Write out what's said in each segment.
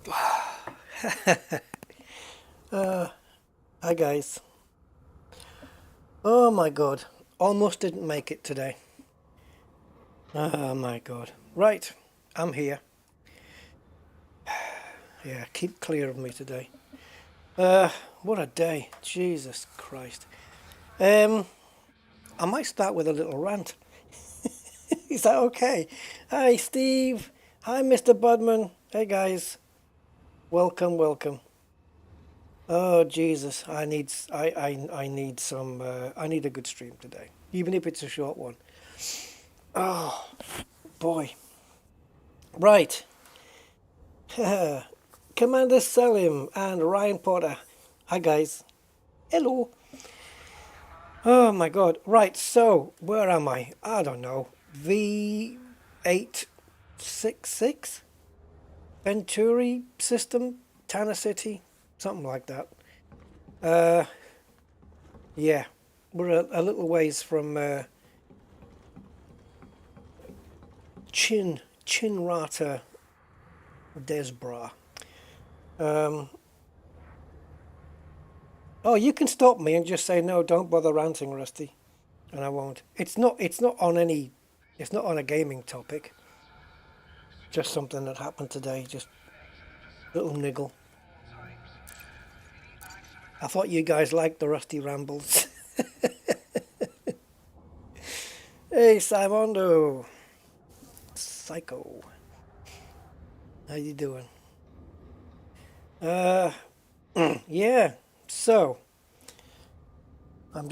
Hi guys. Oh my god. Almost didn't make it today. Oh my god. Right. I'm here. Yeah, keep clear of me today. What a day. Jesus Christ. Um, I might start with a little rant. Is that okay? Hi Steve. Hi Mr. Budman. Hey guys. Welcome, welcome. Oh Jesus, I need some I need a good stream today. Even if it's a short one. Oh boy. Right. Commander Selim and Ryan Porter. Hi guys. Hello. Oh my god. Right, so where am I? I don't know. V866? Venturi system? Tanner City? Something like that. Uh yeah. We're a little ways from Shintrarta Dehzra. Um, oh, you can stop me and just say no. Don't bother ranting, Rusty, and I won't. It's not on any. It's not on a gaming topic. Just something that happened today. Just a little niggle. I thought you guys liked the Rusty rambles. Hey, Simondo, Psycho. How you doing? Uh, yeah. So I'm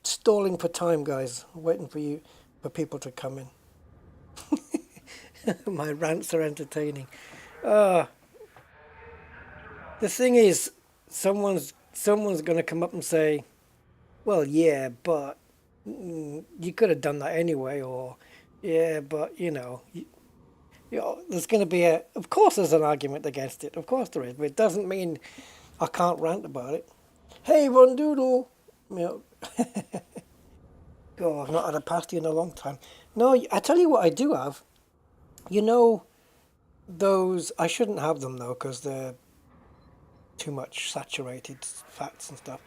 stalling for time, guys. Waiting for you, for people to come in. My rants are entertaining. Uh, the thing is, someone's going to come up and say, "Well, yeah, but you could have done that anyway," or "Yeah, but there's going to be a." Of course, there's an argument against it. Of course, there is, but it doesn't mean I can't rant about it. Hey, Von Doodle. You know, oh, I've not had a pasty in a long time. No, I tell you what, I do have. You know, those I shouldn't have them though because they're too much saturated fats and stuff.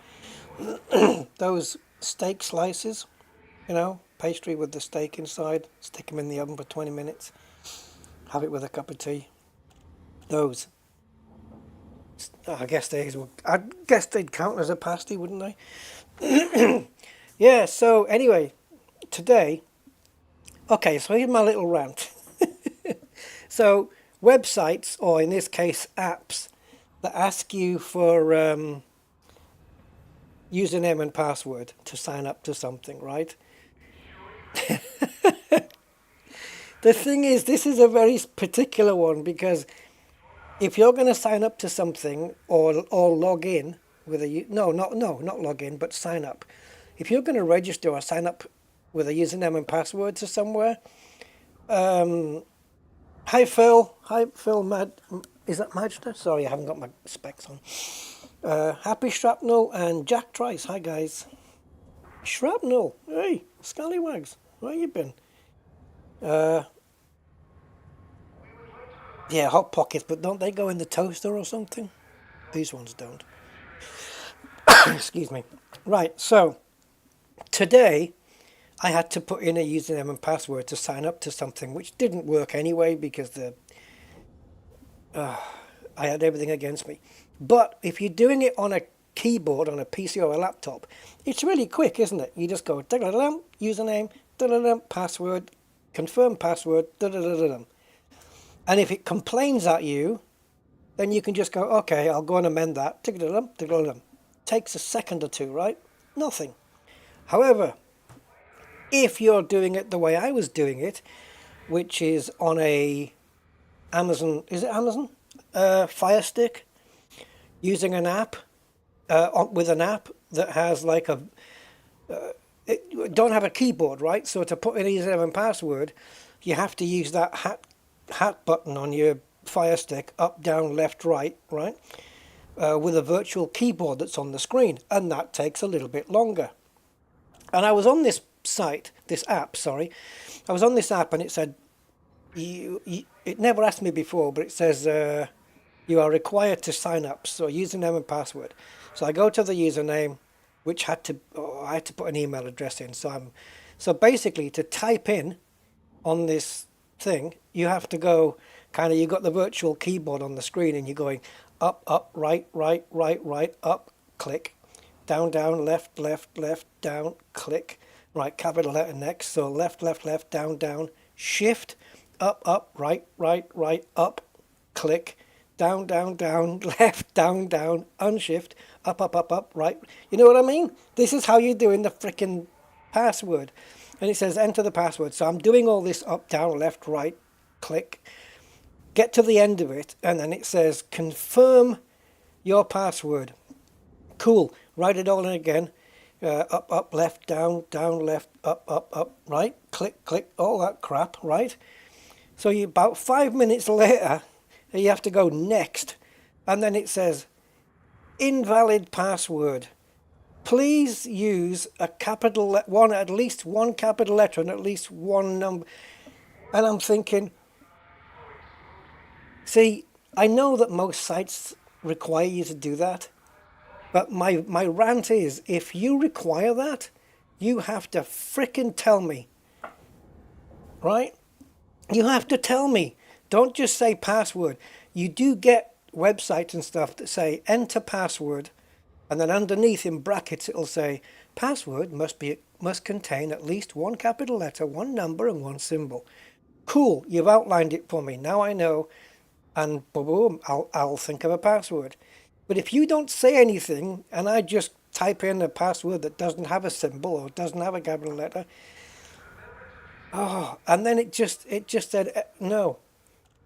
Those steak slices, pastry with the steak inside, stick them in the oven for 20 minutes, have it with a cup of tea. Those, I guess they'd count as a pasty, wouldn't they? Yeah, so anyway, today, okay, so here's my little rant. So, websites, or in this case, apps, that ask you for username and password to sign up to something, right? The thing is, this is a very particular one because if you're going to sign up to something or log in with a not log in but sign up. If you're going to register or sign up with a username and password to somewhere, hi Phil, is that Majda? Sorry, I haven't got my specs on. Happy Shrapnel and Jack Trice. Hi guys. Shrapnel. Hey, Scallywags. Where you been? Yeah, Hot Pockets, but don't they go in the toaster or something? These ones don't. Excuse me. Right, so today I had to put in a username and password to sign up to something which didn't work anyway because I had everything against me. But if you're doing it on a keyboard on a PC or a laptop, it's really quick, isn't it? You just go username, password, confirm password, and if it complains at you, then you can just go, okay, I'll go and amend that. Takes a second or two, right? Nothing. However, if you're doing it the way I was doing it, which is on a Amazon, is it Amazon? Fire Stick, using an app, with an app that has like don't have a keyboard, right? So to put in a username and password, you have to use that hat button on your Fire Stick, up, down, left, right, with a virtual keyboard that's on the screen, and that takes a little bit longer. And I was on this app, I was on this app and it said, it never asked me before, but it says you are required to sign up, so username and password. So I go to the username, which I had to put an email address in. So basically to type in on this thing, you have to go kind of, you got the virtual keyboard on the screen and you're going up, up, right, right, right, right, up, click, down, down, left, left, left, down, click, right, capital letter next. So left, left, left, down, down, shift, up, up, right, right, right, up, click, down, down, down, left, down, down, unshift, up, up, up, up, right. You know what I mean? This is how you're doing the freaking password. And it says enter the password. So I'm doing all this up, down, left, right, click, get to the end of it, and then it says confirm your password. Cool. Write it all in again. Up, up, left, down, down, left, up, right, click, click, all that crap, right? So you about 5 minutes later, you have to go next, and then it says invalid password. Please use a capital one, at least one capital letter and at least one number. And I'm thinking, see, I know that most sites require you to do that, but my rant is, if you require that, you have to frickin' tell me, right? You have to tell me. Don't just say password. You do get websites and stuff that say enter password, and then underneath in brackets it'll say password must contain at least one capital letter, one number, and one symbol. Cool, you've outlined it for me. Now I know, and boom, I'll think of a password. But if you don't say anything and I just type in a password that doesn't have a symbol or doesn't have a capital letter, oh, and then it just said no,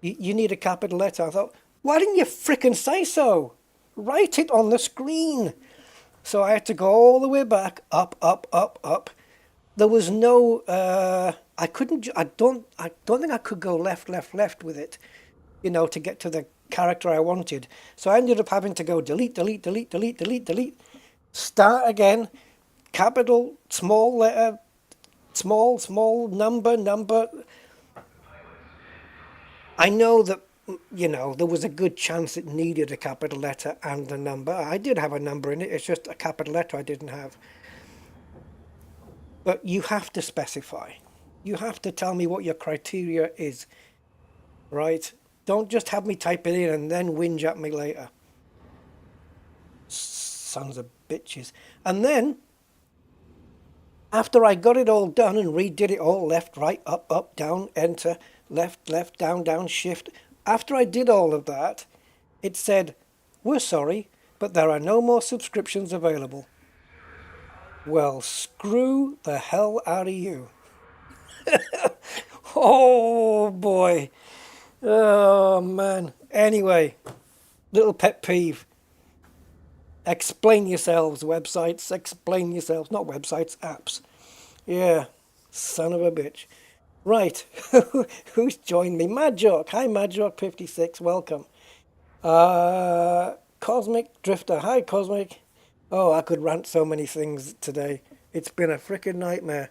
you need a capital letter. I thought, why didn't you frickin' say so? Write it on the screen. So I had to go all the way back, up, up, up, up. There was no, I don't think I could go left, left, left with it, you know, to get to the character I wanted. So I ended up having to go delete, delete, delete, delete, delete, delete, start again, capital, small letter, small, small, number, number. I know that, you know, there was a good chance it needed a capital letter and a number. I did have a number in it, it's just a capital letter I didn't have. But you have to specify. You have to tell me what your criteria is, right? Don't just have me type it in and then whinge at me later. Sons of bitches. And then, after I got it all done and redid it all, left, right, up, up, down, enter, left, left, down, down, shift. After I did all of that, it said, we're sorry, but there are no more subscriptions available. Well, screw the hell out of you. Oh, boy. Oh, man. Anyway, little pet peeve. Explain yourselves, websites. Explain yourselves. Not websites, apps. Yeah, son of a bitch. Right, who's joined me? Madjock. Hi, Madjock56. Welcome. Cosmic Drifter. Hi, Cosmic. Oh, I could rant so many things today. It's been a frickin' nightmare.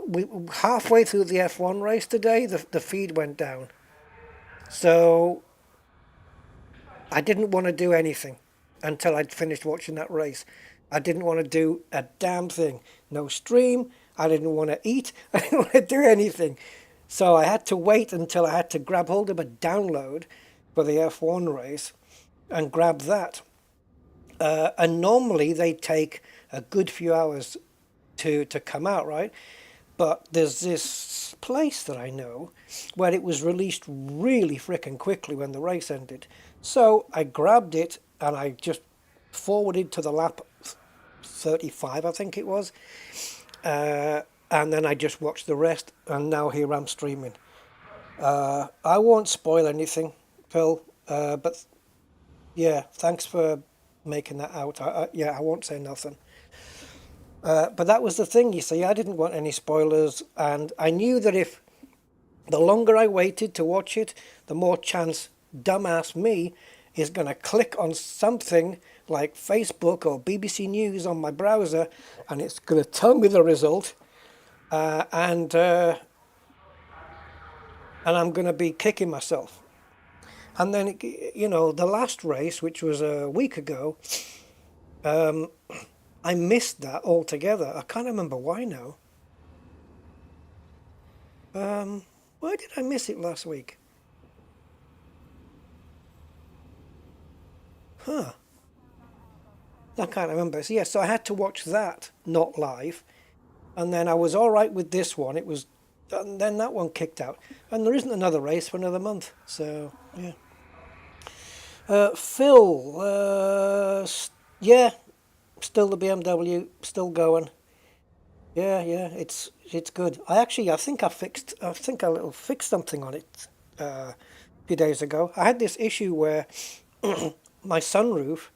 We halfway through the F1 race today, the feed went down. So I didn't want to do anything until I'd finished watching that race. I didn't want to do a damn thing. No stream. I didn't want to eat. I didn't want to do anything. So I had to wait until I had to grab hold of a download for the F1 race and grab that. And normally they take a good few hours to come out, right? But there's this place that I know where it was released really frickin' quickly when the race ended. So I grabbed it and I just forwarded to the lap 35, I think it was. And then I just watched the rest, and now here I'm streaming. I won't spoil anything, Phil, but yeah, thanks for making that out. Yeah, I won't say nothing. But that was the thing, you see, I didn't want any spoilers, and I knew that if the longer I waited to watch it, the more chance dumbass me is going to click on something like Facebook or BBC News on my browser, and it's going to tell me the result, and and I'm going to be kicking myself. And then, you know, the last race, which was a week ago, I missed that altogether. I can't remember why now. Why did I miss it last week? Huh. I can't remember. So, yeah, so I had to watch that not live. And then I was all right with this one. It was, and then that one kicked out. And there isn't another race for another month. So, yeah. Phil, yeah, still the BMW, still going. Yeah, it's good. I think I fixed something on it a few days ago. I had this issue where my sunroof,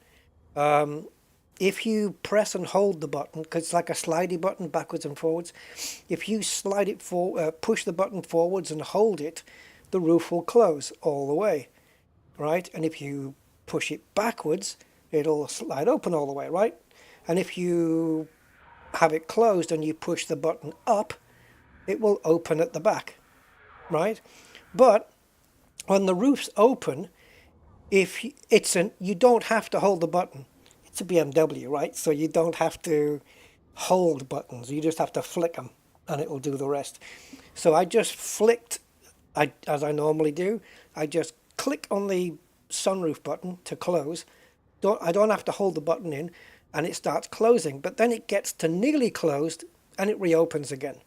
if you press and hold the button, because it's like a slidey button backwards and forwards, if you slide it push the button forwards and hold it, the roof will close all the way, right? And if you push it backwards, it'll slide open all the way, right? And if you have it closed and you push the button up, it will open at the back, right? But when the roof's open, if you don't have to hold the button. It's a BMW, right? So you don't have to hold buttons. You just have to flick them, and it will do the rest. So I just flicked, as I normally do. I just click on the sunroof button to close. I don't have to hold the button in, and it starts closing. But then it gets to nearly closed, and it reopens again.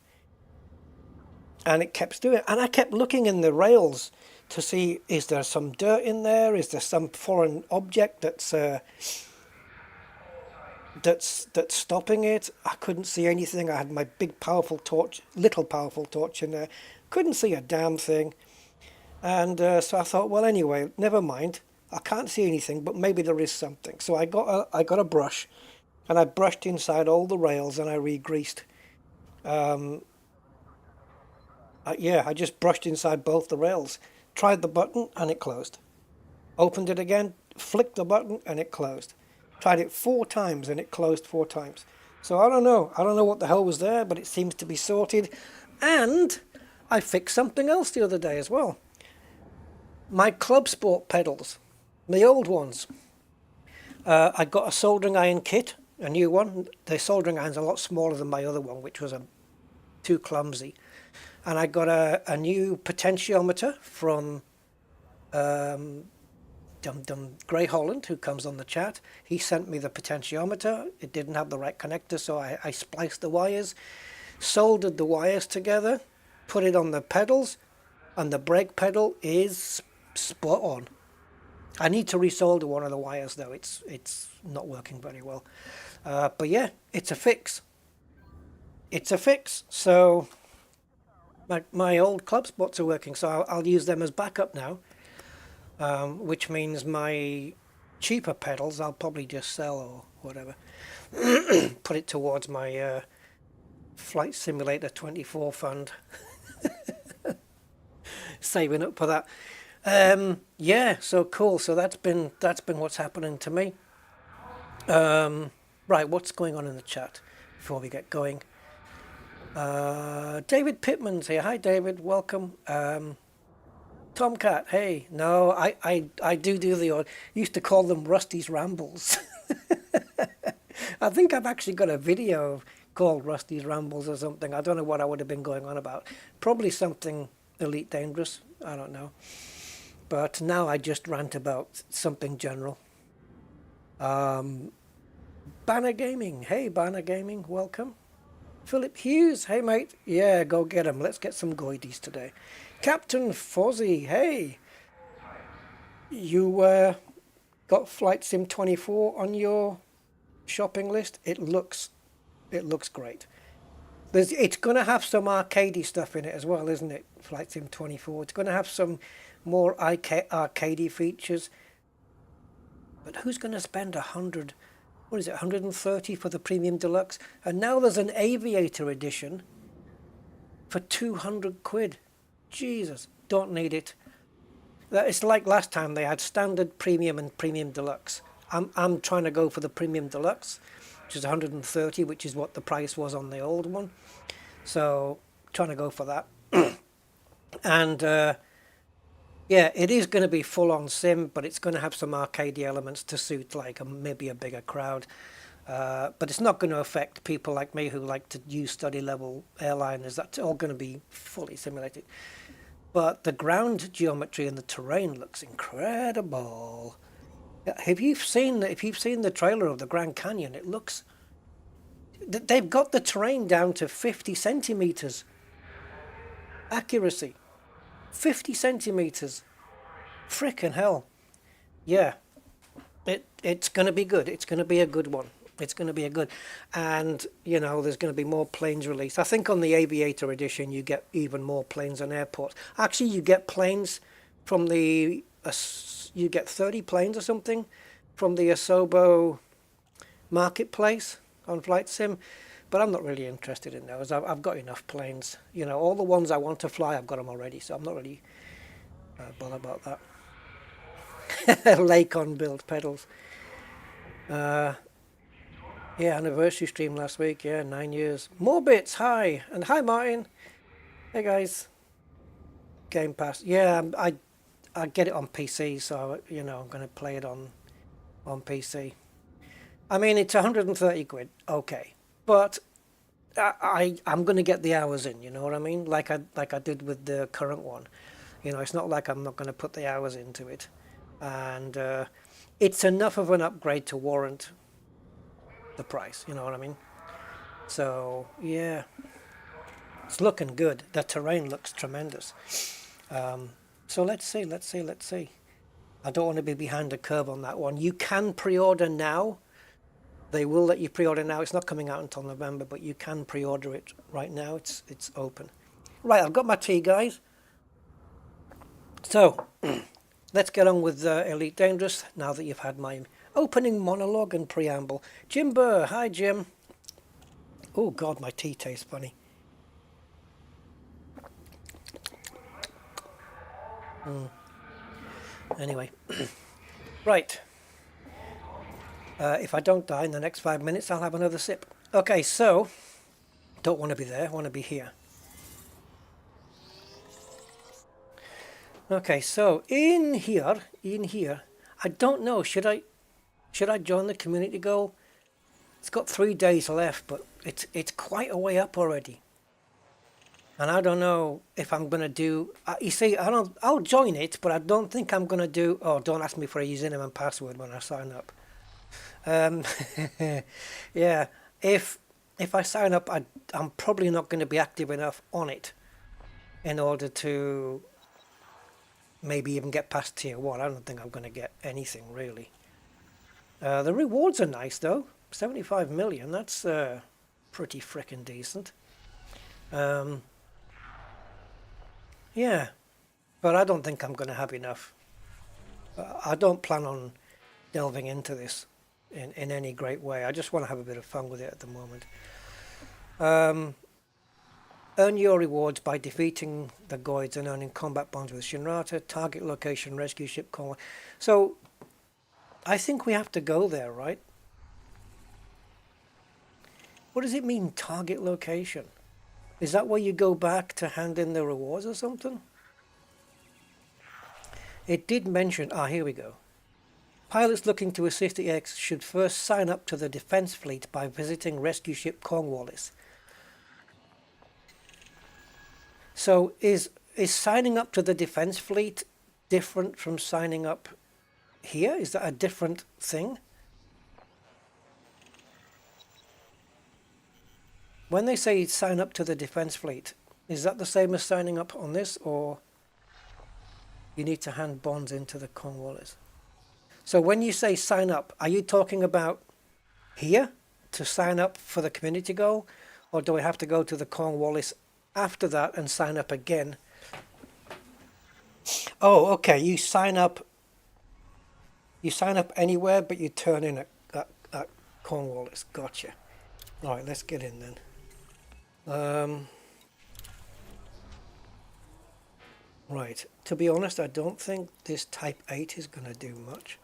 And it kept doing it. And I kept looking in the rails to see, is there some dirt in there? Is there some foreign object that's stopping it? I couldn't see anything. I had my big powerful torch in there. Couldn't see a damn thing. And so I thought, well, anyway, never mind. I can't see anything, but maybe there is something. So I got a brush, and I brushed inside all the rails, and I re-greased. I just brushed inside both the rails. Tried the button, and it closed. Opened it again, flicked the button, and it closed. Tried it 4 times, and it closed 4 times. So I don't know. I don't know what the hell was there, but it seems to be sorted. And I fixed something else the other day as well. My Clubsport pedals, the old ones. I got a soldering iron kit, a new one. The soldering iron's a lot smaller than my other one, which was too clumsy. And I got a new potentiometer from Grey Holland, who comes on the chat. He sent me the potentiometer. It didn't have the right connector, so I spliced the wires, soldered the wires together, put it on the pedals, and the brake pedal is spot on. I need to resolder one of the wires though. It's not working very well. But yeah, it's a fix. So my old Clubsports are working, so I'll use them as backup now. Which means my cheaper pedals I'll probably just sell or whatever. Put it towards my Flight Simulator 24 fund. Saving up for that. Yeah, so cool. So that's been what's happening to me. Right, what's going on in the chat before we get going? David Pittman's here. Hi, David. Welcome. Tomcat, hey. No, I do the odd. Used to call them Rusty's Rambles. I think I've actually got a video called Rusty's Rambles or something. I don't know what I would have been going on about. Probably something Elite Dangerous. I don't know. But now I just rant about something general. Banner Gaming. Hey, Banner Gaming. Welcome. Philip Hughes. Hey, mate. Yeah, go get him. Let's get some Goids today. Captain Fozzie. Hey. You got Flight Sim 24 on your shopping list? It looks great. It's going to have some arcadey stuff in it as well, isn't it? Flight Sim 24. It's going to have some more arcadey features. But who's going to spend 130 for the Premium Deluxe? And now there's an Aviator edition for 200 quid. Jesus, don't need it. It's like last time they had Standard, Premium and Premium Deluxe. I'm trying to go for the Premium Deluxe, which is 130, which is what the price was on the old one. So, trying to go for that. And yeah, it is going to be full-on sim, but it's going to have some arcadey elements to suit like maybe a bigger crowd. But it's not going to affect people like me who like to use study level airliners. That's all going to be fully simulated. But the ground geometry and the terrain looks incredible. If you've seen the trailer of the Grand Canyon, it looks, they've got the terrain down to 50 centimeters accuracy. 50 centimeters. Frickin' hell. Yeah. It's going to be good. It's going to be a good one. It's going to be a good, and you know, there's going to be more planes released. I think on the Aviator edition you get even more planes on airports. Actually, you get planes from the you get 30 planes or something from the Asobo marketplace on Flight Sim, but I'm not really interested in those. I've got enough planes. You know, all the ones I want to fly, I've got them already, so I'm not really bothered about that. Lake on build pedals. Yeah, anniversary stream last week. Yeah, 9 years. More bits. Hi, and hi, Martin. Hey guys. Game Pass. Yeah, I get it on PC, so you know I'm gonna play it on PC. I mean, it's 130 quid. Okay, but I'm gonna get the hours in. You know what I mean? Like I did with the current one. You know, it's not like I'm not gonna put the hours into it, and it's enough of an upgrade to warrant the price, you know what I mean? So yeah, it's looking good. The terrain looks tremendous. So let's see. I don't want to be behind the curve on that one. You can pre-order now. They will let you pre-order now. It's not coming out until November, but you can pre-order it right now. It's open. Right, I've got my tea, guys. So let's get on with Elite Dangerous now that you've had my opening monologue and preamble. Jim Burr, hi Jim. Oh God, my tea tastes funny. Anyway, right. If I don't die in the next 5 minutes, I'll have another sip. Okay, so don't want to be there. Want to be here. Okay, so in here, I don't know. Should I join the community goal? It's got 3 days left, but it's quite a way up already. And I don't know if I'm gonna do. You see, I'll join it, but I don't think I'm gonna do. Oh, don't ask me for a username and password when I sign up. Yeah, if I sign up, I'm probably not going to be active enough on it in order to maybe even get past tier 1. I don't think I'm going to get anything really. The rewards are nice though. 75 million, that's pretty frickin' decent. Yeah, but I don't think I'm going to have enough. I don't plan on delving into this in any great way. I just want to have a bit of fun with it at the moment. Earn your rewards by defeating the Goids and earning combat bonds with Shintrarta, target location, rescue ship call. So, I think we have to go there, right? What does it mean, target location? Is that where you go back to hand in the rewards or something? It did mention, here we go. Pilots looking to assist the X should first sign up to the defense fleet by visiting rescue ship Cornwallis. So is signing up to the defense fleet different from signing up here? Is that a different thing? When they say sign up to the defense fleet, is that the same as signing up on this, or you need to hand bonds into the Cornwallis? So when you say sign up, are you talking about here to sign up for the community goal, or do I have to go to the Cornwallis after that and sign up again? Oh, okay. You sign up anywhere, but you turn in at Cornwallis. Gotcha. All right, let's get in then. Right. To be honest, I don't think this Type 8 is going to do much.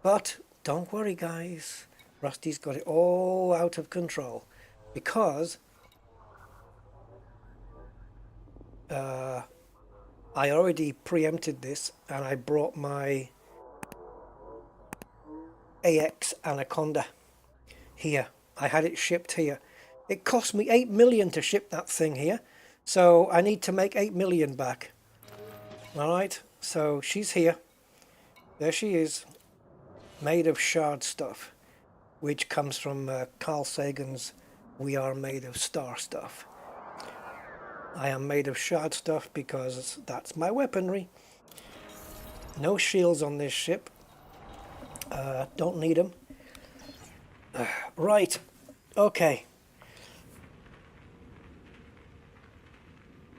But don't worry, guys. Rusty's got it all out of control because I already preempted this and I brought my AX Anaconda here. I had it shipped here. It cost me 8 million to ship that thing here, so I need to make 8 million back. Alright, so she's here. There she is, made of shard stuff, which comes from Carl Sagan's "We Are Made of Star Stuff." I am made of shard stuff because that's my weaponry. No shields on this ship. Don't need them. Right, okay.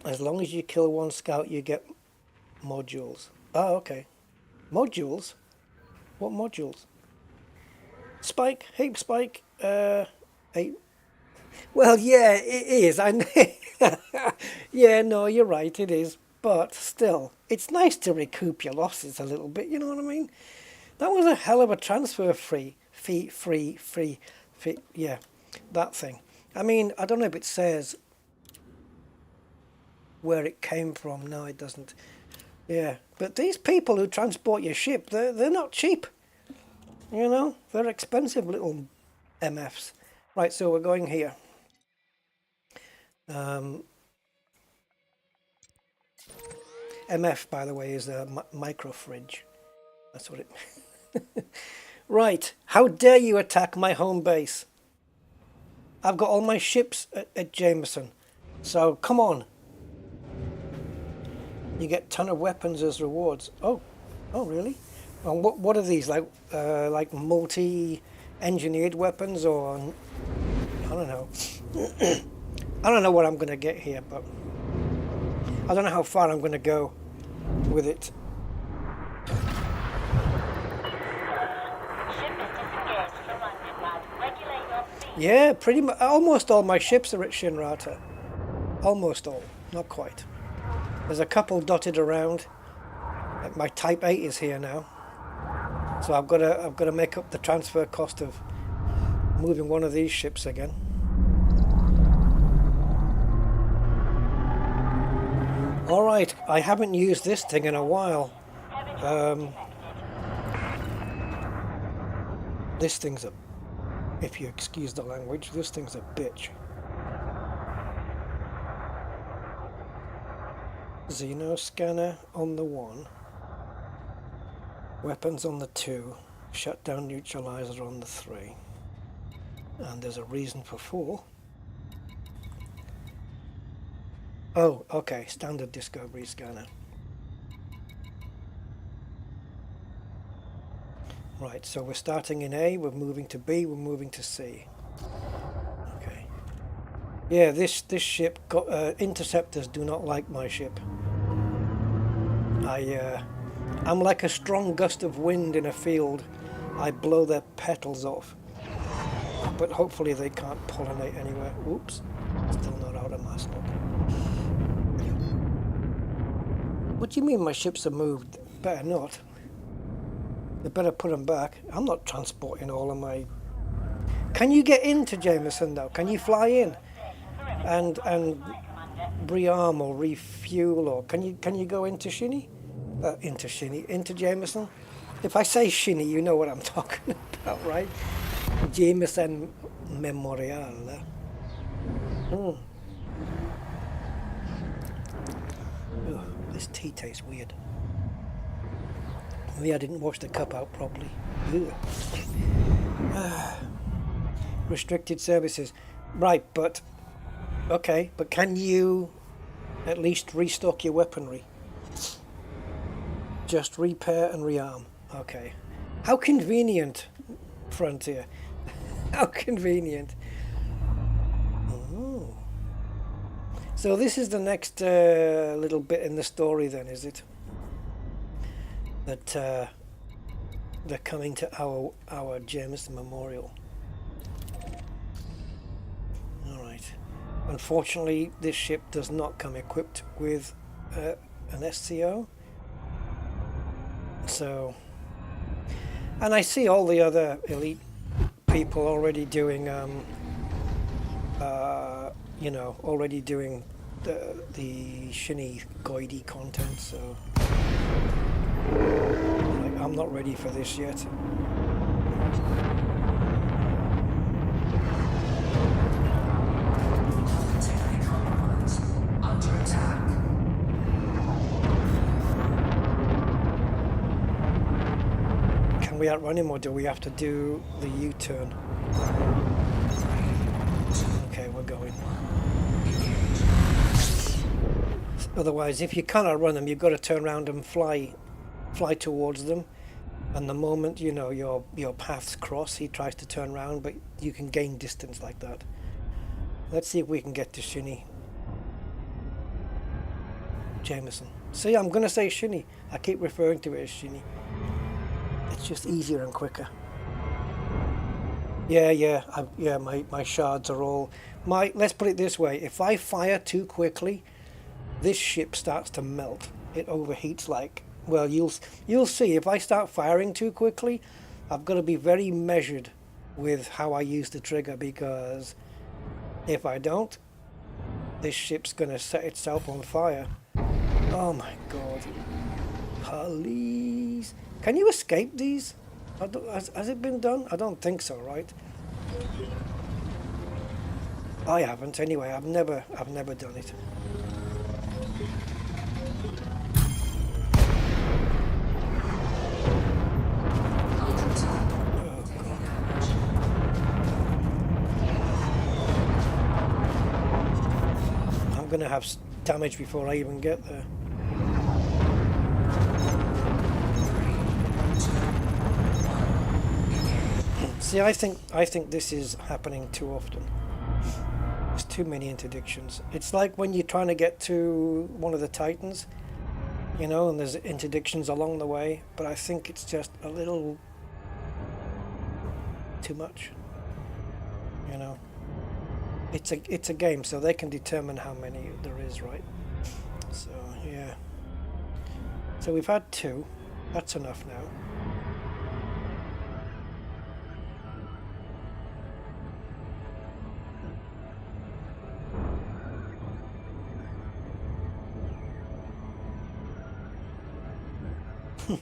As long as you kill one scout, you get modules. Oh, okay. Modules? What modules? Spike? Hey, Spike. Hey. Well, yeah, it is. I know. Yeah, no, you're right, it is. But still, it's nice to recoup your losses a little bit, you know what I mean? That was a hell of a transfer fee. Yeah, that thing. I mean, I don't know if it says where it came from. No, it doesn't. Yeah, but these people who transport your ship, they're not cheap. You know, they're expensive little MFs. Right, so we're going here. MF, by the way, is a micro fridge. That's what it... Right, how dare you attack my home base? I've got all my ships at Jameson, so come on. You get a ton of weapons as rewards. Oh really? And what are these, like multi-engineered weapons, or I don't know. I don't know what I'm going to get here, but I don't know how far I'm going to go with it. Yeah, pretty much. Almost all my ships are at Shintrarta. Almost all, not quite. There's a couple dotted around. My Type 8 is here now, so I've got to make up the transfer cost of moving one of these ships again. All right, I haven't used this thing in a while. This thing's a, if you excuse the language, this thing's a bitch. Xeno scanner on the 1, weapons on the 2, shutdown neutralizer on the 3, and there's a reason for 4. Oh, okay, standard discovery scanner. Right, so we're starting in A, we're moving to B, we're moving to C. Okay. Yeah, this ship got interceptors do not like my ship. I'm like a strong gust of wind in a field. I blow their petals off. But hopefully they can't pollinate anywhere. Oops, still not out of mass lock. What do you mean my ships are moved? Better not. They better put them back. I'm not transporting all of my... Can you get into Jameson though? Can you fly in and rearm or refuel, or can you go into Shinny? Into Jameson? If I say Shinny, you know what I'm talking about, right? Jameson Memorial. Ugh, this tea tastes weird. Maybe I didn't wash the cup out properly. Restricted services. Right, but... Okay, but can you at least restock your weaponry? Just repair and rearm. Okay. How convenient, Frontier. How convenient. Oh. So this is the next little bit in the story then, is it? That they're coming to our Jameson Memorial. Alright. Unfortunately, this ship does not come equipped with an SCO. So, and I see all the other elite people already doing, you know, already doing the Shinny Goidy content, so I'm not ready for this yet. Under attack. Can we outrun him, or do we have to do the U-turn? Okay, we're going. Otherwise, if you cannot run them, you've got to turn around and fly towards them. And the moment, you know, your paths cross, he tries to turn around, but you can gain distance like that. Let's see if we can get to Shinny. Jameson. See, I'm going to say Shinny. I keep referring to it as Shinny. It's just easier and quicker. Yeah, my shards are all... Let's put it this way. If I fire too quickly, this ship starts to melt. It overheats like... Well, you'll see. If I start firing too quickly, I've got to be very measured with how I use the trigger, because if I don't, this ship's going to set itself on fire. Oh my god. Please. Can you escape these? Has it been done? I don't think so, right? I haven't anyway. I've never done it. I'm going to have damage before I even get there. See, I think this is happening too often. There's too many interdictions. It's like when you're trying to get to one of the Titans, you know, and there's interdictions along the way, but I think it's just a little too much. You know, it's a game, so they can determine how many there is, right? So yeah. So we've had 2. That's enough now.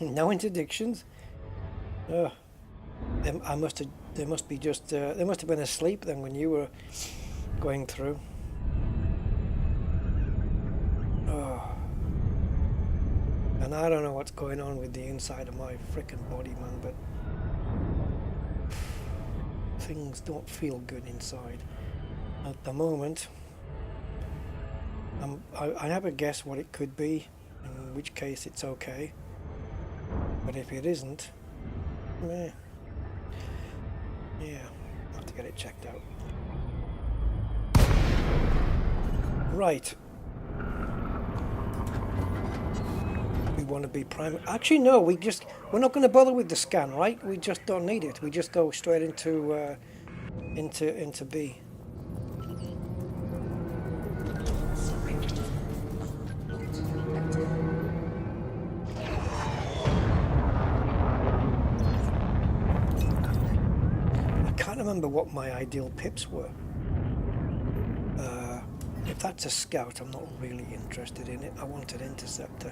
No interdictions. They must have been asleep then when you were going through. Oh. And I don't know what's going on with the inside of my frickin' body, man, but things don't feel good inside at the moment. I have a guess what it could be, in which case it's okay. But if it isn't, yeah, I'll have to get it checked out. Right. We want to be prime. Actually, no. We're not going to bother with the scan, right? We just don't need it. We just go straight into B. Remember what my ideal pips were. If that's a scout, I'm not really interested in it. I want an interceptor.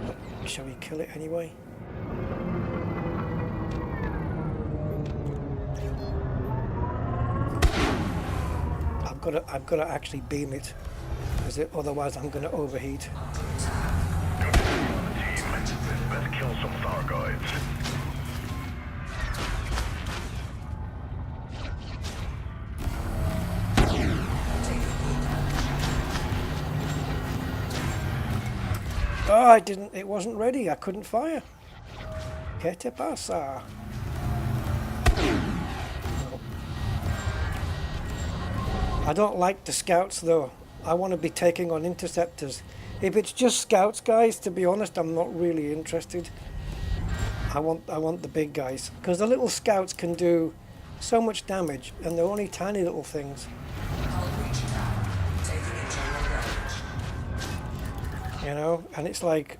But shall we kill it anyway? I've got to actually beam it, because otherwise I'm going to overheat. Good team. Let's kill some Thar Goids. Oh, it wasn't ready. I couldn't fire. ¿Qué te pasa? No. I don't like the scouts though. I want to be taking on interceptors. If it's just scouts, guys, to be honest, I'm not really interested. I want the big guys, because the little scouts can do so much damage, and they're only tiny little things. You know, and it's like,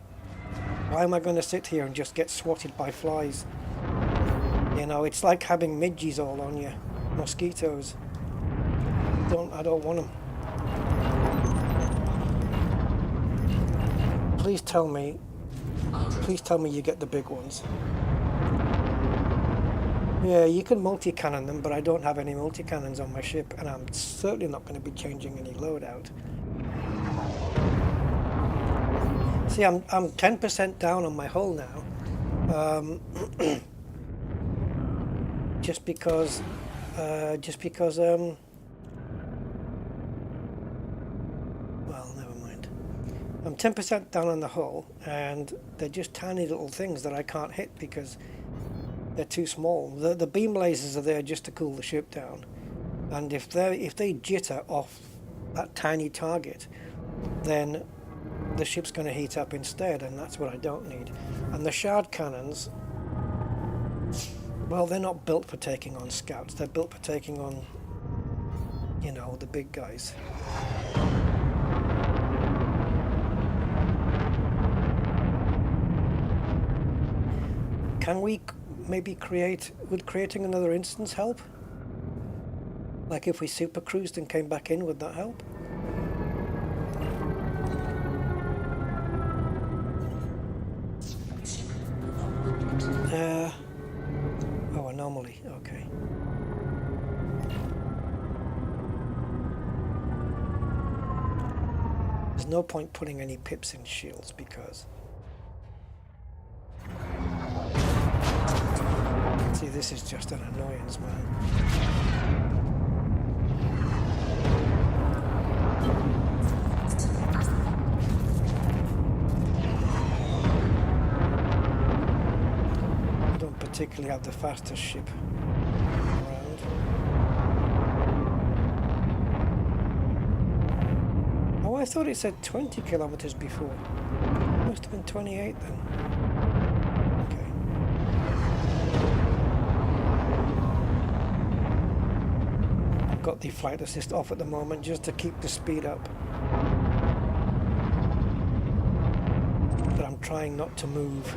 why am I going to sit here and just get swatted by flies? You know, it's like having midges all on you, mosquitoes. I don't want them. please tell me you get the big ones. Yeah, you can multi-cannon them, but I don't have any multi-cannons on my ship, and I'm certainly not going to be changing any loadout. See, I'm 10% down on my hull now, just because well, never mind. I'm 10% down on the hull, and they're just tiny little things that I can't hit because they're too small. The beam lasers are there just to cool the ship down, and if they jitter off that tiny target, then the ship's going to heat up instead, and that's what I don't need. And the shard cannons, well, they're not built for taking on scouts. They're built for taking on, you know, the big guys. Can we maybe would creating another instance help? Like if we super cruised and came back in, would that help? Oh, anomaly, okay. There's no point putting any pips in shields because... See, this is just an annoyance, man. I don't particularly have the fastest ship around. Oh, I thought it said 20 kilometers before. Must have been 28 then. Got the flight assist off at the moment just to keep the speed up, but I'm trying not to move.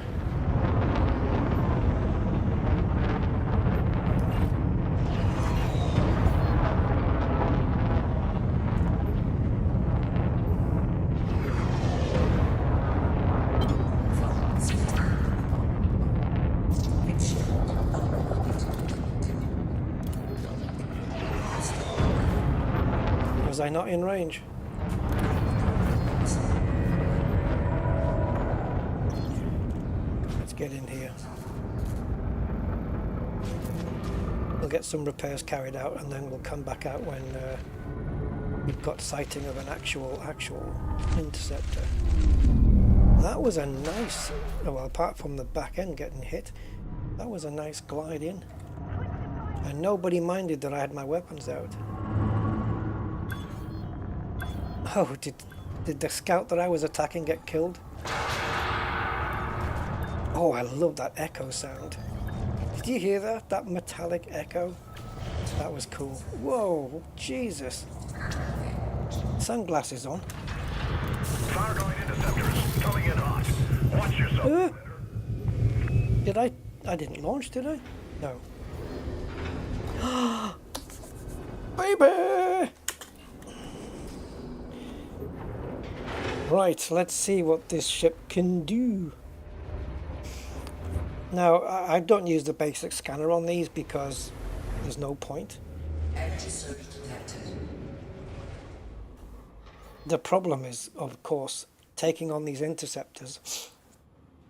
Was I not in range? Let's get in here. We'll get some repairs carried out, and then we'll come back out when we've got sighting of an actual interceptor. That was a nice, well, apart from the back end getting hit, that was a nice glide in. And nobody minded that I had my weapons out. Oh, did the scout that I was attacking get killed? Oh, I love that echo sound. Did you hear that? That metallic echo? That was cool. Whoa, Jesus. Sunglasses on. Thar going interceptors, coming in hot. Watch yourself. Did I didn't launch, did I? No. Baby! Right, let's see what this ship can do. Now, I don't use the basic scanner on these because there's no point. The problem is, of course, taking on these interceptors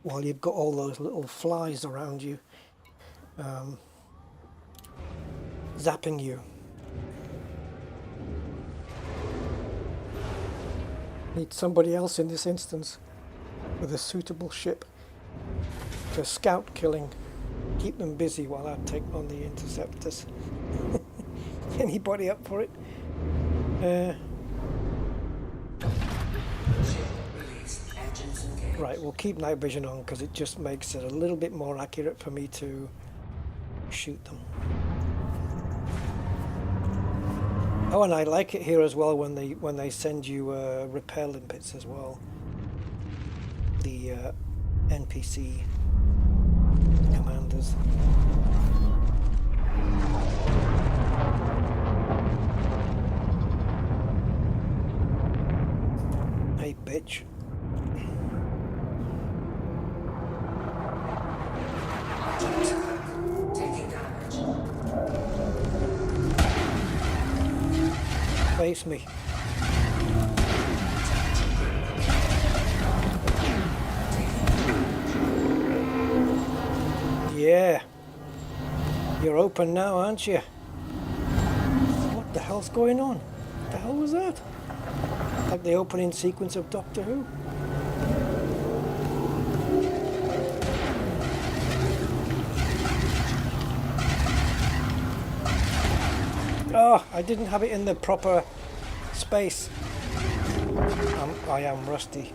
while you've got all those little flies around you, zapping you. Need somebody else in this instance with a suitable ship for scout killing. Keep them busy while I take on the interceptors. Anybody up for it? Right, we'll keep night vision on because it just makes it a little bit more accurate for me to shoot them. Oh, and I like it here as well when they send you repair limpets as well. The NPC commanders. Hey, bitch. Taking damage. Face me. Yeah. You're open now, aren't you? What the hell's going on? What the hell was that? Like the opening sequence of Doctor Who. Oh, I didn't have it in the proper space. I am rusty.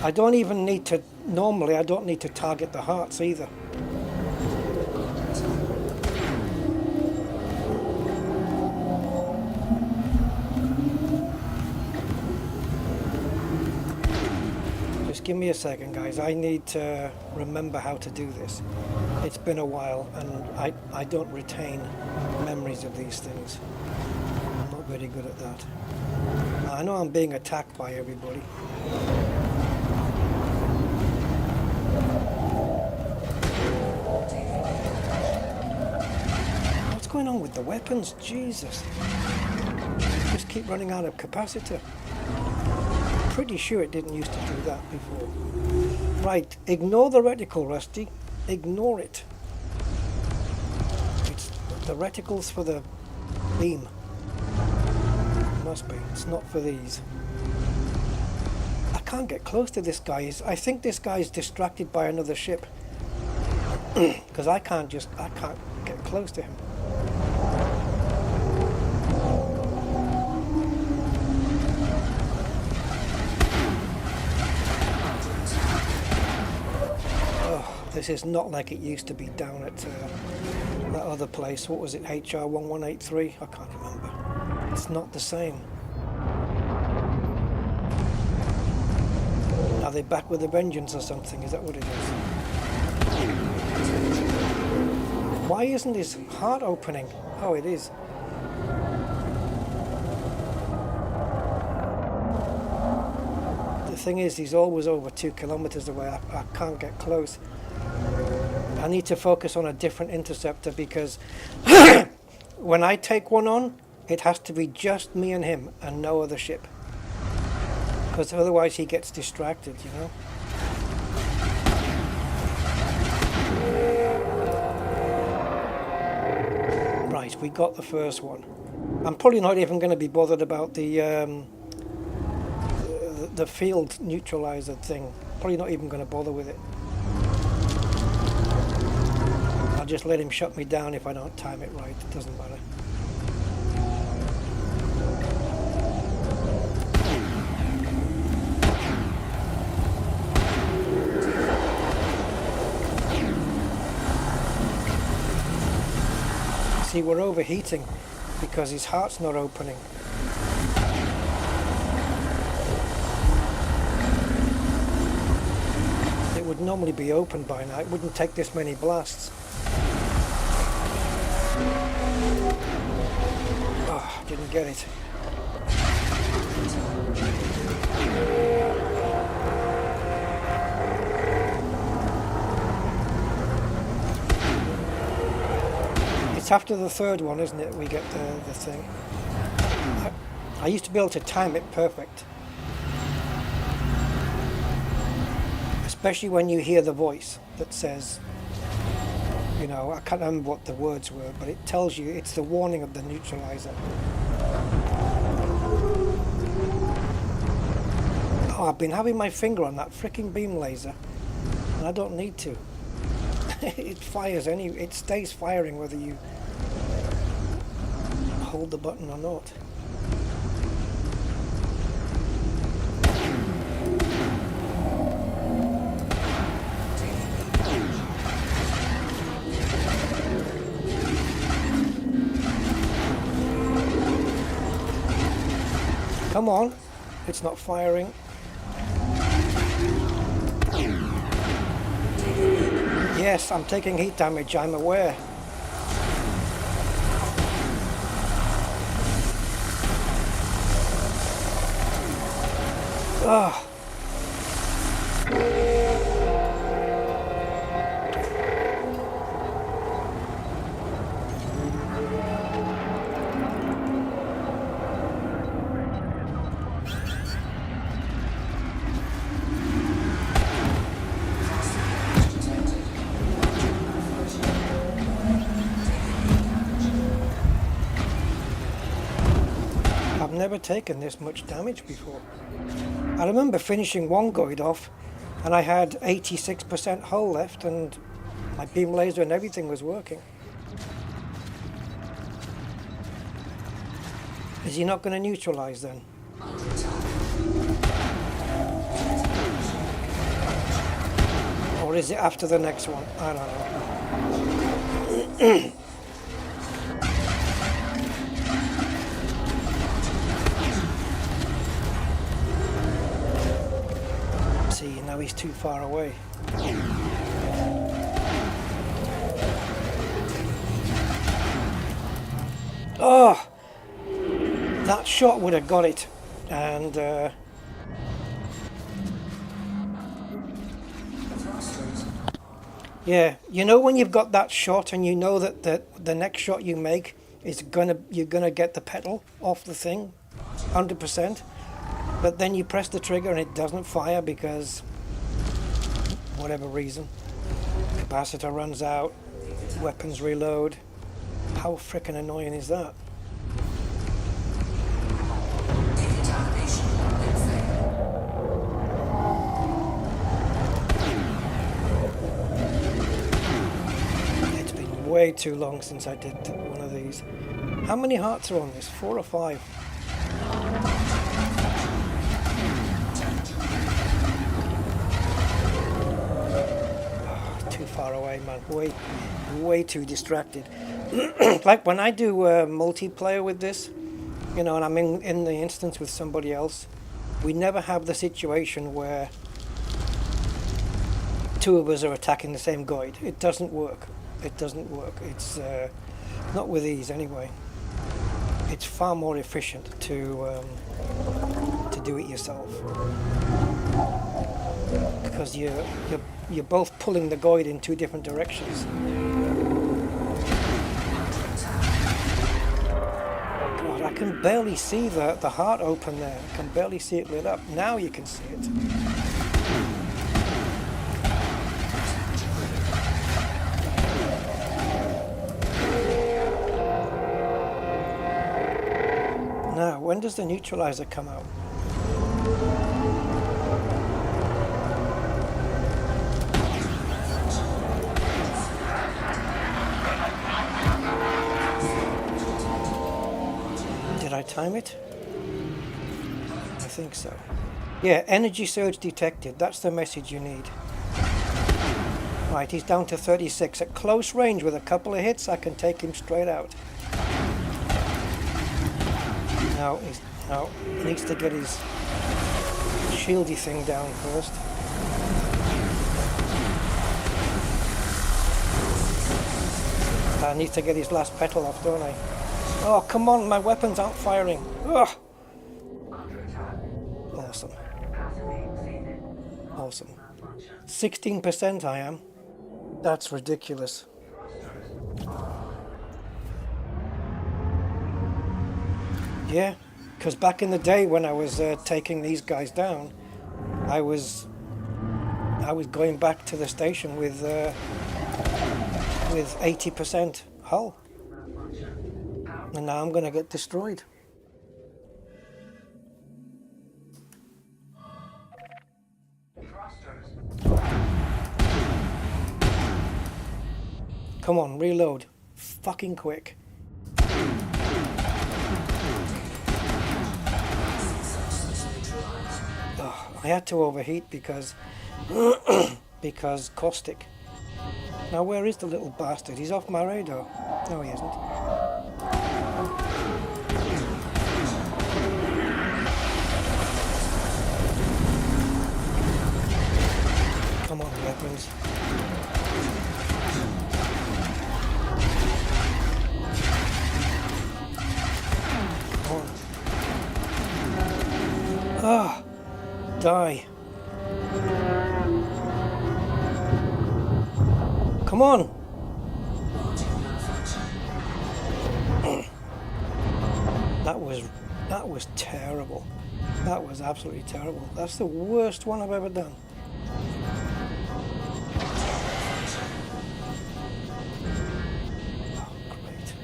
I don't even need to, normally I don't need to target the hearts either. Just give me a second, guys. I need to remember how to do this. It's been a while and I don't retain memories of these things. I'm not very good at that. I know I'm being attacked by everybody. What's going on with the weapons? Jesus. Just keep running out of capacitor. Pretty sure it didn't used to do that before. Right, ignore the reticle, Rusty. Ignore it. It's the reticle's for the beam. Must be. It's not for these. I can't get close to this guy. I think this guy's distracted by another ship. Because I can't get close to him. This is not like it used to be down at that other place. What was it? HR1183? I can't remember. It's not the same. Are they back with a vengeance or something? Is that what it is? Why isn't his heart opening? Oh, it is. The thing is, he's always over 2 kilometers away. I can't get close. I need to focus on a different interceptor because when I take one on, it has to be just me and him and no other ship. Because otherwise he gets distracted, you know. Right, we got the first one. I'm probably not even going to be bothered about the field neutralizer thing. Probably not even going to bother with it. I'll just let him shut me down if I don't time it right. It doesn't matter. See, we're overheating because his heart's not opening. It would normally be open by now. It wouldn't take this many blasts. Oh, didn't get it. It's after the third one, isn't it, we get the thing. I used to be able to time it perfect. Especially when you hear the voice that says, you know, I can't remember what the words were, but it tells you, it's the warning of the neutralizer. Oh, I've been having my finger on that fricking beam laser, and I don't need to. It fires it stays firing whether you hold the button or not. Come on, it's not firing. Yeah, Yes, I'm taking heat damage, I'm aware. Ugh. I've never taken this much damage before. I remember finishing one Goid off and I had 86% hull left and my beam laser and everything was working. Is he not going to neutralize then? Or is it after the next one? I don't know. See, now he's too far away. Oh! That shot would have got it. And yeah, you know when you've got that shot and you know that the next shot you make is you're gonna get the pedal off the thing 100%. But then you press the trigger and it doesn't fire because whatever reason. Capacitor runs out, weapons reload. How frickin' annoying is that? It's been way too long since I did one of these. How many hearts are on this? 4 or 5? Far away, man. Way too distracted. Like when I do multiplayer with this, you know, and I'm in the instance with somebody else, we never have the situation where 2 of us are attacking the same Goid. It doesn't work. It doesn't work. It's not with these anyway. It's far more efficient to do it yourself because you're both pulling the Goid in 2 different directions. God, I can barely see the heart open there. I can barely see it lit up. Now you can see it. Now, when does the neutralizer come out? Did I time it? I think so. Yeah, energy surge detected. That's the message you need. Right, he's down to 36. At close range with a couple of hits, I can take him straight out. No, he needs to get his shieldy thing down first. I need to get his last petal off, don't I? Oh, come on, my weapons aren't firing. Ugh. Awesome. Awesome. 16% I am. That's ridiculous. Yeah, because back in the day when I was taking these guys down, I was going back to the station with 80% hull, and now I'm going to get destroyed. Come on, reload, fucking quick. I had to overheat because caustic. Now where is the little bastard? He's off my radar. No, he isn't. Come on, weapons. Die. Come on. That was terrible. That was absolutely terrible. That's the worst one I've ever done. Oh, great.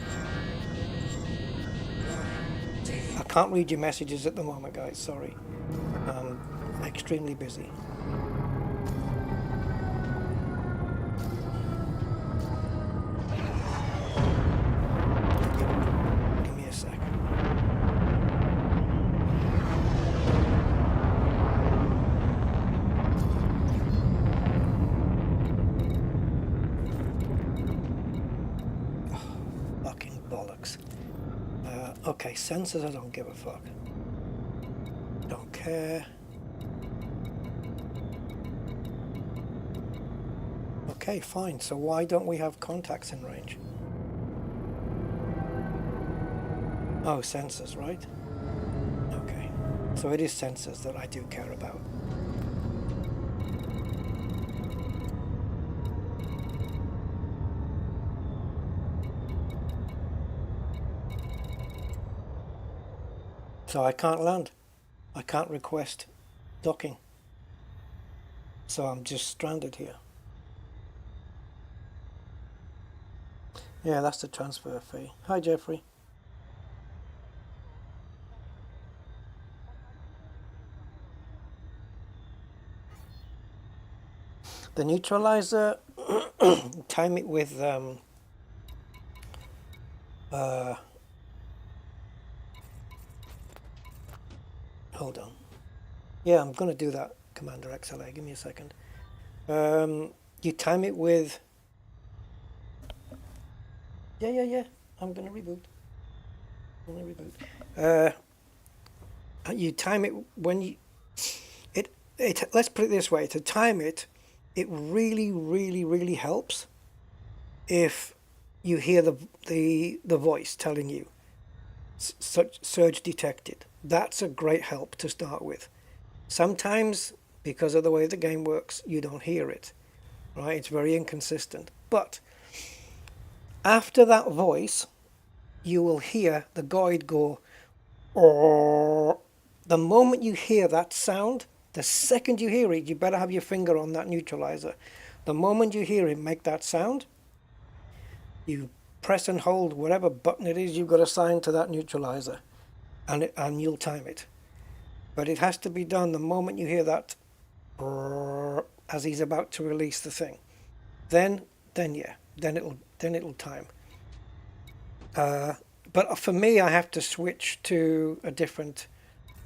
I can't read your messages at the moment, guys. Sorry. I'm extremely busy. Give me a sec. Fucking bollocks. Okay, sensors, I don't give a fuck. Don't care. Okay, fine. So why don't we have contacts in range? Oh, sensors, right? Okay. So it is sensors that I do care about. So I can't land. I can't request docking. So I'm just stranded here. Yeah, that's the transfer fee. Hi, Jeffrey. The neutralizer, time it with hold on. Yeah, I'm going to do that, Commander XLA. Give me a second. You time it with... Yeah. I'm going to reboot. You time it when you... Let's put it this way. To time it, it really helps if you hear the voice telling you such surge detected. That's a great help to start with. Sometimes, because of the way the game works, you don't hear it, right? It's very inconsistent. But after that voice, you will hear the Goid go, oh. The moment you hear that sound, the second you hear it, you better have your finger on that neutralizer. The moment you hear it make that sound, you press and hold whatever button it is you've got assigned to that neutralizer, and you'll time it. But it has to be done the moment you hear that as he's about to release the thing. Then it'll time. But for me, I have to switch to a different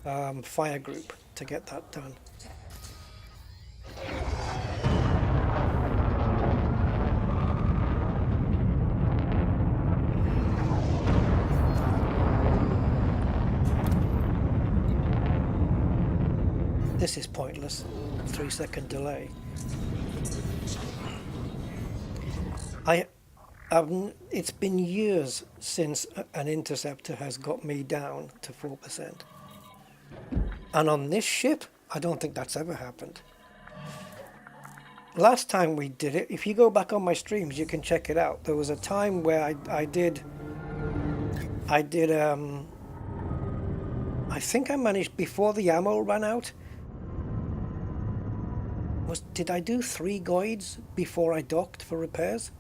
fire group to get that done. This is pointless. 3-second delay. It's been years since an interceptor has got me down to 4%. And on this ship, I don't think that's ever happened. Last time we did it, if you go back on my streams, you can check it out. There was a time where I think I managed, before the ammo ran out, did I do 3 Goids before I docked for repairs?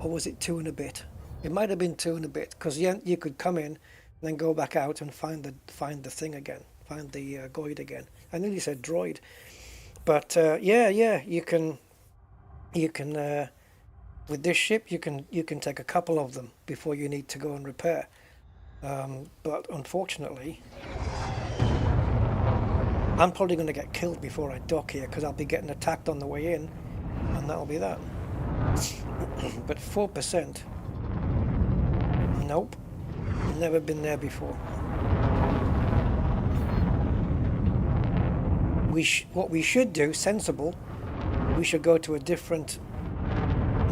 Or was it 2 and a bit? It might have been 2 and a bit, because you could come in and then go back out and find the thing again, find the Goid again. I nearly said droid, but yeah, you can with this ship you can take a couple of them before you need to go and repair. But unfortunately, I'm probably going to get killed before I dock here, because I'll be getting attacked on the way in, and that'll be that. But 4%, nope, never been there before. What we should do, sensible, we should go to a different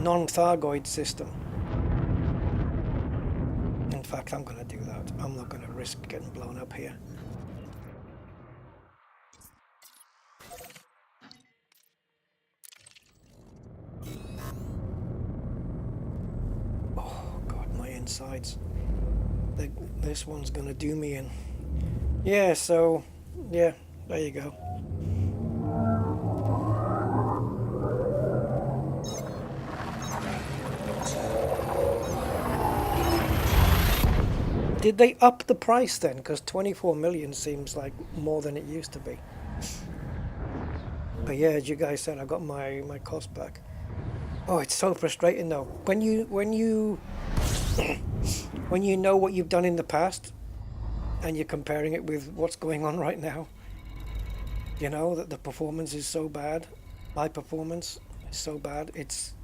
non-Thar Goid system. In fact, I'm going to do that. I'm not going to risk getting blown up here. sides. This one's gonna do me in. Yeah, so yeah, there you go. Did they up the price then? Because 24 million seems like more than it used to be. But yeah, as you guys said, I got my cost back. Oh, it's so frustrating though. When you when you know what you've done in the past and you're comparing it with what's going on right now, you know that the performance is so bad. My performance is so bad. It's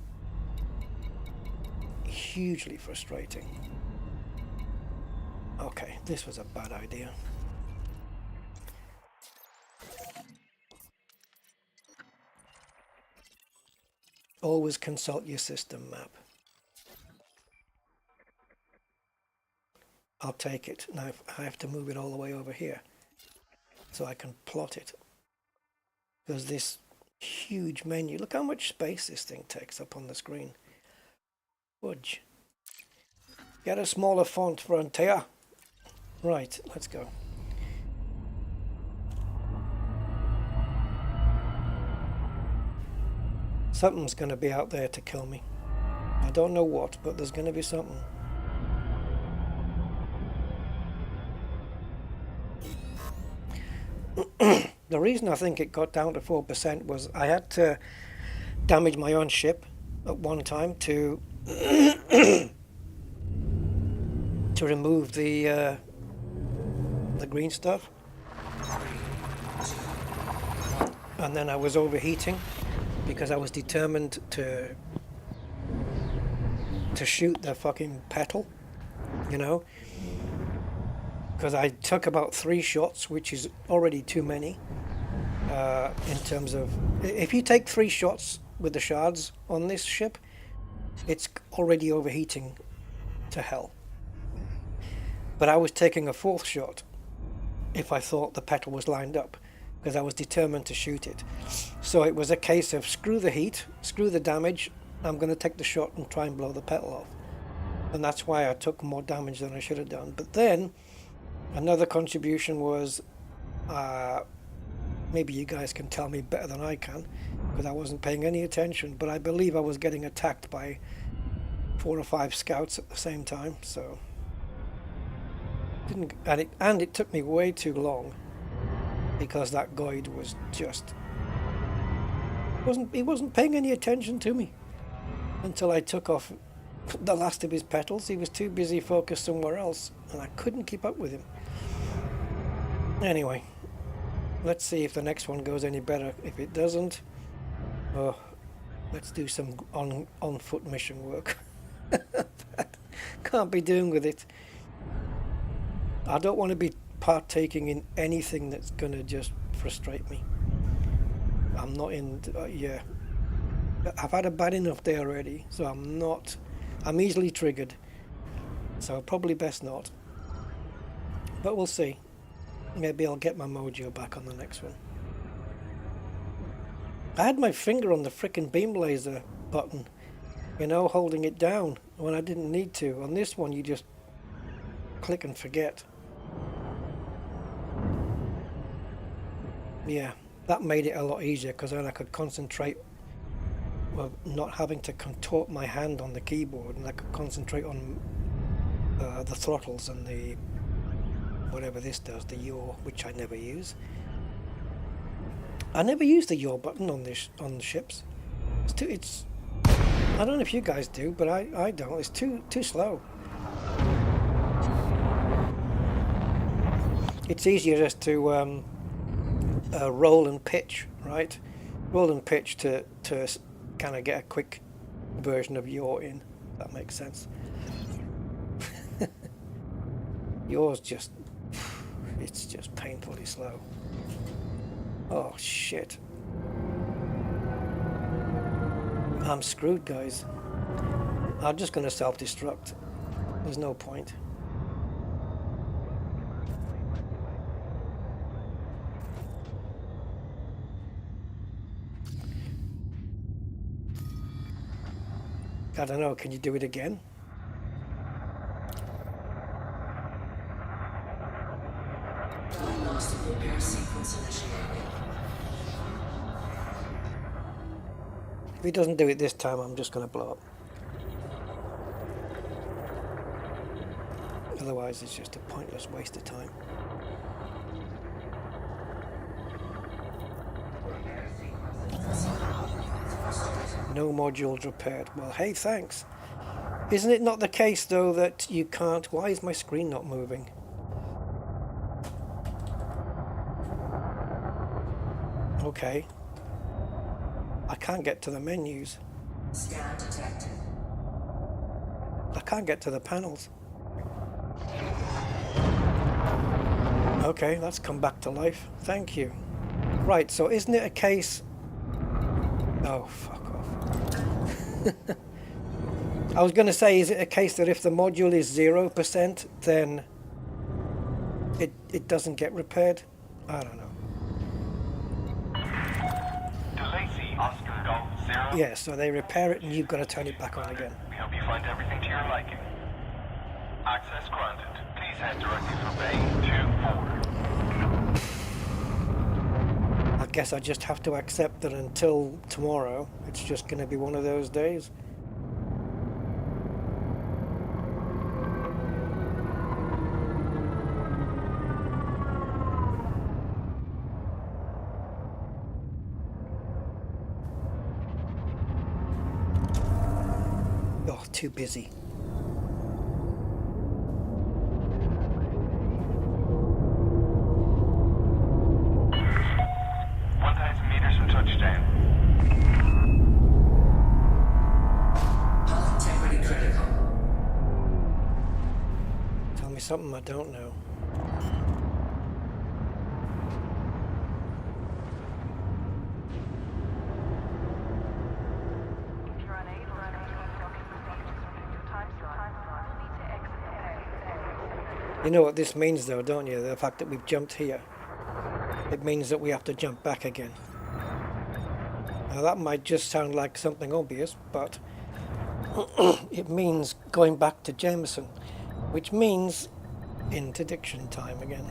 hugely frustrating. Okay, this was a bad idea. Always consult your system map. I'll take it. Now I have to move it all the way over here so I can plot it. Because this huge menu, look how much space this thing takes up on the screen. Fudge. Get a smaller font, Frontier. Right, let's go. Something's going to be out there to kill me. I don't know what, but there's going to be something. The reason I think it got down to 4% was I had to damage my own ship at one time to to remove the green stuff, and then I was overheating because I was determined to shoot the fucking petal, you know, because I took about 3 shots, which is already too many in terms of, if you take 3 shots with the shards on this ship, it's already overheating to hell. But I was taking a 4th shot if I thought the petal was lined up, because I was determined to shoot it. So it was a case of screw the heat, screw the damage, I'm going to take the shot and try and blow the petal off. And that's why I took more damage than I should have done. But then another contribution was, maybe you guys can tell me better than I can, because I wasn't paying any attention, but I believe I was getting attacked by 4 or 5 scouts at the same time, so and it took me way too long, because that Goid was just he wasn't paying any attention to me until I took off the last of his petals. He was too busy focused somewhere else, and I couldn't keep up with him. Anyway, let's see if the next one goes any better. If it doesn't, oh, let's do some on foot mission work. Can't be doing with it. I don't want to be partaking in anything that's going to just frustrate me. I'm not in, yeah. I've had a bad enough day already, so I'm easily triggered. So probably best not. But we'll see. Maybe I'll get my mojo back on the next one. I had my finger on the frickin' beam laser button, you know, holding it down when I didn't need to. On this one, you just click and forget. Yeah, that made it a lot easier, because then I could concentrate, well, not having to contort my hand on the keyboard, and I could concentrate on the throttles and the whatever this does, the yaw, which I never use. I never use the yaw button on the ships. It's I don't know if you guys do, but I don't. It's too slow. It's easier just to roll and pitch, right? Roll and pitch to kind of get a quick version of yaw in. If that makes sense. Yaw's just, it's just painfully slow. Oh shit. I'm screwed, guys. I'm just going to self-destruct. There's no point. I don't know, can you do it again? he doesn't do it this time, I'm just going to blow up. Otherwise, it's just a pointless waste of time. No modules repaired. Well, hey, thanks. Isn't it not the case, though, that you can't... Why is my screen not moving? Okay. I can't get to the menus. Scan detected. I can't get to the panels. Okay, that's come back to life. Thank you. Right, so isn't it a case... Oh, fuck off. I was going to say, is it a case that if the module is 0%, then it doesn't get repaired? I don't know. DeLacy, Oscar Golf 0. Yeah, so they repair it and you've got to turn it back on again. We hope you find everything to your liking. Access granted. Please head directly for Bay 2-4. I guess I just have to accept that until tomorrow, it's just going to be one of those days. Oh, too busy. 1,000 meters from touchdown. Hull integrity critical. Tell me something I don't know. You know what this means though, don't you? The fact that we've jumped here. It means that we have to jump back again. Now that might just sound like something obvious, but it means going back to Jameson, which means interdiction time again.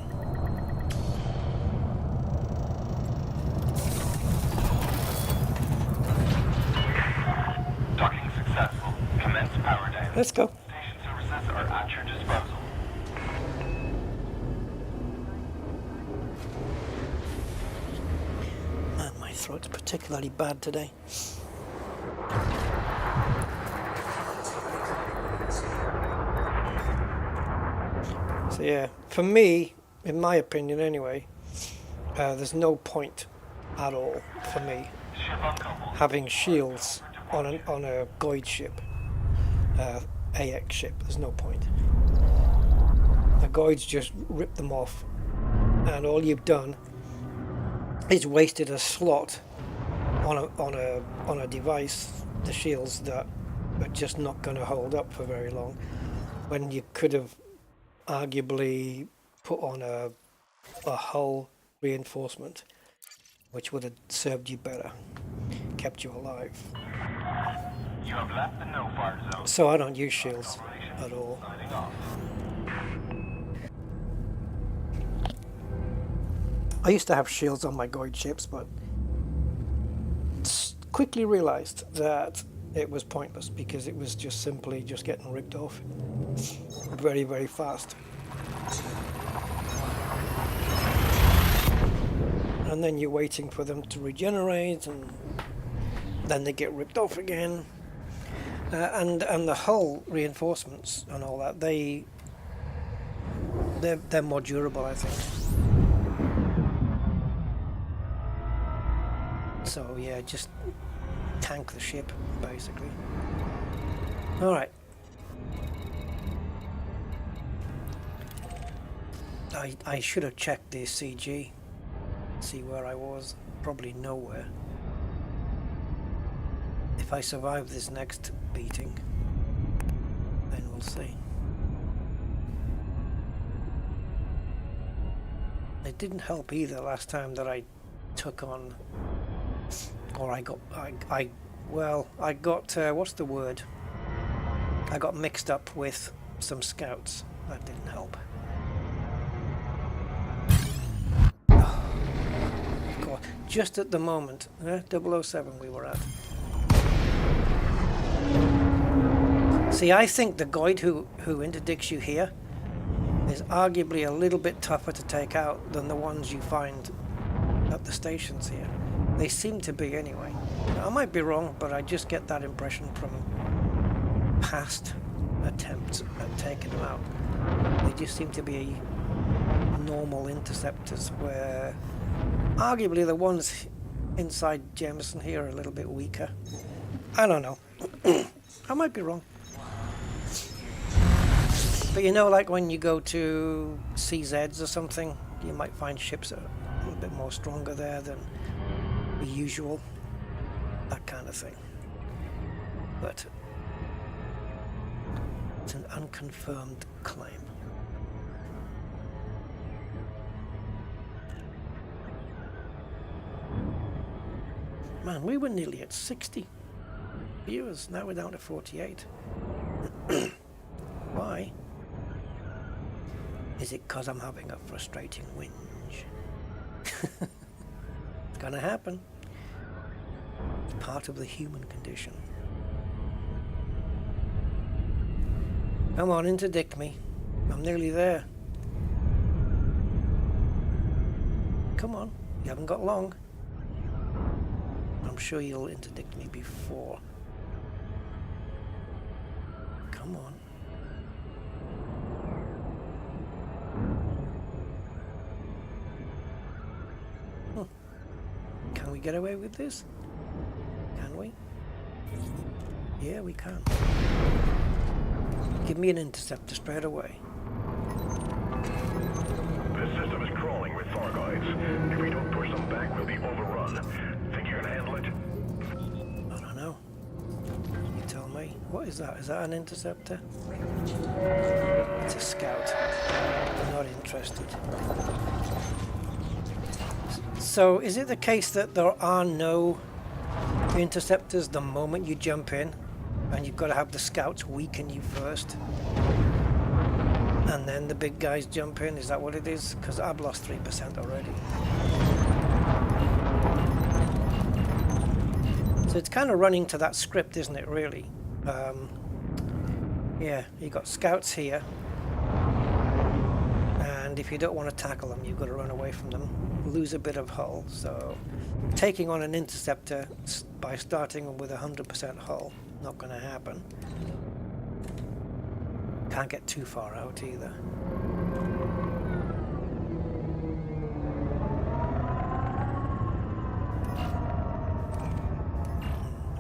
Docking successful. Commence power down. Let's go. Station services are at your disposal. Man, my throat's particularly bad today. So yeah, for me, in my opinion anyway, there's no point at all for me Ship uncoupled. having shields on a Goid ship, AX ship. There's no point. The Goids just rip them off, and all you've done is wasted a slot on a device, the shields that are just not going to hold up for very long, when you could have arguably put on a hull reinforcement, which would have served you better, kept you alive. You have left the no-fire zone. So I don't use shields at all. Signing off. I used to have shields on my Goid ships, but quickly realized that it was pointless because it was just simply just getting ripped off very, very fast. And then you're waiting for them to regenerate, and then they get ripped off again. And the hull reinforcements and all that, they're more durable, I think. So yeah, just tank the ship, basically. Alright. I should have checked the CG, see where I was. Probably nowhere. If I survive this next beating, then we'll see. It didn't help either last time that I took on, or I got what's the word? I got mixed up with some scouts. That didn't help. God, just at the moment, 007 we were at. See, I think the Goid who interdicts you here is arguably a little bit tougher to take out than the ones you find at the stations here. They seem to be anyway. I might be wrong, but I just get that impression from past attempts at taking them out. They just seem to be normal interceptors, where arguably the ones inside Jameson here are a little bit weaker. I don't know. I might be wrong. But you know, like when you go to CZs or something, you might find ships that are a little bit more stronger there than the usual. That kind of thing. But it's an unconfirmed claim. Man, we were nearly at 60 viewers. Now we're down to 48. Why? Is it because I'm having a frustrating whinge? It's gonna happen. It's part of the human condition. Come on, interdict me. I'm nearly there. Come on, you haven't got long. I'm sure you'll interdict me before. Come on. Can we get away with this? Can we? Yeah, we can. Give me an interceptor straight away. This system is crawling with Thar Goids. If we don't push them back, we'll be overrun. Think you can handle it? I don't know. You tell me. What is that? Is that an interceptor? It's a scout. I'm not interested. So, is it the case that there are no interceptors the moment you jump in, and you've got to have the scouts weaken you first, and then the big guys jump in? Is that what it is? Because I've lost 3% already. So it's kind of running to that script, isn't it, really? Yeah, you got scouts here, and if you don't want to tackle them, you've got to run away from them, lose a bit of hull. So taking on an interceptor by starting with 100% hull, not going to happen. Can't get too far out either.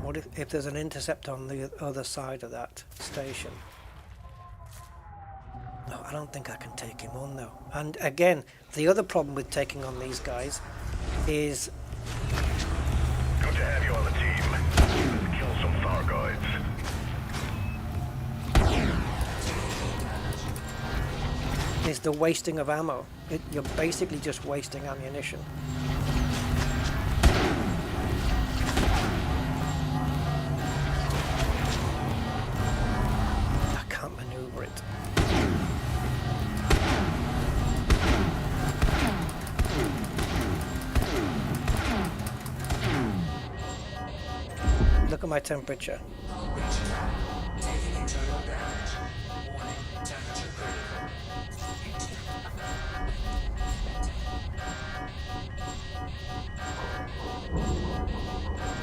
What if there's an intercept on the other side of that station? No, I don't think I can take him on though. And again, the other problem with taking on these guys is... Good to have you on the team. Let's kill some Thar Goids. is the wasting of ammo. You're basically just wasting ammunition. I can't maneuver it. Look at my temperature. Taking internal damage. Warning, temperature critical.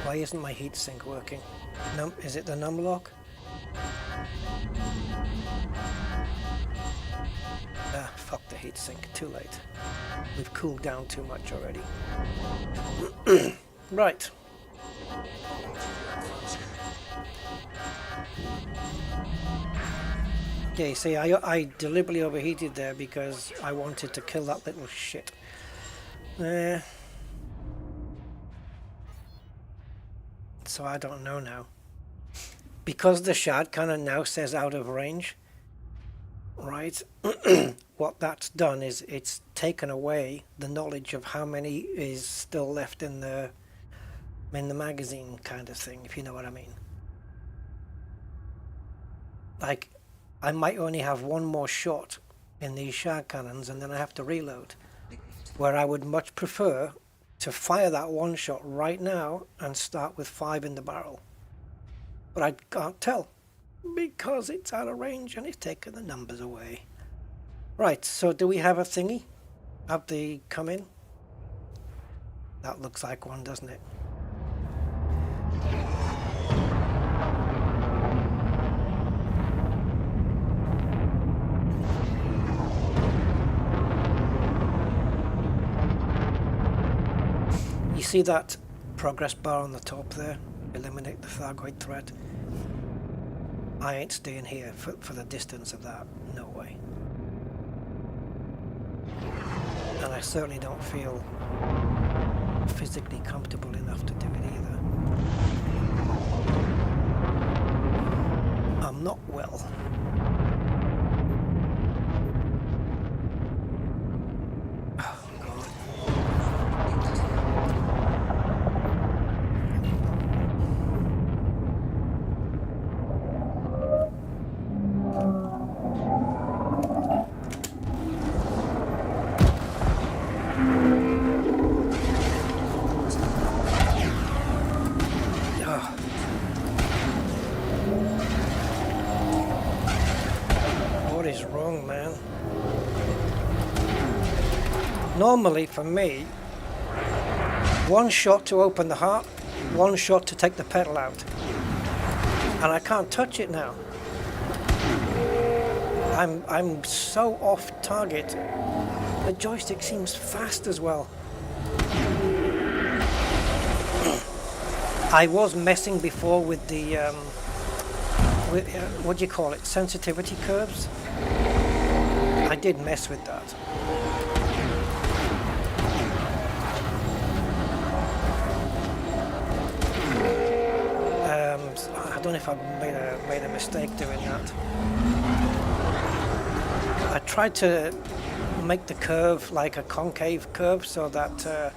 Why isn't my heatsink working? Is it the num lock? Ah, fuck the heatsink. Too late. We've cooled down too much already. Right. Okay, see, I deliberately overheated there because I wanted to kill that little shit. So I don't know now. Because the shard kind of now says out of range, right? What that's done is it's taken away the knowledge of how many is still left in the magazine kind of thing, if you know what I mean. Like, I might only have one more shot in these shard cannons and then I have to reload. Where I would much prefer to fire that one shot right now and start with 5 in the barrel. But I can't tell. because it's out of range and it's taken the numbers away. Right, so do we have a thingy? Have they come in? That looks like one, doesn't it? You see that progress bar on the top there? Eliminate the Thar thread. I ain't staying here for the distance of that. No way. And I certainly don't feel physically comfortable enough to do it either. I'm not well. Oh, God. What is wrong, man? Normally for me, one shot to open the heart, one shot to take the pedal out. And I can't touch it now. I'm so off target. The joystick seems fast as well. I was messing before with the what do you call it? Sensitivity curves. I did mess with that. I don't know if I made a mistake doing that. I tried to make the curve like a concave curve so that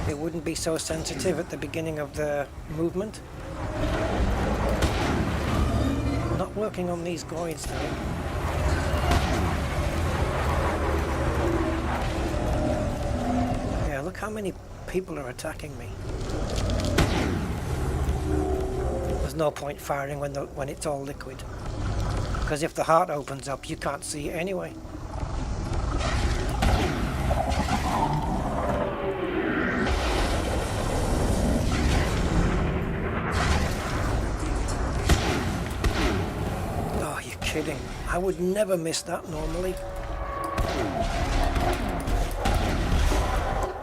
it wouldn't be so sensitive at the beginning of the movement. Not working on these Goids though. Yeah, look how many people are attacking me. There's no point firing when it's all liquid, because if the heart opens up, you can't see it anyway. Oh, you're kidding. I would never miss that normally.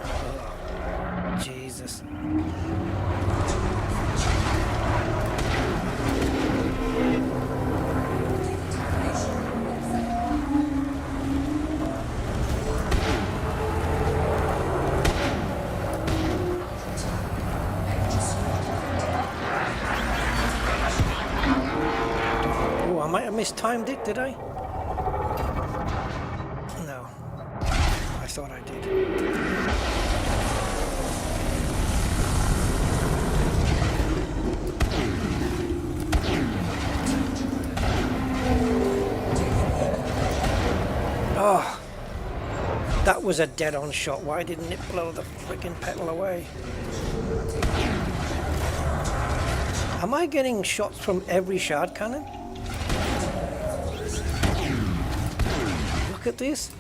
Oh, Jesus. I might have mistimed it, did I? No. I thought I did. Oh, that was a dead-on shot. Why didn't it blow the freaking pedal away? Am I getting shots from every shard cannon? Look at this.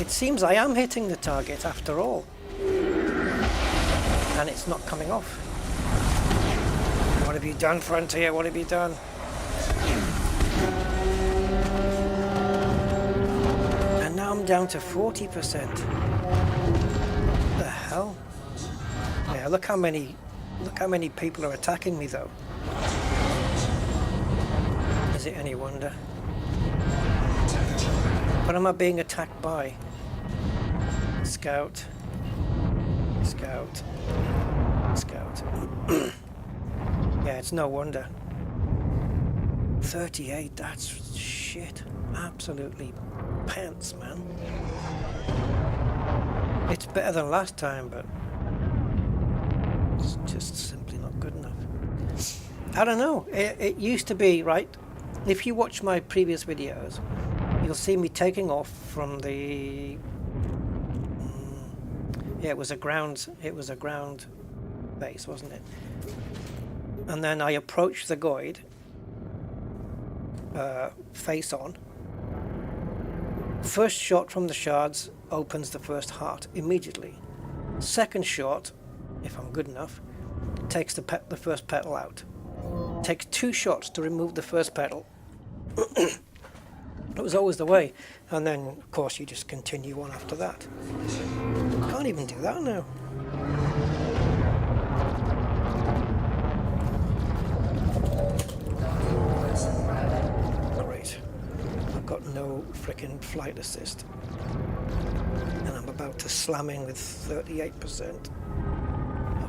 It seems I am hitting the target after all. And it's not coming off. What have you done, Frontier? What have you done? And now I'm down to 40%. The hell? Yeah, look how many people are attacking me though. Is it any wonder? What am I being attacked by? Scout. Scout. Scout. Yeah, it's no wonder. 38, that's shit. Absolutely pants, man. It's better than last time, but it's just simply not good enough. I don't know. It used to be, right? If you watch my previous videos, you'll see me taking off from the yeah, it was a ground base, wasn't it? And then I approached the Goid face on. First shot from the shards opens the first heart immediately. Second shot, if I'm good enough, takes the first petal out. Takes 2 shots to remove the first petal. It was always the way, and then of course you just continue on after that. Can't even do that now. Great. I've got no frickin' flight assist. And I'm about to slam in with 38%.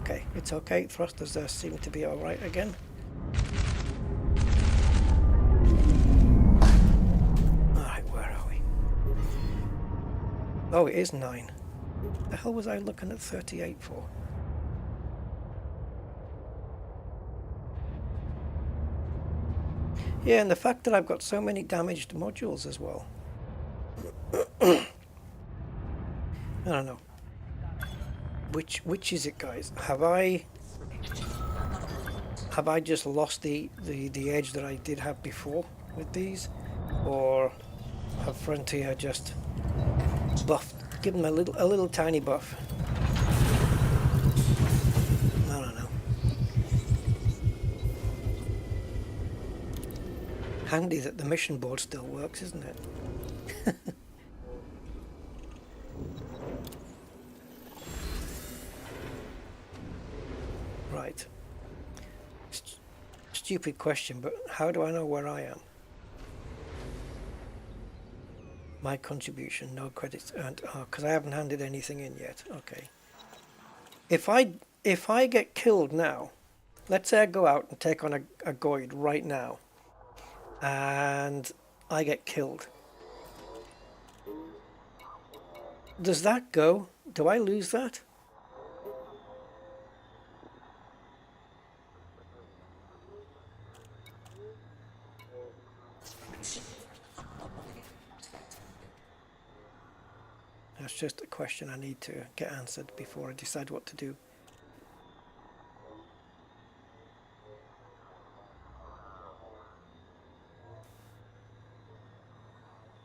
Okay, it's okay. Thrusters seem to be alright again. Alright, where are we? Oh, it is 9. The hell was I looking at 38 for? Yeah, and the fact that I've got so many damaged modules as well. I don't know. Which is it, guys? Have I just lost the edge that I did have before with these, or have Frontier just buffed, given them a little tiny buff? I don't know. Handy that the mission board still works, isn't it? Right. Stupid question, but how do I know where I am? My contribution, no credits earned. Oh, because I haven't handed anything in yet. Okay. If I get killed now, let's say I go out and take on a Goid right now, and I get killed. Does that go? Do I lose that? That's just a question I need to get answered before I decide what to do.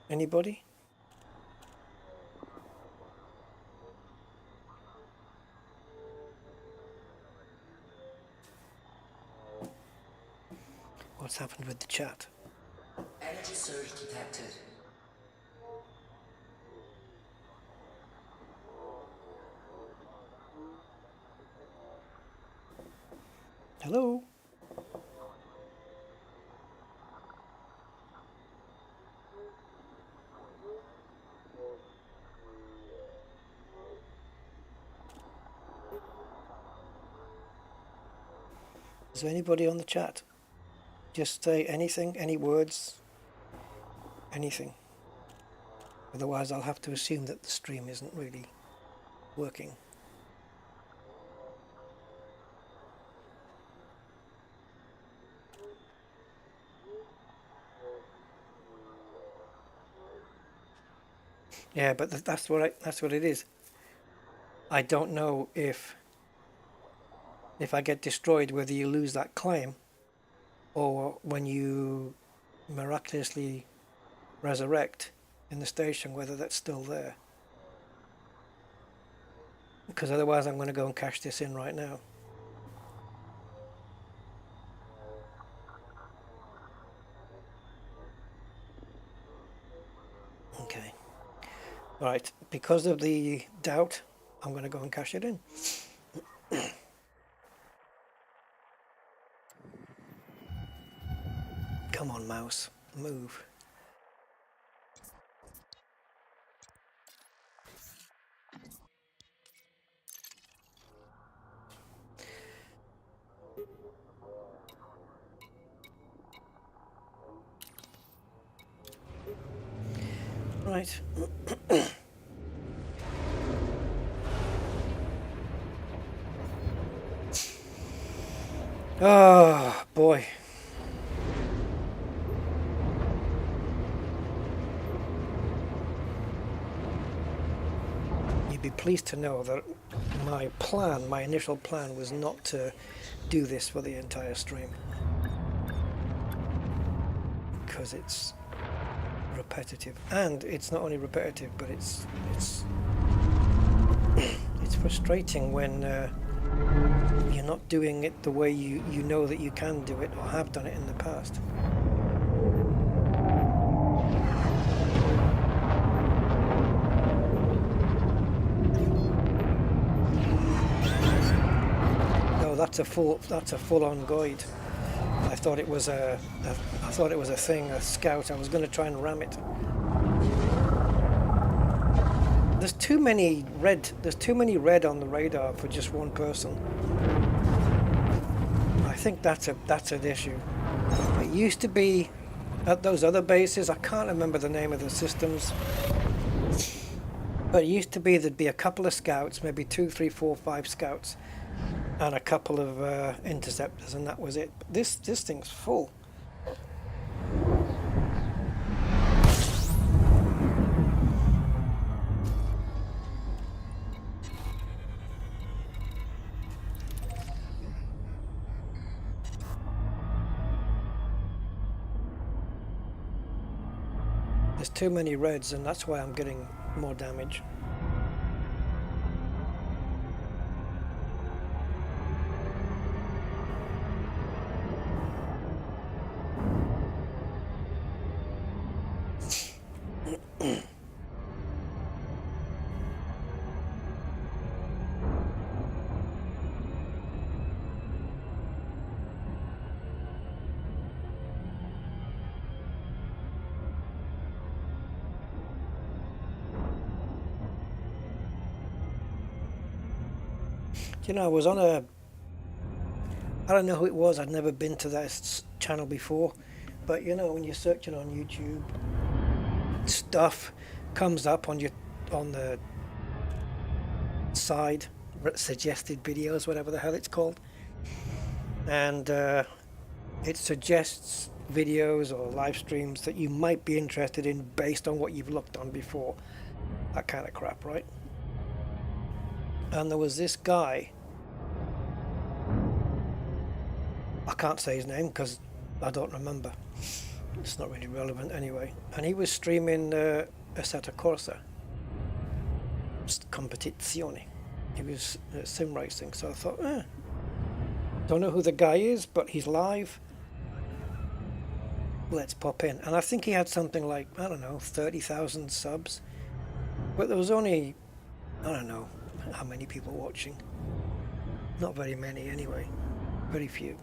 Anybody? What's happened with the chat? Energy surge detected. Hello? Is there anybody on the chat? Just say anything, any words, anything. Otherwise I'll have to assume that the stream isn't really working. Yeah, but that's what it is. I don't know if I get destroyed, whether you lose that claim, or when you miraculously resurrect in the station, whether that's still there. Because otherwise I'm going to go and cash this in right now. Okay. Right, because of the doubt, I'm going to go and cash it in. Come on, mouse, move. Right. Oh, boy. You'd be pleased to know that my initial plan was not to do this for the entire stream. because it's repetitive, and it's not only repetitive, but it's it's frustrating when you're not doing it the way you know that you can do it or have done it in the past. No, that's a full-on Goid. I thought it was a thing, a scout. I was going to try and ram it. There's too many red on the radar for just one person. I think that's an issue. It used to be at those other bases. I can't remember the name of the systems, but it used to be there'd be a couple of scouts, maybe 2, 3, 4, 5 scouts, and a couple of interceptors, and that was it. But this thing's full. There's too many reds, and that's why I'm getting more damage. You know, I was on I don't know who it was, I'd never been to that channel before, but you know, when you're searching on YouTube, stuff comes up on the side, suggested videos, whatever the hell it's called, and it suggests videos or live streams that you might be interested in based on what you've looked on before, that kind of crap, right? And there was this guy, I can't say his name because I don't remember, it's not really relevant anyway, and he was streaming a set of Corsair competizione. He was sim racing, so I thought, don't know who the guy is, but he's live, let's pop in. And I think he had something like, I don't know, 30,000 subs, but there was only, I don't know how many people watching, not very many anyway, very few.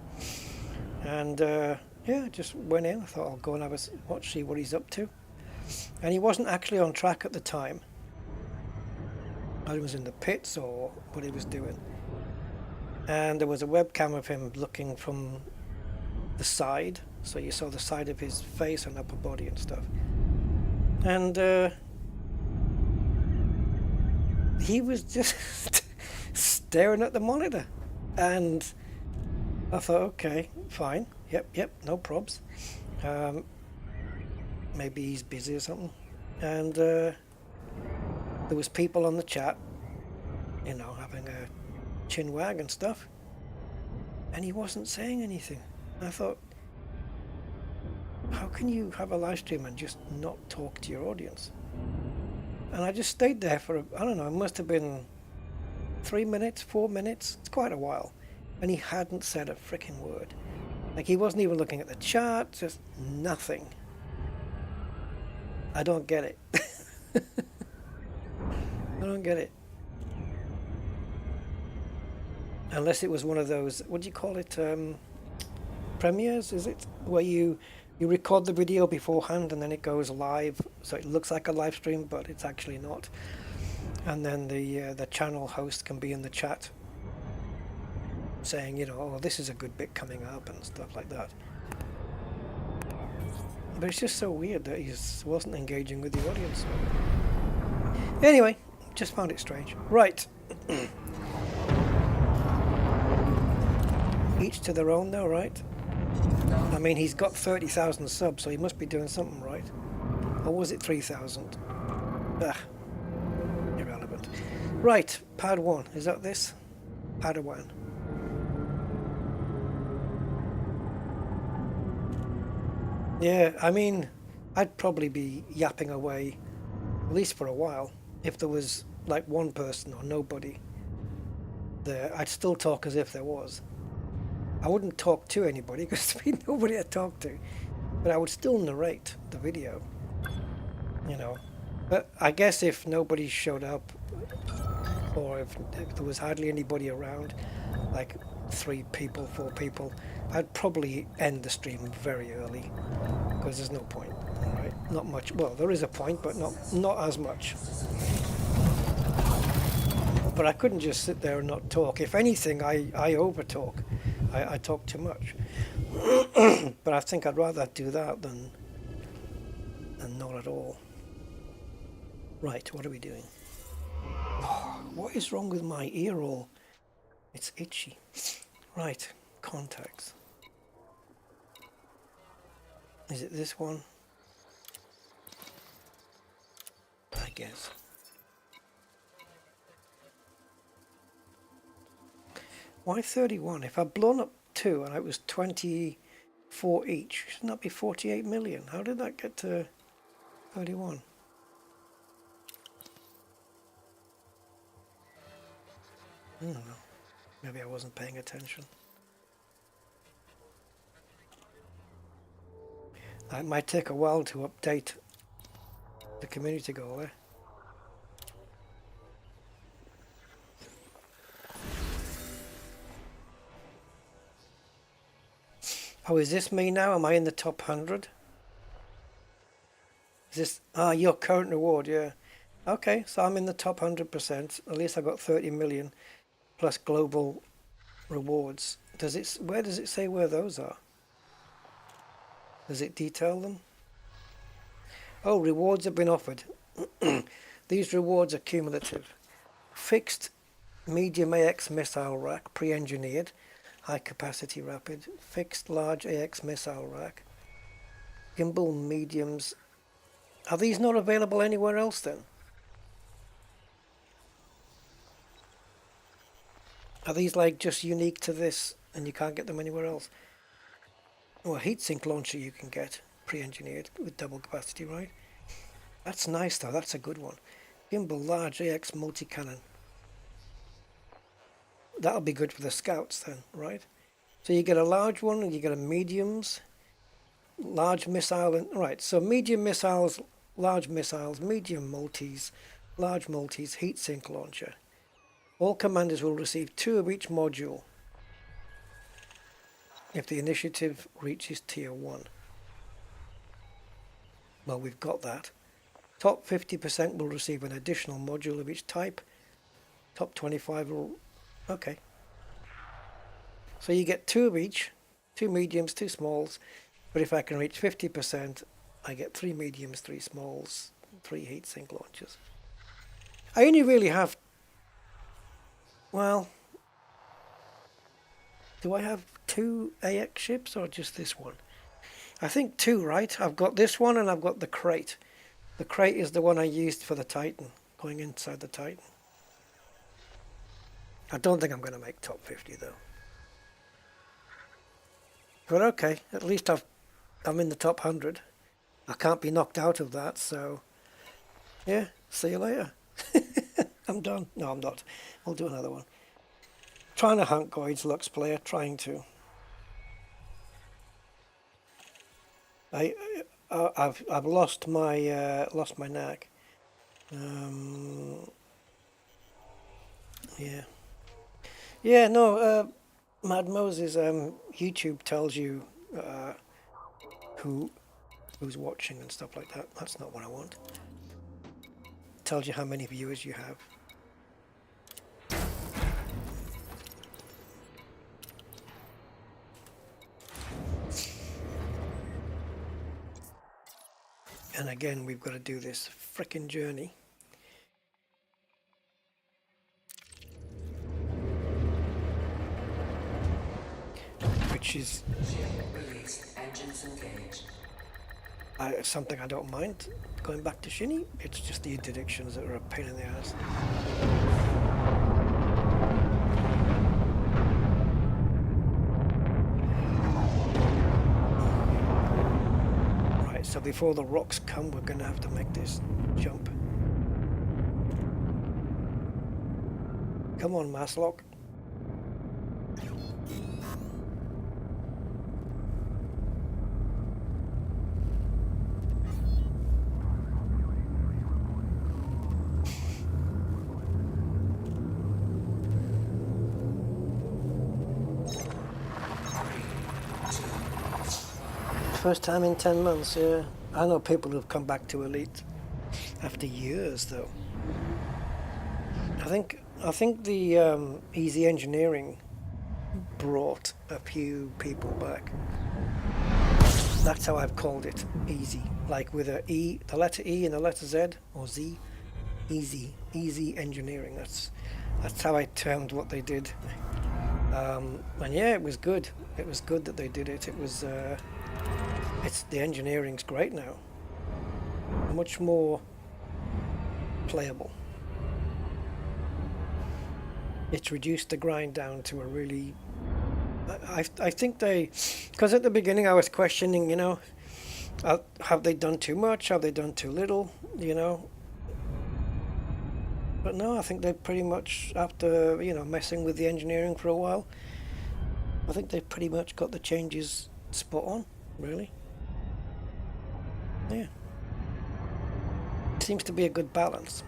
And yeah, just went in. I thought I'll go and have a watch, see what he's up to. And he wasn't actually on track at the time. I was in the pits or what he was doing. And there was a webcam of him looking from the side, so you saw the side of his face and upper body and stuff. And he was just staring at the monitor, and I thought, okay, fine, yep, no probs. Maybe he's busy or something. And there was people on the chat, you know, having a chin wag and stuff, and he wasn't saying anything. I thought, how can you have a live stream and just not talk to your audience? And I just stayed there for, I don't know, it must have been 3 minutes, 4 minutes, it's quite a while. And he hadn't said a freaking word. Like, he wasn't even looking at the chart, just nothing. I don't get it. I don't get it. Unless it was one of those, what do you call it, premieres, is it? Where you record the video beforehand and then it goes live, so it looks like a live stream, but it's actually not. And then the channel host can be in the chat saying, you know, oh, this is a good bit coming up and stuff like that. But it's just so weird that he wasn't engaging with the audience. Anyway, just found it strange. Right. Each to their own though, right? I mean, he's got 30,000 subs, so he must be doing something right. Or was it 3,000? Irrelevant. Right, pad 1. Is that this? Pad 1. Yeah, I mean, I'd probably be yapping away, at least for a while. If there was like one person or nobody there, I'd still talk as if there was. I wouldn't talk to anybody because there'd be nobody to talk to, but I would still narrate the video, you know. But I guess if nobody showed up, or if there was hardly anybody around, like 3 people, 4 people, I'd probably end the stream very early because there's no point, right? Not much. Well, there is a point, but not as much. But I couldn't just sit there and not talk. If anything, I over talk. I talk too much. But I think I'd rather do that than not at all. Right, what are we doing? Oh, what is wrong with my ear roll? It's itchy. Right, contacts. Is it this one? I guess. Why 31? If I'd blown up 2 and it was 24 each, shouldn't that be 48 million? How did that get to 31? I don't know. Maybe I wasn't paying attention. It might take a while to update the community goal there. Oh, is this me now? Am I in the top 100? Is this... Ah, your current reward, yeah. Okay, so I'm in the top 100%. At least I got 30 million plus global rewards. Does it... Where does it say where those are? Does it detail them? Oh, rewards have been offered. These rewards are cumulative. Fixed medium AX missile rack, pre-engineered. High capacity rapid, fixed large AX missile rack, gimbal mediums. Are these not available anywhere else then? Are these like just unique to this and you can't get them anywhere else? Oh, a heatsink launcher you can get, pre-engineered with double capacity, right? That's nice though, that's a good one. Gimbal large AX multi-cannon. That'll be good for the scouts then, right? So you get a large one and you get a mediums, large missile, and right, so medium missiles, medium multis, large multis, heatsink launcher. All commanders will receive 2 of each module if the initiative reaches tier 1. Well, we've got that. Top 50% will receive an additional module of each type. Top 25 will... Okay. So you get 2 of each, 2 mediums, 2 smalls. But if I can reach 50%, I get 3 mediums, 3 smalls, 3 heatsink launchers. I only really have... Well... Do I have 2 AX ships or just this one? I think 2, right? I've got this one and I've got the crate. The crate is the one I used for the Titan, going inside the Titan. I don't think I'm going to make top 50 though. But okay, at least I'm in the top 100. I can't be knocked out of that, so yeah, see you later. I'm done. No, I'm not. I'll do another one. Trying to hunt Goids Lux player, trying to. I've lost my knack. Yeah, no, Mad Moses, YouTube tells you who's watching and stuff like that. That's not what I want. Tells you how many viewers you have. And again, we've got to do this frickin' journey. Which is something I don't mind going back to Shinny. It's just the interdictions that are a pain in the ass. So before the rocks come, we're going to have to make this jump. Come on, Maslock. First time in 10 months, yeah. I know people who've come back to Elite after years, though. I think the Easy Engineering brought a few people back. That's how I've called it, Easy. Like with a E, the letter E and the letter Z, or Z. Easy Engineering. That's how I termed what they did. And yeah, it was good. It was good that they did it. It was... the engineering's great now. Much more playable. It's reduced the grind down to a really... I think they... Because at the beginning I was questioning, you know, have they done too much? Have they done too little? You know? But no, I think they pretty much, after, you know, messing with the engineering for a while, I think they've pretty much got the changes spot on, really. Yeah. Seems to be a good balance.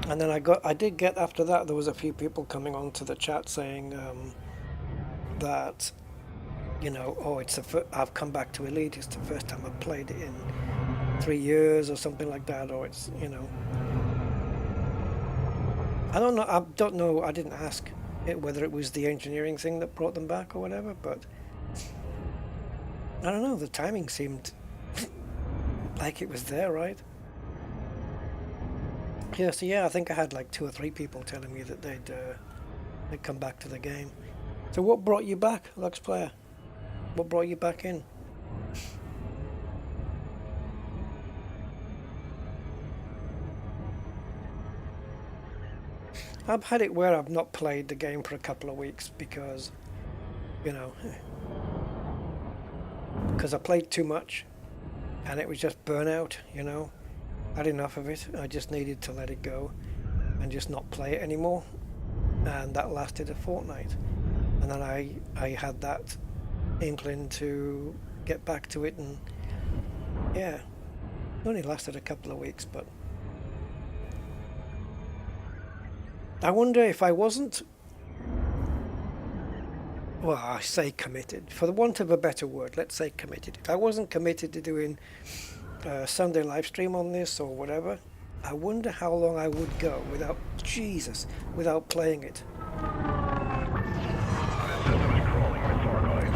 And then I did get, after that, there was a few people coming on to the chat saying that, you know, oh, I've come back to Elite, it's the first time I've played it in 3 years or something like that, or it's, you know. I don't know, I didn't ask whether it was the engineering thing that brought them back or whatever, but I don't know, the timing seemed like it was there, right? Yeah, so yeah, I think I had like 2 or 3 people telling me that they'd come back to the game. So what brought you back, Lux Player? What brought you back in? I've had it where I've not played the game for a couple of weeks because, you know, because I played too much and it was just burnout, you know. I had enough of it. I just needed to let it go and just not play it anymore. And that lasted a fortnight. And then I had that inkling to get back to it, and yeah, it only lasted a couple of weeks, but I wonder if I wasn't, well, I say committed, for the want of a better word, let's say committed. If I wasn't committed to doing a Sunday live stream on this or whatever, I wonder how long I would go without, Jesus, without playing it.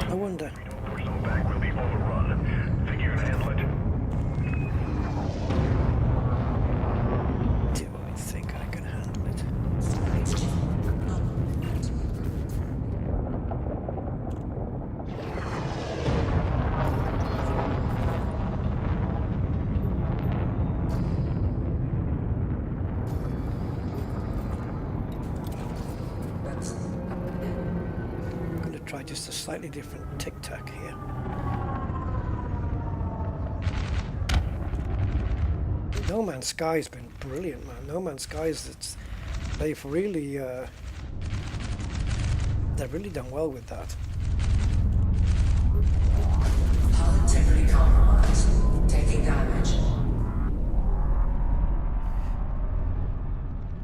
I wonder. If we don't push them back, we'll be overrun. Think you can handle it? Do I think I can handle it? I'm going to try just a slightly different tic-tac here. No Man's Sky's been brilliant, man. No Man's Sky's, they've really done well with that. Hull integrity compromised. Taking damage.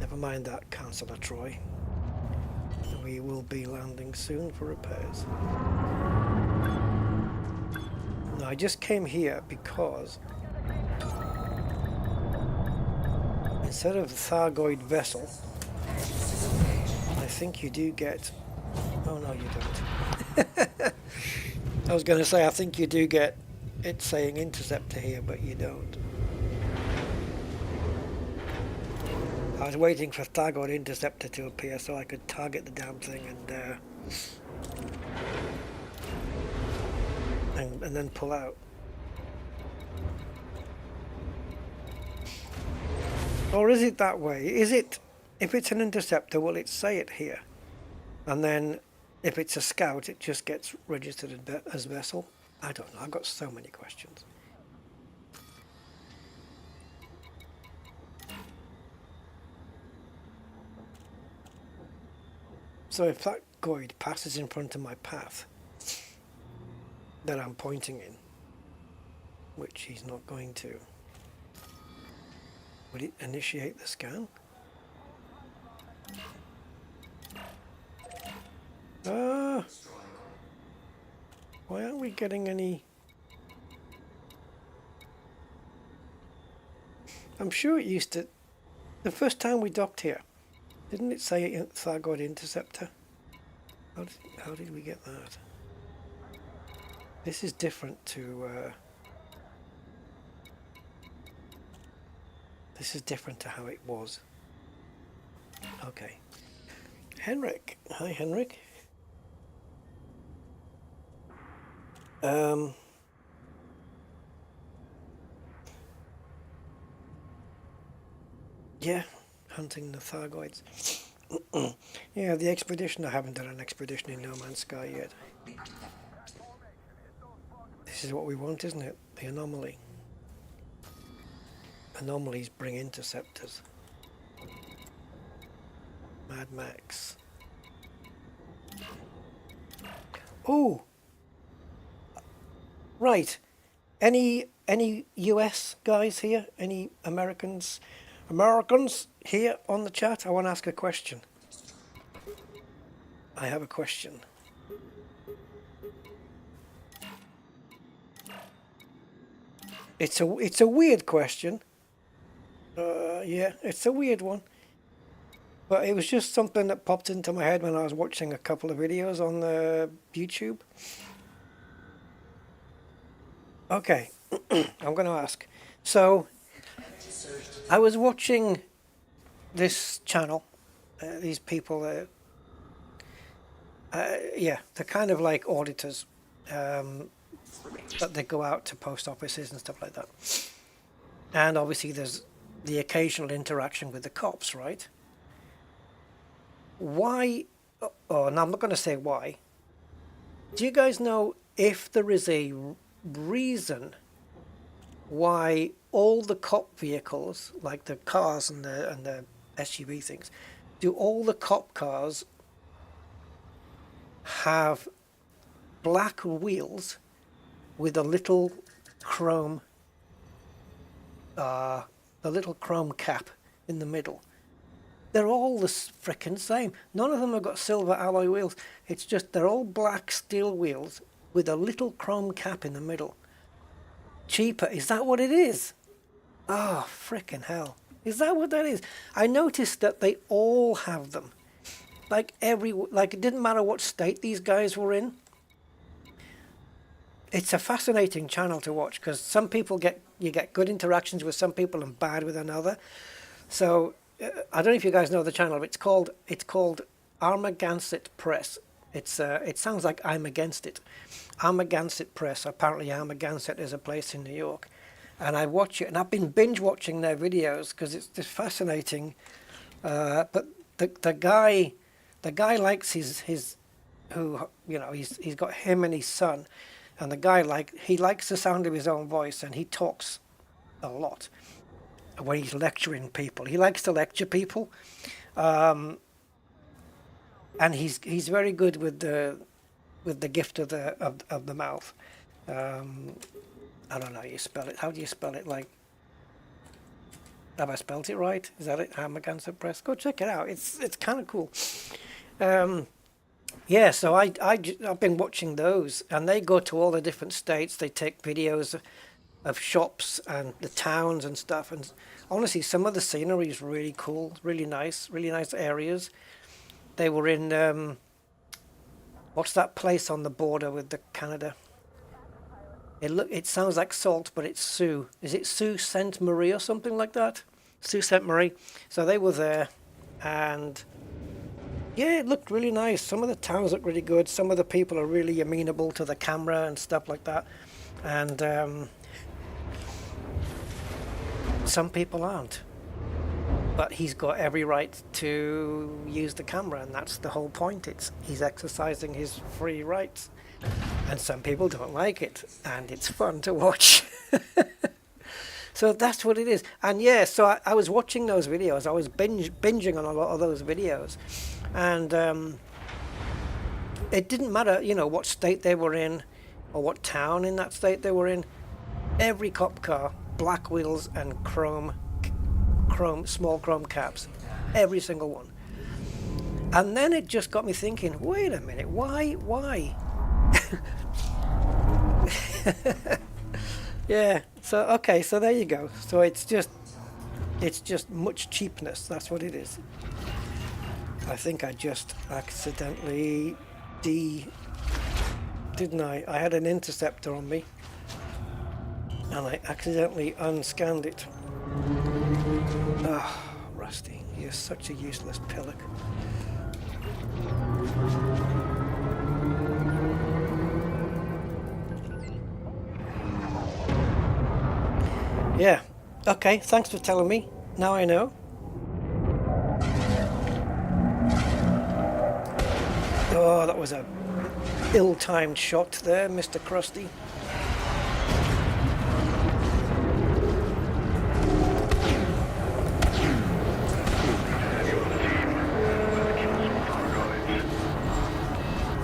Never mind that, Councillor Troy. We will be landing soon for repairs. No, I just came here because instead of the Thargoid vessel, I think you do get... Oh no, you don't. I was going to say, I think you do get it saying interceptor here, but you don't. I was waiting for Thargoid interceptor to appear so I could target the damn thing and then pull out. Or is it that way? Is it, if it's an interceptor, will it say it here? And then if it's a scout, it just gets registered as vessel? I don't know. I've got so many questions. So if that Goid passes in front of my path that I'm pointing in, which he's not going to, would it initiate the scan? Why aren't we getting any? I'm sure it used to. The first time we docked here, didn't it say Thar Goid interceptor? How did we get that? This is different to. This is different to how it was. Okay. Henrik. Hi, Henrik. Yeah, hunting the Thar Goids. Yeah, the expedition. I haven't done an expedition in No Man's Sky yet. This is what we want, isn't it? The anomaly. Anomalies bring interceptors. Mad Max. Oh! Right. Any US guys here? Any Americans here on the chat? I want to ask a question. I have a question. It's a weird question. Yeah, it's a weird one. But it was just something that popped into my head when I was watching a couple of videos on YouTube. Okay, I'm going to ask. So, I was watching this channel. These people, yeah, they're kind of like auditors. But they go out to post offices and stuff like that. And obviously there's the occasional interaction with the cops, right? Why, oh, no, I'm not going to say why. Do you guys know if there is a reason why all the cop vehicles, like the cars and the SUV things, do all the cop cars have black wheels with a little chrome, the little chrome cap in the middle? They're all the frickin' same. None of them have got silver alloy wheels. It's just they're all black steel wheels with a little chrome cap in the middle. Cheaper. Is that what it is? Oh, frickin' hell. Is that what that is? I noticed that they all have them. Like it didn't matter what state these guys were in. It's a fascinating channel to watch because some people you get good interactions with some people and bad with another. So I don't know if you guys know the channel. It's called Armagansett Press. It sounds like I'm Against It. Armagansett Press. Apparently Armagansett is a place in New York, and I watch it and I've been binge watching their videos because it's just fascinating. But the guy likes his who, you know, he's got him and his son. And the guy, he likes the sound of his own voice, and he talks a lot when he's lecturing people. He likes to lecture people, and he's very good with the gift of the mouth. I don't know how you spell it. How do you spell it? Like, have I spelled it right? Is that it? Armagansett Press. Go check it out. It's kind of cool. Yeah, so I've been watching those, and they go to all the different states. They take videos of shops and the towns and stuff. And honestly, some of the scenery is really cool, really nice areas. They were in what's that place on the border with the Canada? It sounds like Sault, but it's Sault. Is it Sault Ste. Marie or something like that? Sault Ste. Marie. So they were there, and yeah, it looked really nice. Some of the towns look really good. Some of the people are really amenable to the camera and stuff like that. And some people aren't. but he's got every right to use the camera, and that's the whole point. He's exercising his free rights, and some people don't like it, and it's fun to watch. So that's what it is. And yeah, so I was watching those videos. I was binging on a lot of those videos, and it didn't matter, you know, what state they were in or what town in that state they were in. Every cop car, black wheels and small chrome caps, every single one. And then it just got me thinking, wait a minute, why? Yeah, so okay, so there you go. So it's just much cheapness. That's what it is. I think I just accidentally didn't I? I had an interceptor on me, and I accidentally unscanned it. Ah, Rusty, you're such a useless pillock. Yeah, okay, thanks for telling me. Now I know. Oh, that was a ill-timed shot there, Mr. Krusty.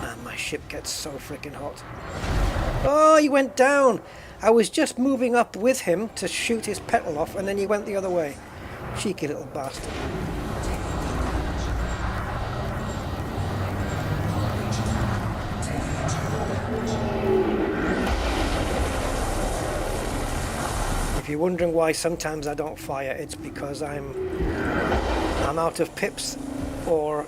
Man, my ship gets so freaking hot. Oh, he went down! I was just moving up with him to shoot his petal off, and then he went the other way. Cheeky little bastard. If you're wondering why sometimes I don't fire, it's because I'm out of pips, or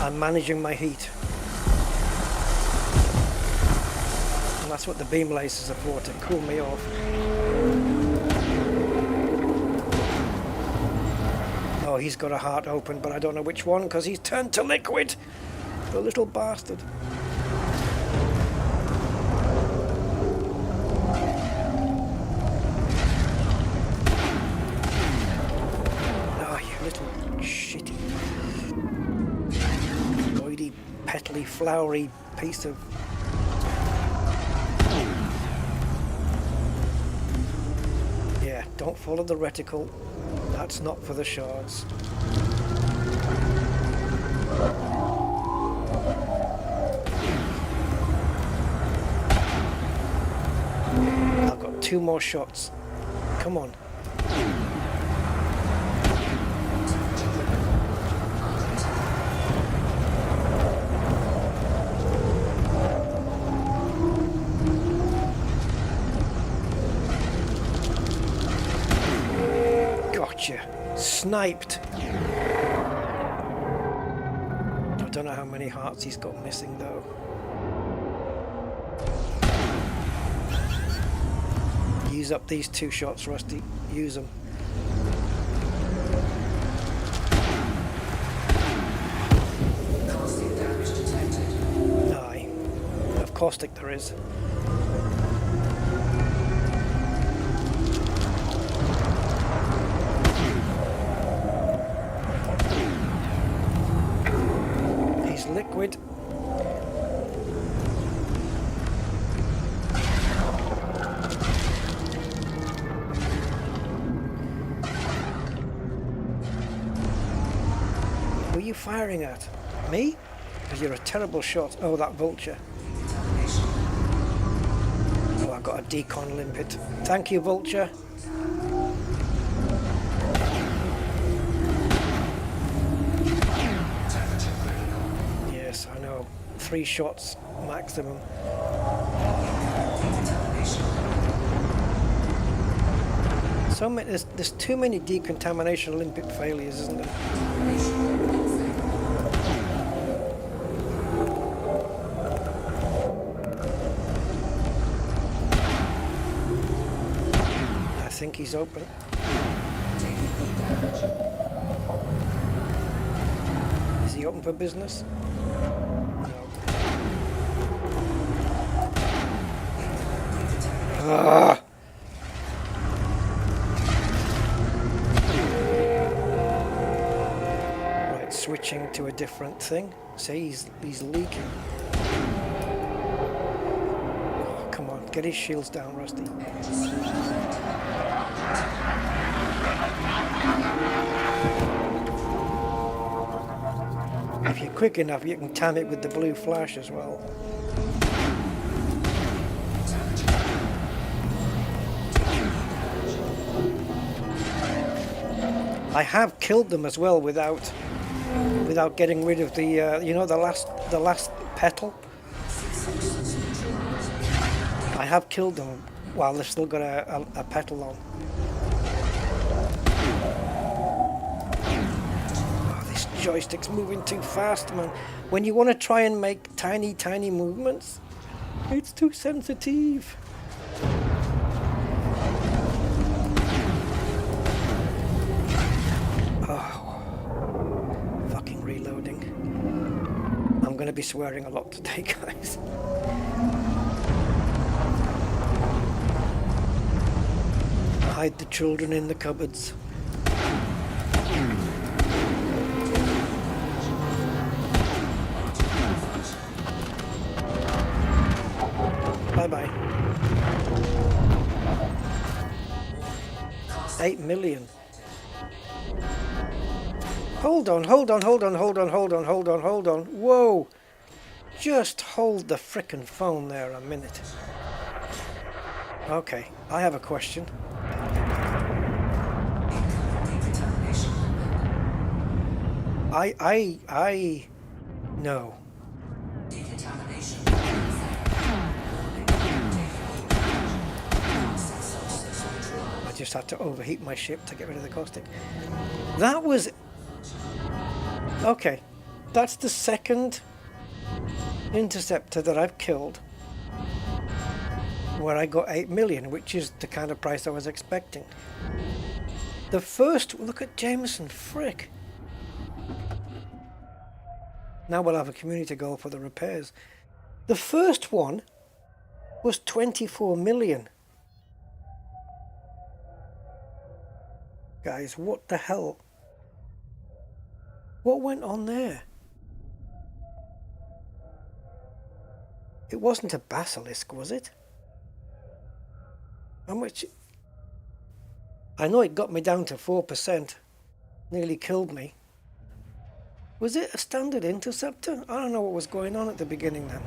I'm managing my heat. And that's what the beam lasers are for, to cool me off. Oh, he's got a heart open, but I don't know which one because he's turned to liquid. The little bastard. Shitty, goidy, petally, flowery piece of... Yeah, don't follow the reticle. That's not for the shards. I've got 2 more shots. Come on. Sniped. I don't know how many hearts he's got missing though. Use up these 2 shots, Rusty. Use them. Caustic damage detected. Aye. Of caustic there is. Liquid. Who are you firing at? Me? Because you're a terrible shot. Oh, that vulture. Oh, I got a decon limpet. Thank you, vulture. I know, 3 shots maximum. So many, there's too many decontamination limpet failures, isn't there? I think he's open. Is he open for business? switching to a different thing. See, he's leaking. Oh, come on, get his shields down, Rusty. If you're quick enough, you can time it with the blue flash as well. I have killed them as well without getting rid of the you know, the last petal. I have killed them while they've still got a petal on. Oh, this joystick's moving too fast, man. When you want to try and make tiny movements, it's too sensitive. I'm going to be swearing a lot today, guys. Hide the children in the cupboards. Bye-bye. 8 million. Hold on. Whoa! Just hold the frickin' phone there a minute. Okay, I have a question. No. I just had to overheat my ship to get rid of the caustic. That was... Okay, that's the second interceptor that I've killed where I got 8 million, which is the kind of price I was expecting. The first, look at Jameson, frick. Now we'll have a community goal for the repairs. The first one was 24 million. Guys, what the hell? What went on there? It wasn't a basilisk, was it? How much? I know it got me down to 4%. Nearly killed me. Was it a standard interceptor? I don't know what was going on at the beginning then.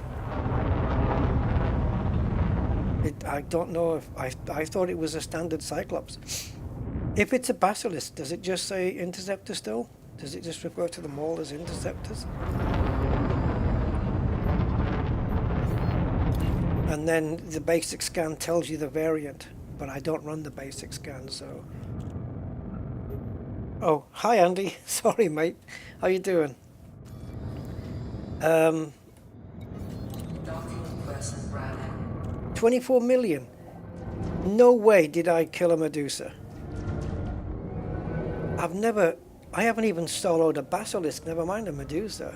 I don't know if... I thought it was a standard Cyclops. If it's a basilisk, does it just say interceptor still? Does it just refer to them all as interceptors? And then the basic scan tells you the variant, but I don't run the basic scan, so... Oh, hi Andy. Sorry mate. How you doing? 24 million. No way did I kill a Medusa. I haven't even soloed a basilisk, never mind a Medusa.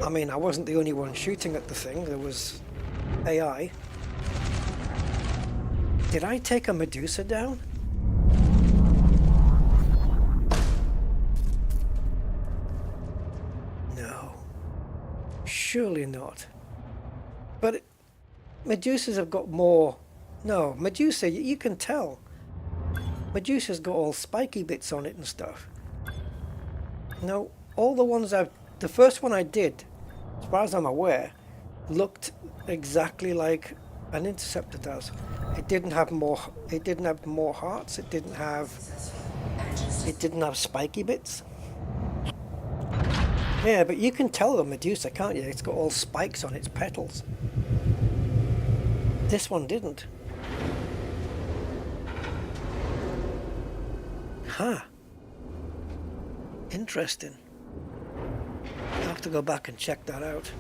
I mean, I wasn't the only one shooting at the thing, there was AI. Did I take a Medusa down? No. Surely not. But Medusas have got more... No, Medusa, you can tell. Medusa's got all spiky bits on it and stuff. No, all the ones the first one I did, as far as I'm aware, looked exactly like an interceptor does. It didn't have more hearts, it didn't have spiky bits. Yeah, but you can tell the Medusa, can't you? It's got all spikes on its petals. This one didn't. Huh. Interesting. I'll have to go back and check that out.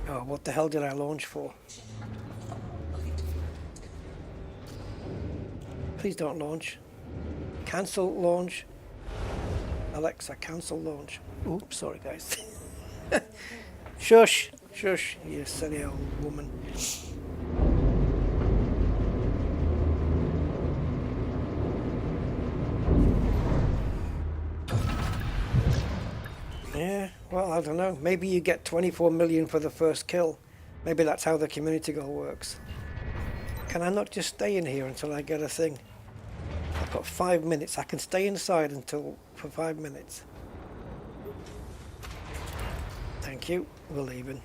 Oh, what the hell did I launch for? Please don't launch. Cancel launch. Alexa, cancel launch. Oops, sorry guys. Shush, shush, you silly old woman. Yeah, well, I don't know. Maybe you get 24 million for the first kill. Maybe that's how the community goal works. Can I not just stay in here until I get a thing? I've got 5 minutes. I can stay inside for 5 minutes. Thank you. We're leaving.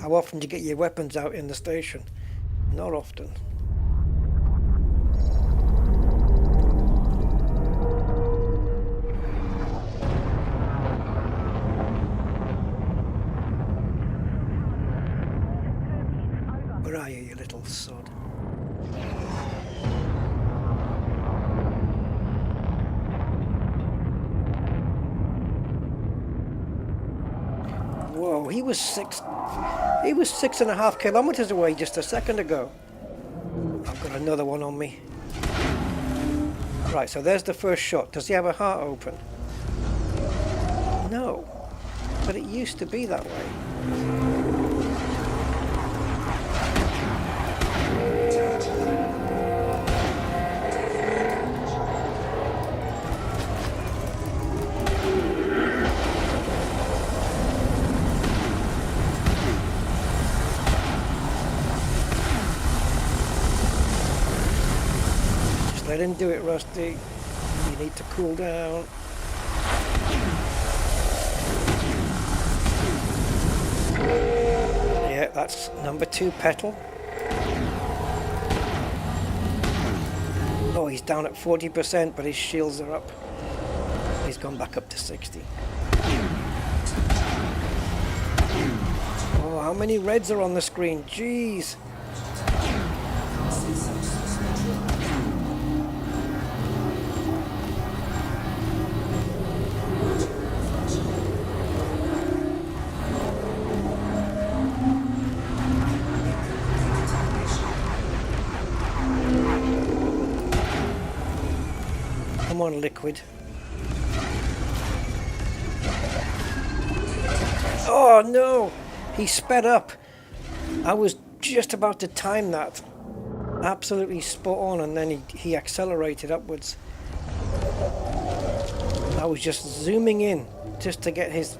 How often do you get your weapons out in the station? Not often. Where are you, you little sod? Whoa, he was 6.5 kilometers away just a second ago. I've got another one on me. Right, so there's the first shot. Does he have a heart open? No, but it used to be that way. Let him do it, Rusty. You need to cool down. Yeah, that's number 2 petal. Oh, he's down at 40%, but his shields are up. He's gone back up to 60. Oh, how many reds are on the screen? Jeez. Come on, Liquid. Oh no! He sped up. I was just about to time that. Absolutely spot on, and then he accelerated upwards. I was just zooming in just to get his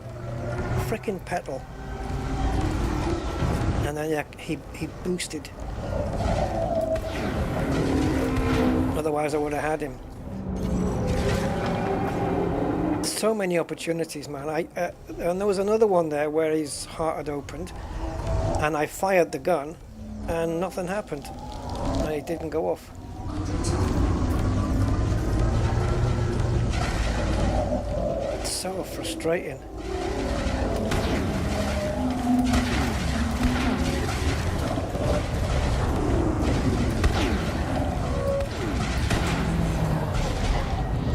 frickin' petal. And then he boosted. Otherwise I would have had him. So many opportunities, man. And there was another one there where his heart had opened, and I fired the gun, and nothing happened, and it didn't go off. It's so frustrating.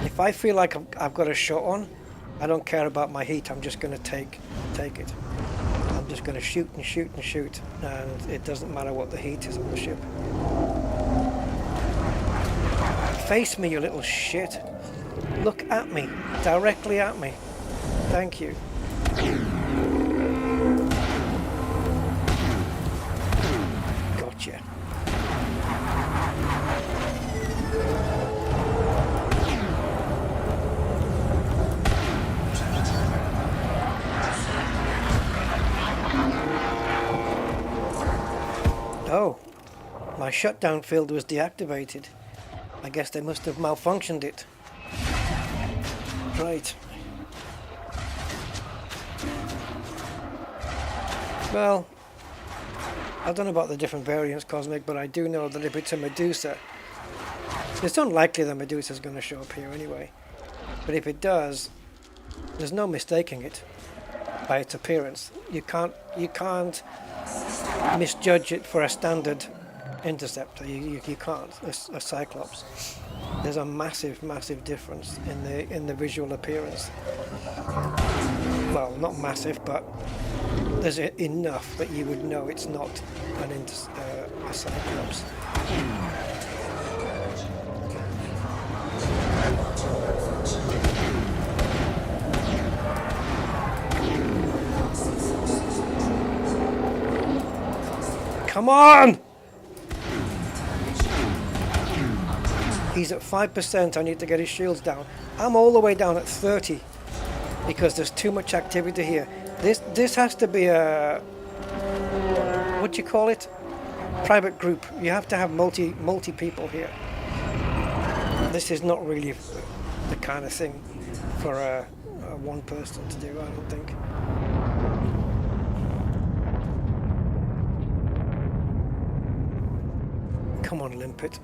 If I feel like I've got a shot on, I don't care about my heat. I'm just going to take it. I'm just going to shoot and shoot and shoot, and it doesn't matter what the heat is on the ship. Face me, you little shit. Look at me, directly at me. Thank you. Gotcha. Oh, my shutdown field was deactivated. I guess they must have malfunctioned it. Right. Well, I don't know about the different variants, Cosmic, but I do know that if it's a Medusa, it's unlikely the Medusa is going to show up here anyway. But if it does, there's no mistaking it by its appearance. You can't misjudge it for a standard interceptor. You can't. A Cyclops. There's a massive difference in the visual appearance. Well, not massive, but there's enough that you would know it's not a Cyclops. Come on! He's at 5%. I need to get his shields down. I'm all the way down at 30 because there's too much activity here. This has to be a, what do you call it? Private group. You have to have multi people here. This is not really the kind of thing for a one person to do, I don't think. Come on, Limpet.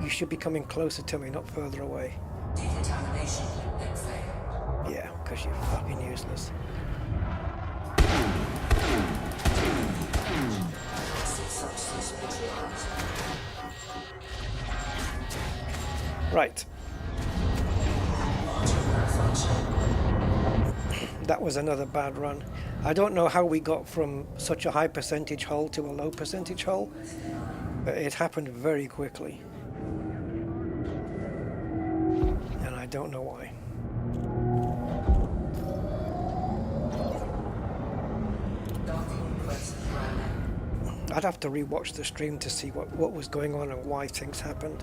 You should be coming closer to me, not further away. Decontamination link failed. Yeah, because you're fucking useless. Substance neutralized. Right. That was another bad run. I don't know how we got from such a high percentage hull to a low percentage hull, but it happened very quickly. And I don't know why. I'd have to rewatch the stream to see what was going on and why things happened.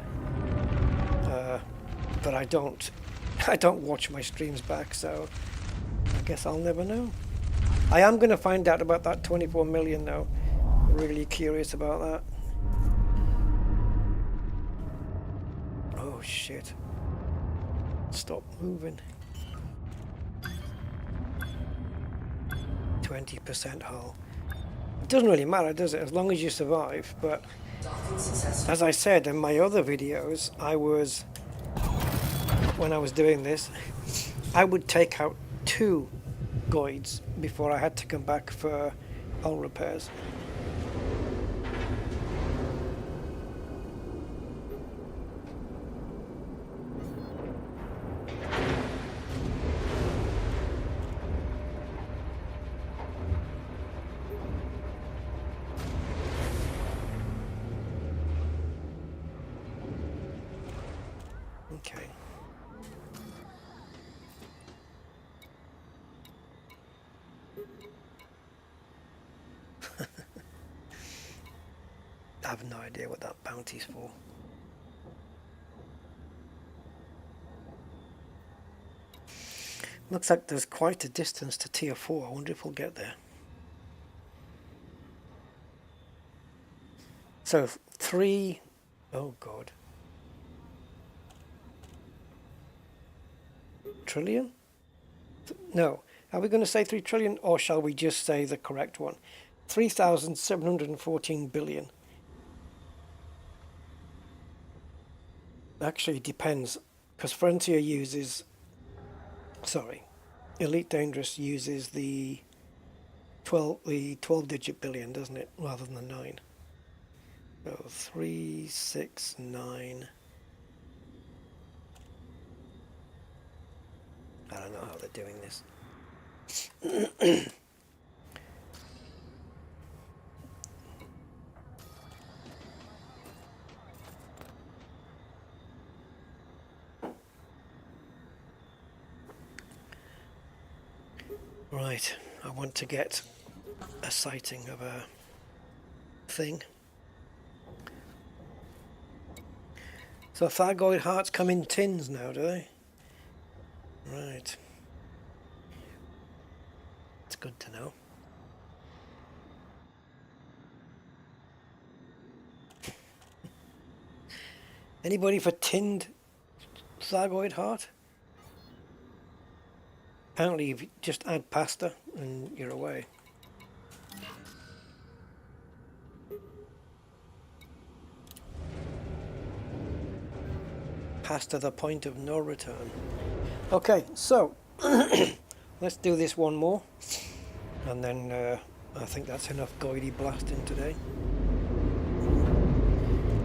But I don't watch my streams back, so I guess I'll never know. I am going to find out about that 24 million though. Really curious about that. Oh shit. Stop moving. 20% hull. It doesn't really matter, does it? As long as you survive. But as I said in my other videos, when I was doing this, I would take out 2 Goids before I had to come back for hull repairs. Okay. I have no idea what that bounty's for. Looks like there's quite a distance to tier 4. I wonder if we'll get there. So 3, oh god. Trillion? No. Are we going to say 3 trillion or shall we just say the correct one? 3,714 billion. Actually, it depends, because Frontier uses, sorry, Elite Dangerous uses the 12-digit billion, doesn't it, rather than the 9. So 3, 6, 9. I don't know how they're doing this. Right, I want to get a sighting of a thing. So Thargoid hearts come in tins now, do they? Right. It's good to know. Anybody for tinned Thargoid heart? Apparently you just add pasta and you're away. Past the point of no return. Okay, so let's do this one more, and then I think that's enough Goidy blasting today.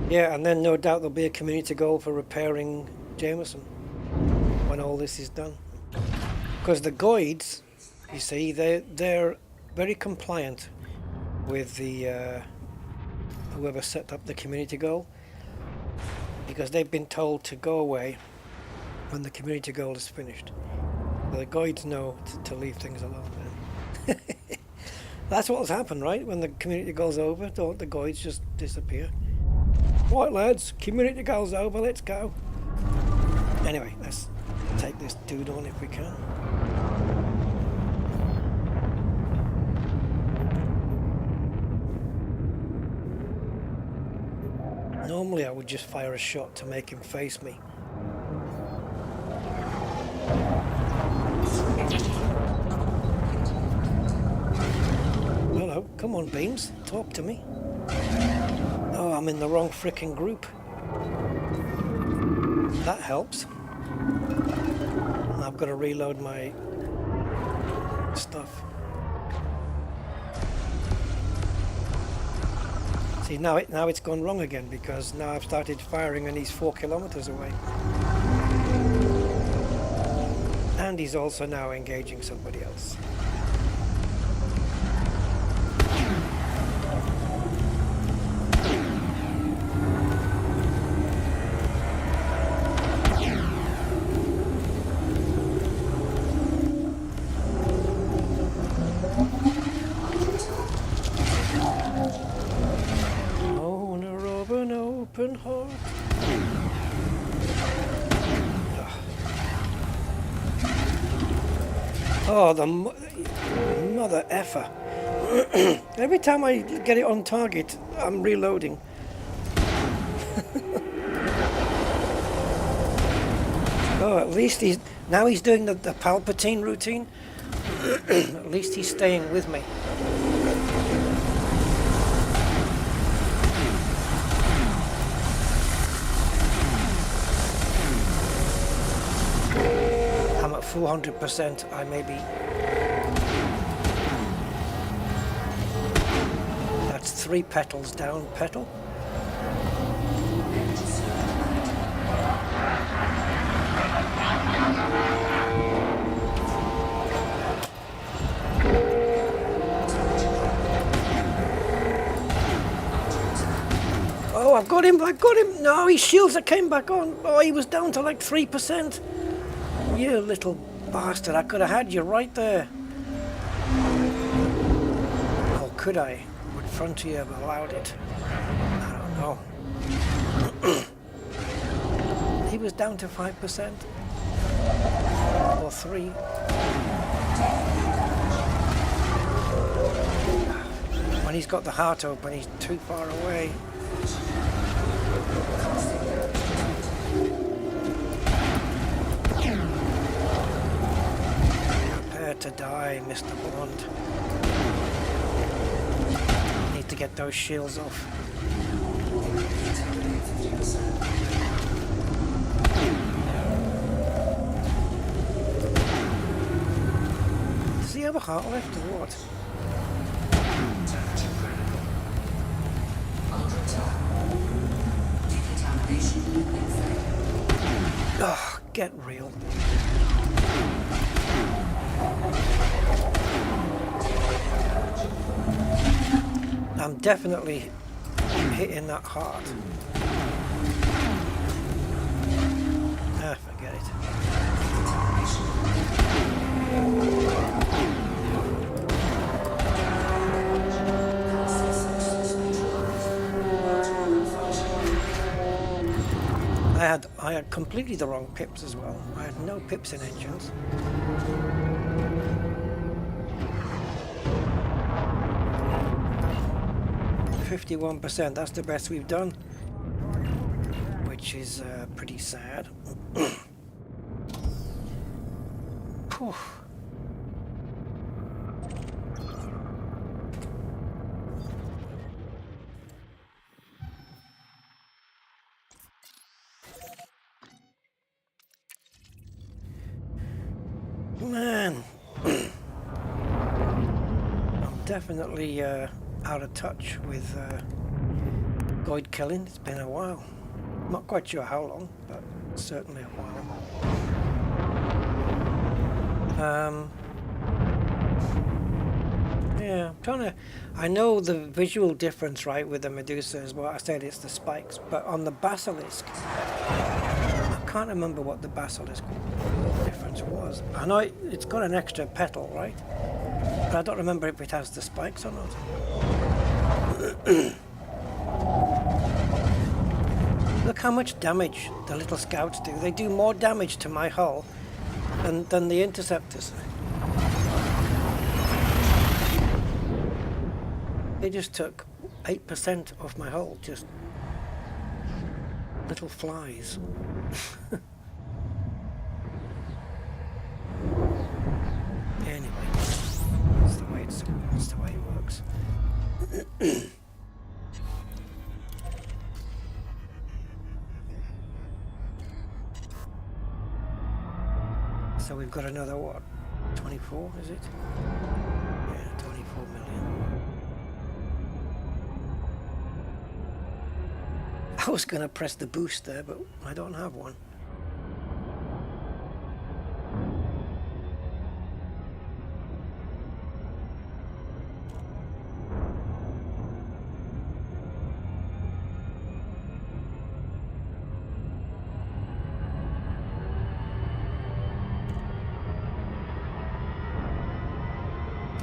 Yeah, and then no doubt there'll be a community goal for repairing Jameson when all this is done. Because the Goids, you see, they're very compliant with the whoever set up the community goal, because they've been told to go away when the community goal is finished. So the Goids know to leave things alone then. That's what's happened, right? When the community goal's over, the Goids just disappear. Right lads, community goes over, let's go. Anyway, let's take this dude on if we can. Normally I would just fire a shot to make him face me. Hello, come on Beams, talk to me. Oh, I'm in the wrong frickin' group. That helps. I've got to reload my stuff. See, now it's gone wrong again because now I've started firing and he's 4 kilometers away. And he's also now engaging somebody else. Open heart. Oh, the mother effer. Every time I get it on target, I'm reloading. Oh, at least he's doing the Palpatine routine. At least he's staying with me. I'm at 400%. I may be. That's 3 petals down. Petal. Oh, I've got him. No, his shields that came back on. Oh, he was down to like 3%. You little bastard, I could have had you right there. Or could I? Would Frontier have allowed it? I don't know. He was down to 5%. Or 3. When he's got the heart open, he's too far away. Prepare to die, Mr. Bond. Need to get those shields off. Does he have a heart left or what? Oh, get real. I'm definitely hitting that hard. Ah, forget it. I had completely the wrong pips as well. I had no pips in engines. %, that's the best we've done, which is pretty sad. Man, I'm definitely out of touch with Goid killing. It's been a while. Not quite sure how long, but certainly a while. Yeah, I'm trying to. I know the visual difference, right, with the Medusa is what I said. It's the spikes, but on the Basilisk, I can't remember what the Basilisk difference was. I know it's got an extra petal, right? But I don't remember if it has the spikes or not. how much damage the little scouts do. They do more damage to my hull than the interceptors. They just took 8% off my hull, just little flies. Anyway, that's the way it works. So we've got another, what, 24, is it? Yeah, 24 million. I was going to press the boost there, but I don't have one.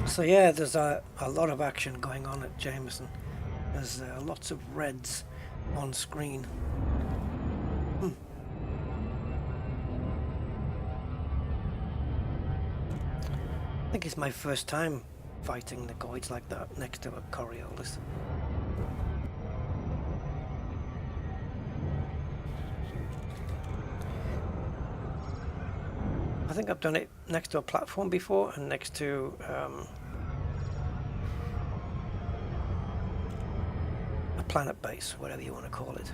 So yeah, there's a lot of action going on at Jameson. There's lots of reds on screen. I think it's my first time fighting the Goids like that next to a Coriolis. I think I've done it next to a platform before and next to a planet base, whatever you want to call it.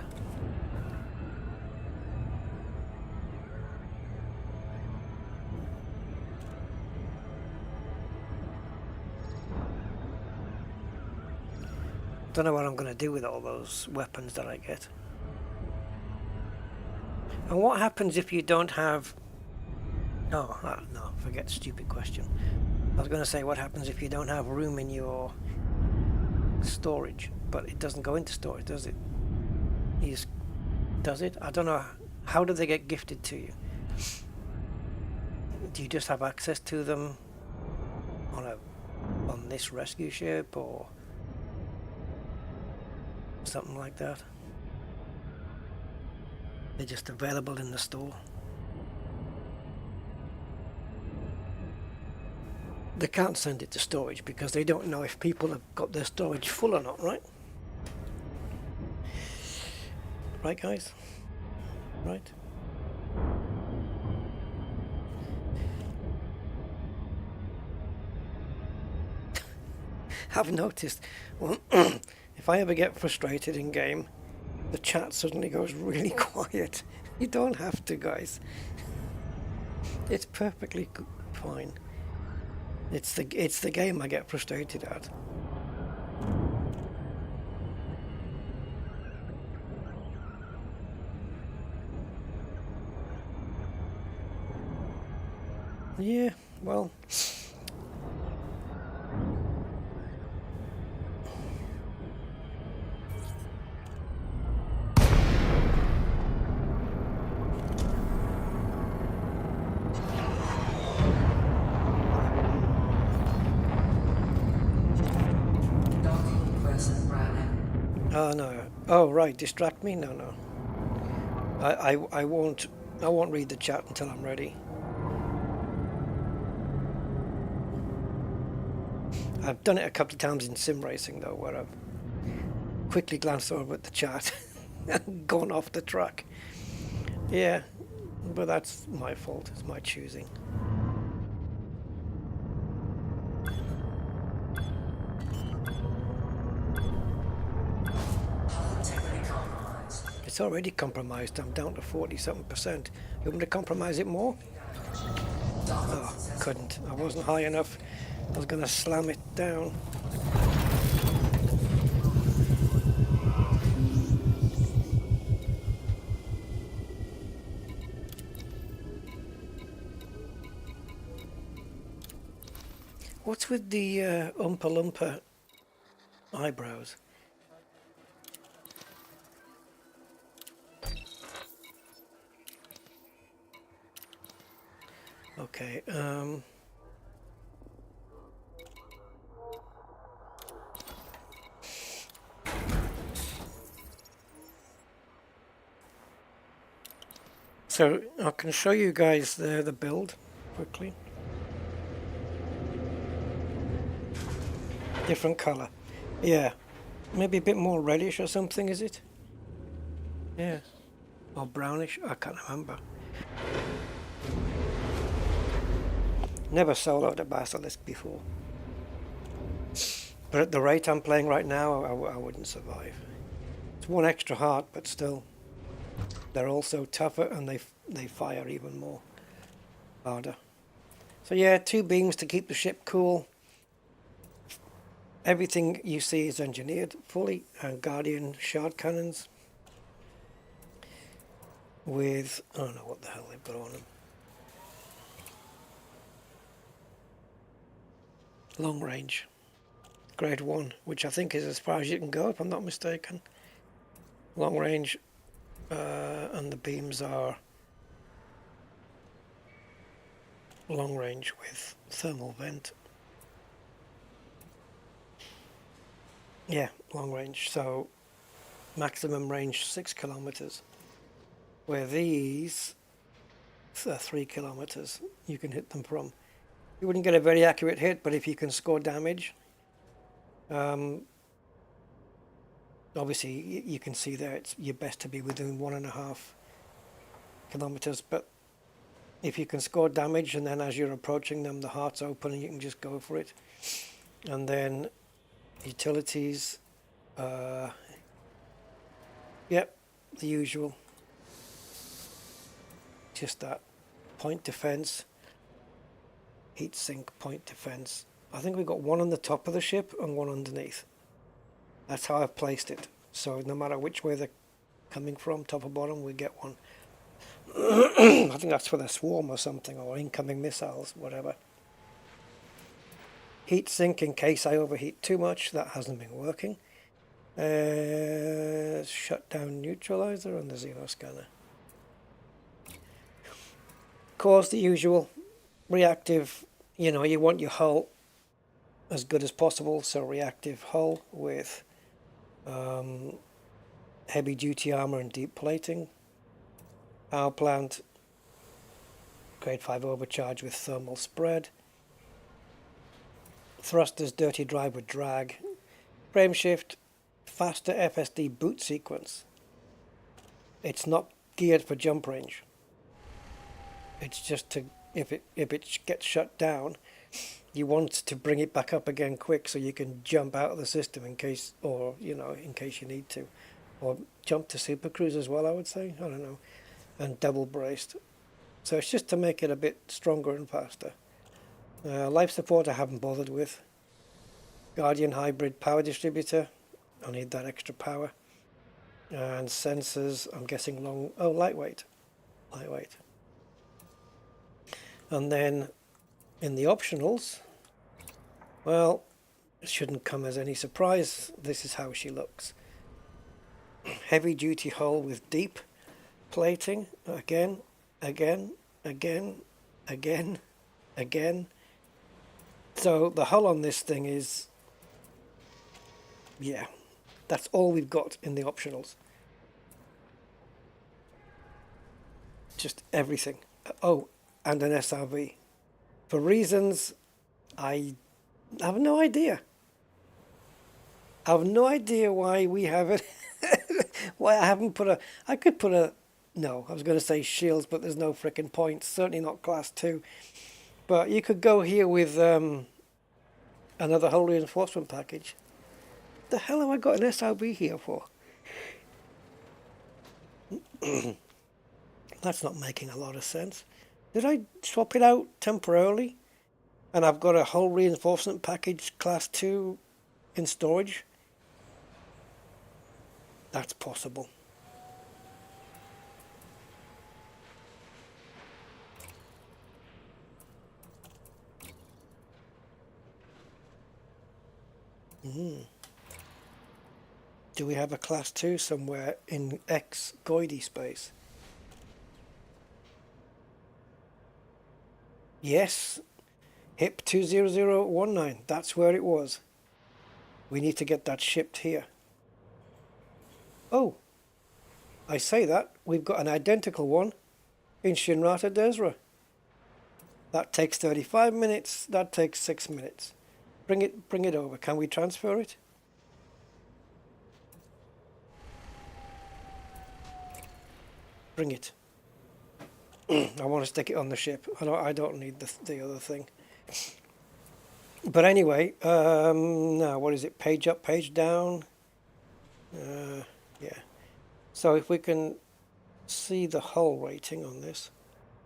Don't know what I'm going to do with all those weapons that I get. And what happens if you don't have... no, forget stupid question. I was going to say what happens if you don't have room in your storage, but it doesn't go into storage, does it? You just... does it? I don't know. How do they get gifted to you? Do you just have access to them on this rescue ship or something like that? They're just available in the store. They can't send it to storage because they don't know if people have got their storage full or not, right? Right, guys? Right? I've noticed, well, if I ever get frustrated in game, the chat suddenly goes really quiet. You don't have to, guys. It's perfectly fine. It's the game I get frustrated at. Yeah, well... Oh no. Oh right, distract me? No. I won't read the chat until I'm ready. I've done it a couple of times in sim racing though, where I've quickly glanced over at the chat and gone off the track. Yeah, but that's my fault, it's my choosing. It's already compromised. I'm down to 47%. You want me to compromise it more? Oh, couldn't. I wasn't high enough. I was going to slam it down. What's with the Oompa Loompa eyebrows? Okay, So I can show you guys the build quickly. Different color. Yeah. Maybe a bit more reddish or something, is it? Yeah. Or brownish, I can't remember. Never soloed a Basilisk before. But at the rate I'm playing right now, I wouldn't survive. It's one extra heart, but still. They're also tougher and they fire even more harder. So yeah, 2 beams to keep the ship cool. Everything you see is engineered fully, and Guardian shard cannons with, I don't know what the hell they put on them. Long range. Grade 1, which I think is as far as you can go if I'm not mistaken. Long range, and the beams are long range with thermal vent. Yeah, long range, so maximum range 6 kilometers. Where these are 3 kilometers you can hit them from. You wouldn't get a very accurate hit, but if you can score damage, obviously you can see there it's your best to be within 1.5 kilometers, but if you can score damage and then as you're approaching them the heart's open and you can just go for it. And then utilities, yep, the usual, just that point defense, heat sink, point defense. I think we've got one on the top of the ship and one underneath. That's how I've placed it, so no matter which way they're coming from, top or bottom, we get one. I think that's for the swarm or something, or incoming missiles, whatever. Heat sink in case I overheat too much. That hasn't been working. Shutdown neutralizer on the Xeno scanner. Of course, the usual reactive, you know, you want your hull as good as possible, so reactive hull with heavy duty armor and deep plating. Power plant, grade 5 overcharge with thermal spread. Thrusters, dirty drive with drag. Frame shift, faster FSD boot sequence. It's not geared for jump range. It's just to, if it gets shut down, you want to bring it back up again quick so you can jump out of the system in case, or you know, in case you need to, or jump to super cruise as well, I would say, I don't know, and double braced. So it's just to make it a bit stronger and faster. Life support I haven't bothered with. Guardian hybrid power distributor, I need that extra power. And sensors, I'm guessing lightweight. And then in the optionals, well, it shouldn't come as any surprise, this is how she looks. Heavy duty hull with deep plating, again. So the hull on this thing is, yeah, that's all we've got in the optionals. Just everything. Oh, and an SRV. For reasons I have no idea. I have no idea why we have it. Why I haven't put a... I could put a... No, I was going to say shields, but there's no frickin' point. Certainly not class 2. But you could go here with another hull reinforcement package. The hell have I got an SRV here for? That's not making a lot of sense. Did I swap it out temporarily? And I've got a hull reinforcement package class 2 in storage? That's possible. Do we have a class 2 somewhere in X Goidy space? Yes, HIP 20019, that's where it was. We need to get that shipped here. Oh, I say that, we've got an identical one in Shintrarta Dehzra. That takes 35 minutes, that takes 6 minutes. Bring it over. Can we transfer it? Bring it. I want to stick it on the ship. I don't need the other thing. But anyway, now what is it? Page up, page down. Yeah. So if we can see the hull rating on this.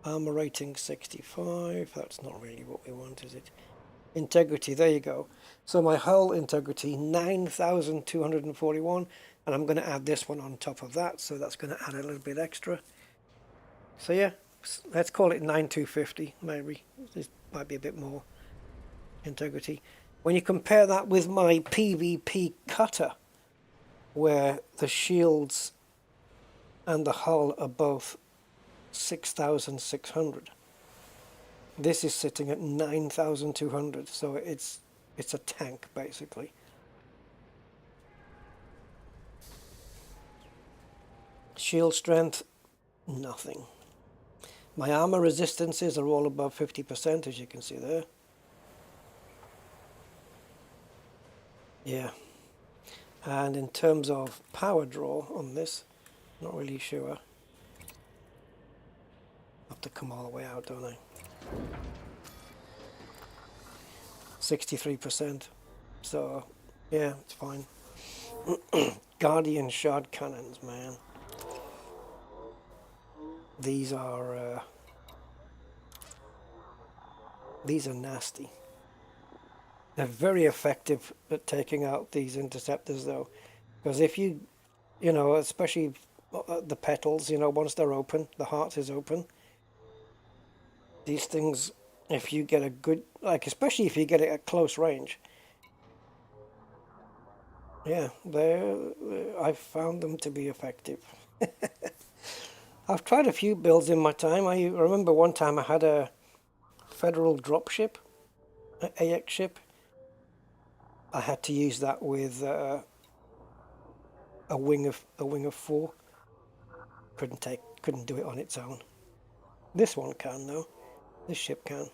Armor rating 65. That's not really what we want, is it? Integrity, there you go. So my hull integrity 9,241, and I'm going to add this one on top of that, so that's going to add a little bit extra. So yeah, let's call it 9,250 maybe. This might be a bit more integrity. When you compare that with my PvP cutter, where the shields and the hull are both 6,600. This is sitting at 9,200, so it's a tank basically. Shield strength, nothing. My armor resistances are all above 50%, as you can see there. Yeah. And in terms of power draw on this, not really sure. Have to come all the way out, don't I? 63%. So yeah, it's fine. Guardian shard cannons, man. These are nasty. They're very effective at taking out these interceptors, though, because if you know, especially the petals, you know, once they're open, the heart is open. These things, if you get a good, like, especially if you get it at close range, yeah, I've found them to be effective. I've tried a few builds in my time. I remember one time I had a Federal dropship, an AX ship. I had to use that with a wing of 4. Couldn't do it on its own. This one can though. This ship can.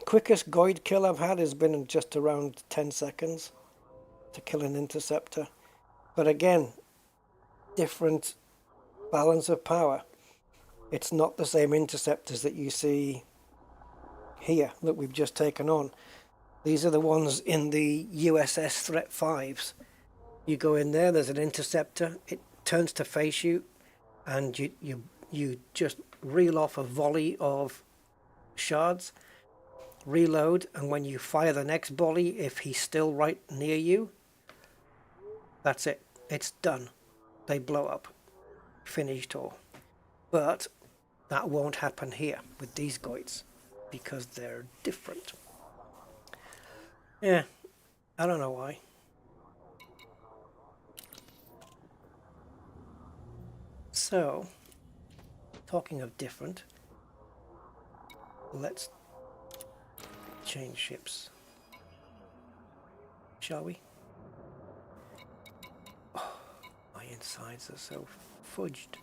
Quickest Goid kill I've had has been in just around 10 seconds to kill an interceptor. But again, different balance of power. It's not the same interceptors that you see here that we've just taken on. These are the ones in the USS Threat 5s. You go in there, there's an interceptor, it turns to face you, and you just reel off a volley of shards, reload, and when you fire the next volley, if he's still right near you, that's it. It's done. They blow up. Finished all. But that won't happen here with these Goids because they're different. Yeah, I don't know why. So, talking of different, let's change ships, shall we? Oh, my insides are so fudged.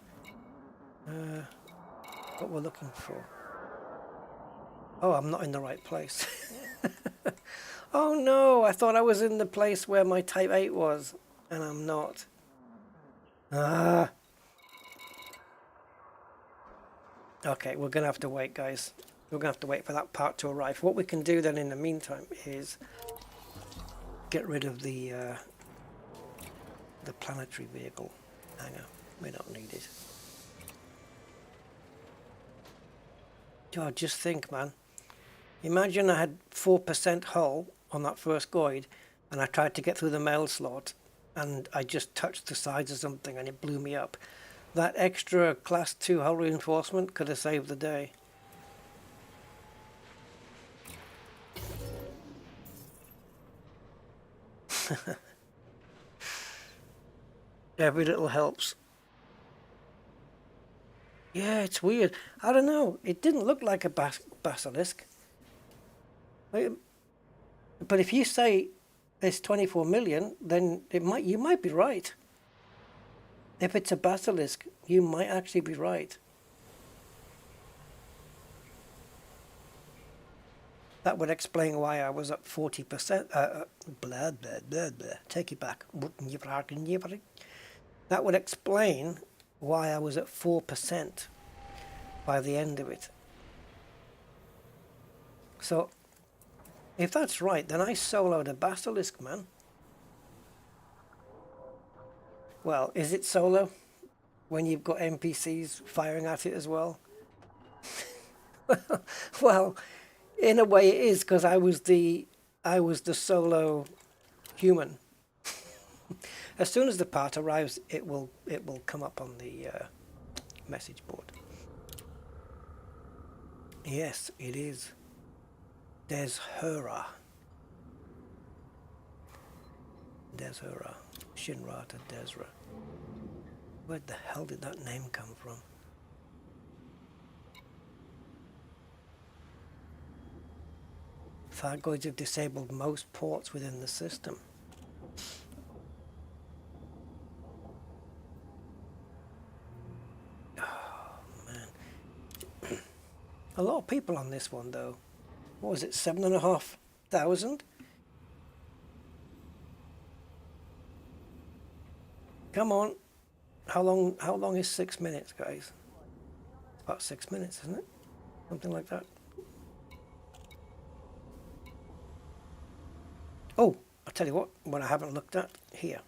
What we're looking for. Oh, I'm not in the right place. Oh no, I thought I was in the place where my Type 8 was, and I'm not. Okay, we're going to have to wait, guys. We're going to have to wait for that part to arrive. What we can do then in the meantime is get rid of the planetary vehicle hangar. We don't need it. God, just think, man. Imagine I had 4% hull on that first Goid, and I tried to get through the mail slot, and I just touched the sides of something, and it blew me up. That extra Class 2 hull reinforcement could have saved the day. Every little helps. Yeah, it's weird. I don't know. It didn't look like a basilisk. But if you say it's 24 million, then you might be right. If it's a basilisk, you might actually be right. That would explain why I was at 40%. Blah, blah, blah, blah. Take it back. That would explain why I was at 4% by the end of it. So, if that's right, then I soloed a Basilisk, man. Well, is it solo when you've got NPCs firing at it as well? Well, in a way it is, because I was the solo human. As soon as the part arrives, it will come up on the message board. Yes, it is. Dehzra. Shintrarta Dehzra. Where the hell did that name come from? Thar Goids have disabled most ports within the system. Oh, man. A lot of people on this one, though. What was it, 7,500? Come on. How long is 6 minutes, guys? About 6 minutes, isn't it? Something like that. Oh, I'll tell you what I haven't looked at here.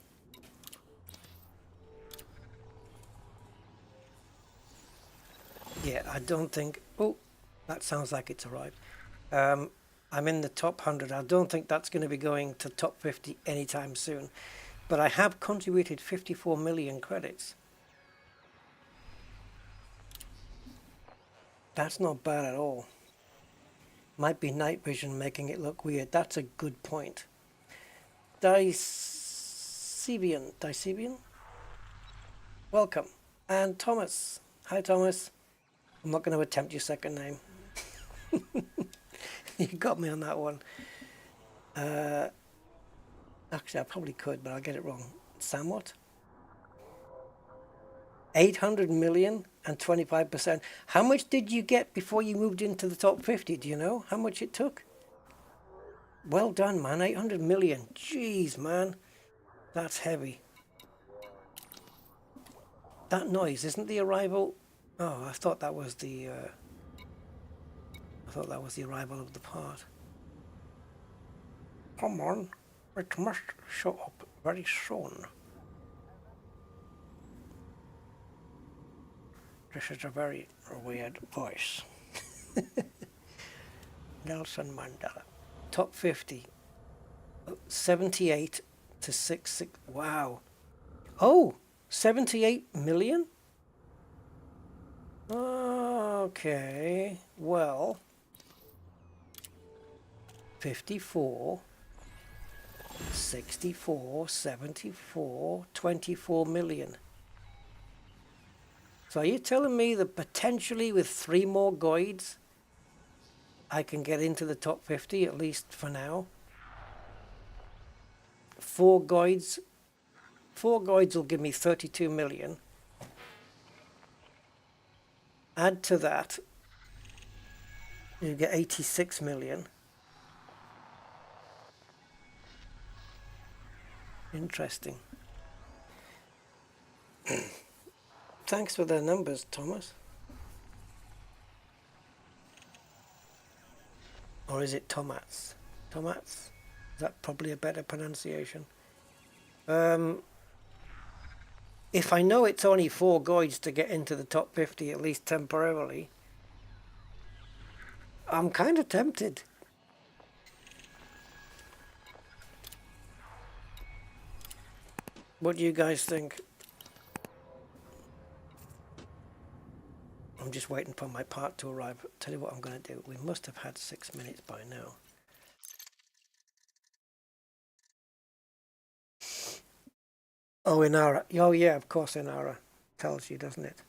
Yeah, I don't think... Oh, that sounds like it's arrived. I'm in the top 100. I don't think that's going to be going to top 50 anytime soon. But I have contributed 54 million credits. That's not bad at all. Might be night vision making it look weird. That's a good point. Dicebian? Welcome. And Thomas. Hi, Thomas. I'm not going to attempt your second name. You got me on that one. Actually, I probably could, but I'll get it wrong. Samwhat? 800 million and 25%. How much did you get before you moved into the top 50? Do you know how much it took? Well done, man. 800 million. Jeez, man. That's heavy. That noise, isn't the arrival... Oh, I thought that was the... arrival of the part. Come on. It must show up very soon. This is a very weird voice. Nelson Mandela. Top 50. 78 to 66. Wow. Oh, 78 million? Okay. Well, 54, 64, 74, 24 million. So are you telling me that potentially with 3 more Goids, I can get into the top 50, at least for now? 4 Goids will give me 32 million. Add to that, you get 86 million. Interesting. Thanks for the numbers, Thomas. Or is it Tomats? Tomats? Is that probably a better pronunciation? If I know it's only 4 Goids to get into the top 50, at least temporarily, I'm kind of tempted. What do you guys think? I'm just waiting for my part to arrive. I'll tell you what I'm going to do. We must have had 6 minutes by now. Oh, Inara. Oh, yeah, of course Inara tells you, doesn't it?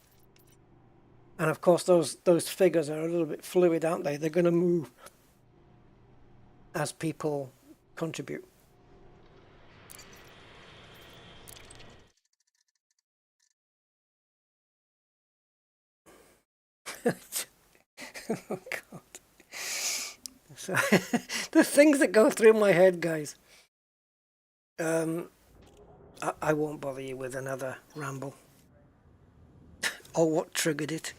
And of course those figures are a little bit fluid, aren't they? They're going to move as people contribute. Oh, God. So the things that go through my head, guys. I won't bother you with another ramble. Or what triggered it.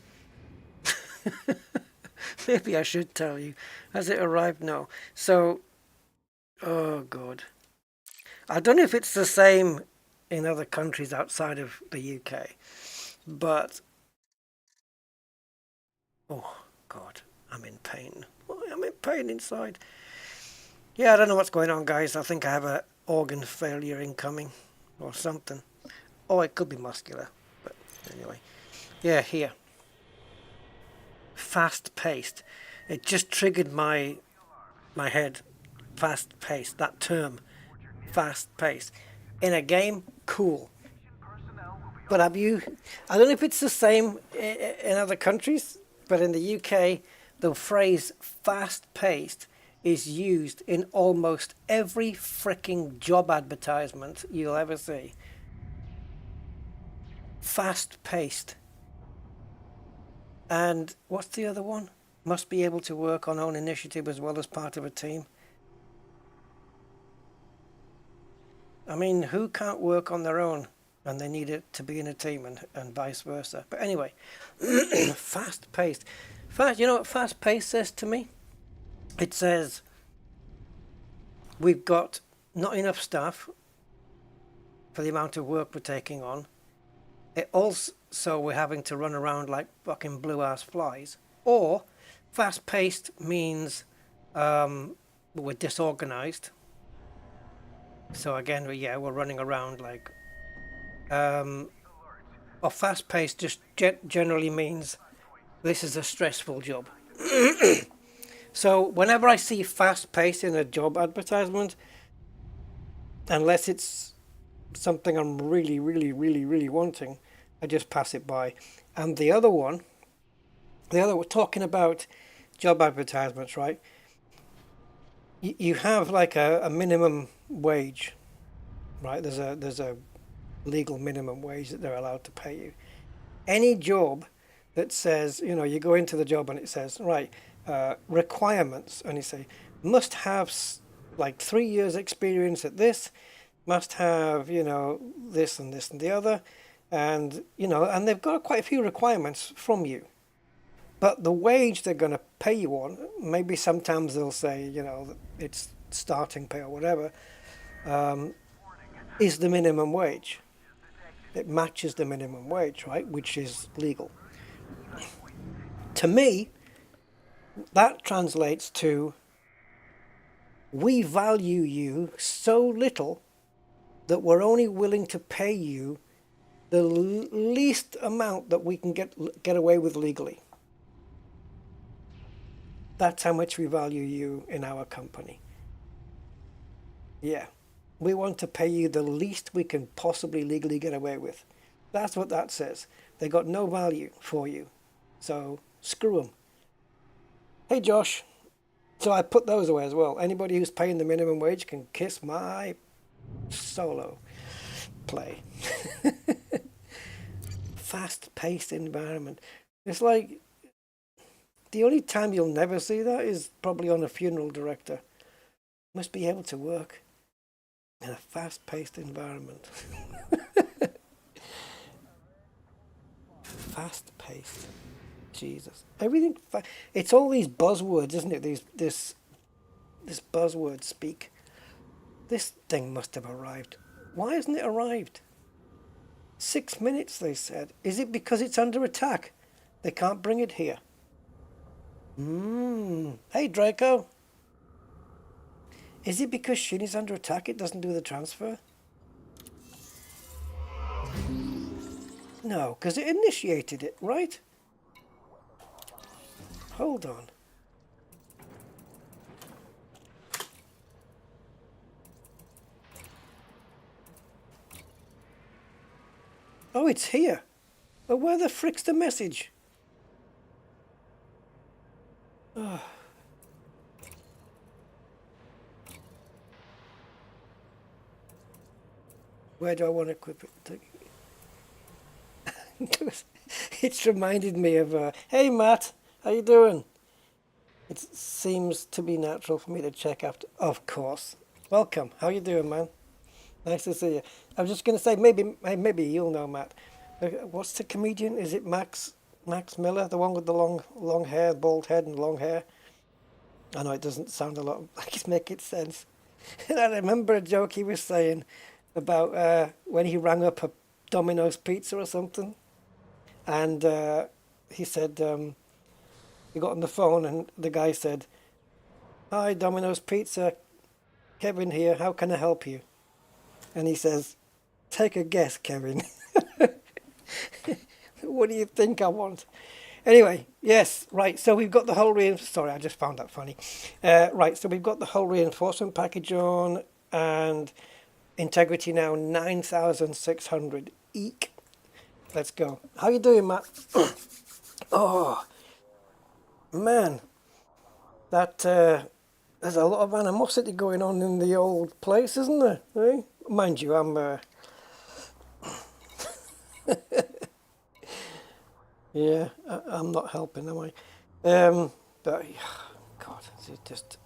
Maybe I should tell you. Has it arrived? No. So, oh God. I don't know if it's the same in other countries outside of the UK, but oh God, I'm in pain. I'm in pain inside. Yeah, I don't know what's going on, guys. I think I have a organ failure incoming or something. Oh, it could be muscular, but anyway. Yeah, here. Fast paced. It just triggered my head. Fast paced. That term. Fast paced. In a game, cool. But have you? I don't know if it's the same in other countries, but in the UK, the phrase fast paced is used in almost every freaking job advertisement you'll ever see. Fast paced. And what's the other one? Must be able to work on own initiative as well as part of a team. I mean, who can't work on their own and they need it to be in a team, and vice versa? But anyway, fast paced. You know what fast paced says to me? It says we've got not enough staff for the amount of work we're taking on. It also, we're having to run around like fucking blue ass flies. Or fast paced means we're disorganized. So again, we're running around like or fast paced just generally means this is a stressful job. So whenever I see fast paced in a job advertisement, unless it's something I'm really, really, really, really wanting, I just pass it by. And the other one, we're talking about job advertisements, right? You have like a minimum wage, right? There's a legal minimum wage that they're allowed to pay you. Any job that says, you go into the job and it says, right, requirements, and you say, must have like 3 years experience at this, must have, this and this and the other, and, and they've got quite a few requirements from you. But the wage they're going to pay you on, maybe sometimes they'll say, it's starting pay or whatever, is the minimum wage. It matches the minimum wage, right, which is legal. To me, that translates to we value you so little that we're only willing to pay you the least amount that we can get away with legally. That's how much we value you in our company. Yeah. We want to pay you the least we can possibly legally get away with. That's what that says. They got no value for you. So screw them. Hey Josh. So I put those away as well. Anybody who's paying the minimum wage can kiss my solo play. Fast-paced environment. It's like the only time you'll never see that is probably on a funeral director. Must be able to work in a fast-paced environment. Fast-paced. Jesus. Everything. It's all these buzzwords, isn't it? This buzzword speak. This thing must have arrived. Why hasn't it arrived? 6 minutes, they said. Is it because it's under attack? They can't bring it here. Hey, Draco. Is it because Shinny's under attack it doesn't do the transfer? No, because it initiated it, right? Hold on. Oh, it's here. But where the frick's the message? Oh. Where do I want to equip it? It's reminded me of, hey Matt, how you doing? It seems to be natural for me to check after. Of course. Welcome. How you doing, man? Nice to see you. I was just going to say, maybe you'll know, Matt. What's the comedian? Is it Max Miller, the one with the long hair, bald head, and long hair? I know it doesn't sound a lot like it's making sense. And I remember a joke he was saying about when he rang up a Domino's pizza or something, and he said he got on the phone and the guy said, "Hi, Domino's Pizza, Kevin here. How can I help you?" And he says, "Take a guess, Kevin." What do you think I want? Anyway, yes, right. So we've got the whole Sorry, I just found that funny. Right, so we've got the whole reinforcement package on, and integrity now 9600. Eek. Let's go. How you doing, Matt? Oh, man, that there's a lot of animosity going on in the old place, isn't there? Eh? Mind you, I'm yeah, I'm not helping, am I? But God, just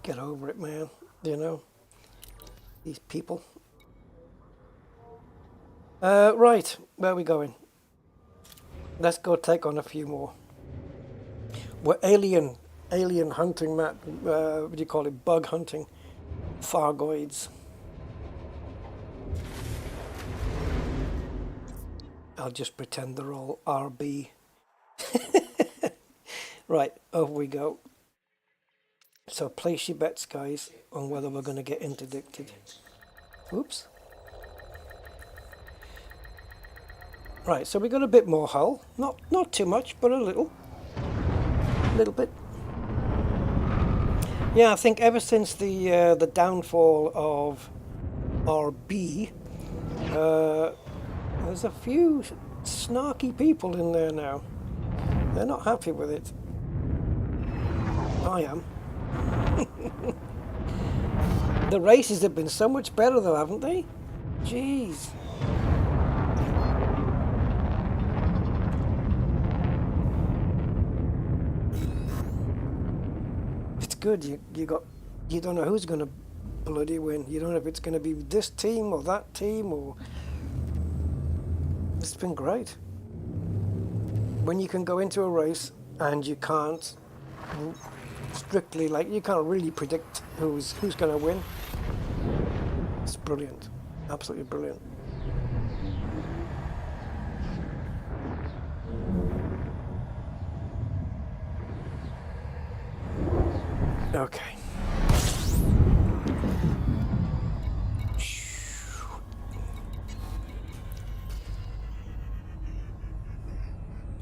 get over it, man. You know, these people. Right, where are we going? Let's go take on a few more. We're alien hunting, Matt. What do you call it? Bug hunting. Thar Goids. I'll just pretend they're all RB. Right, over we go. So place your bets, guys, on whether we're going to get interdicted. Oops. Right, so we got a bit more hull. Not too much, but a little bit. Yeah, I think ever since the downfall of RB, there's a few snarky people in there now. They're not happy with it. I am. The races have been so much better though, haven't they? Jeez. It's good. You don't know who's going to bloody win. You don't know if it's going to be this team or that team or... It's been great. When you can go into a race and you can't strictly, like, you can't really predict who's going to win. It's brilliant. Absolutely brilliant. Okay.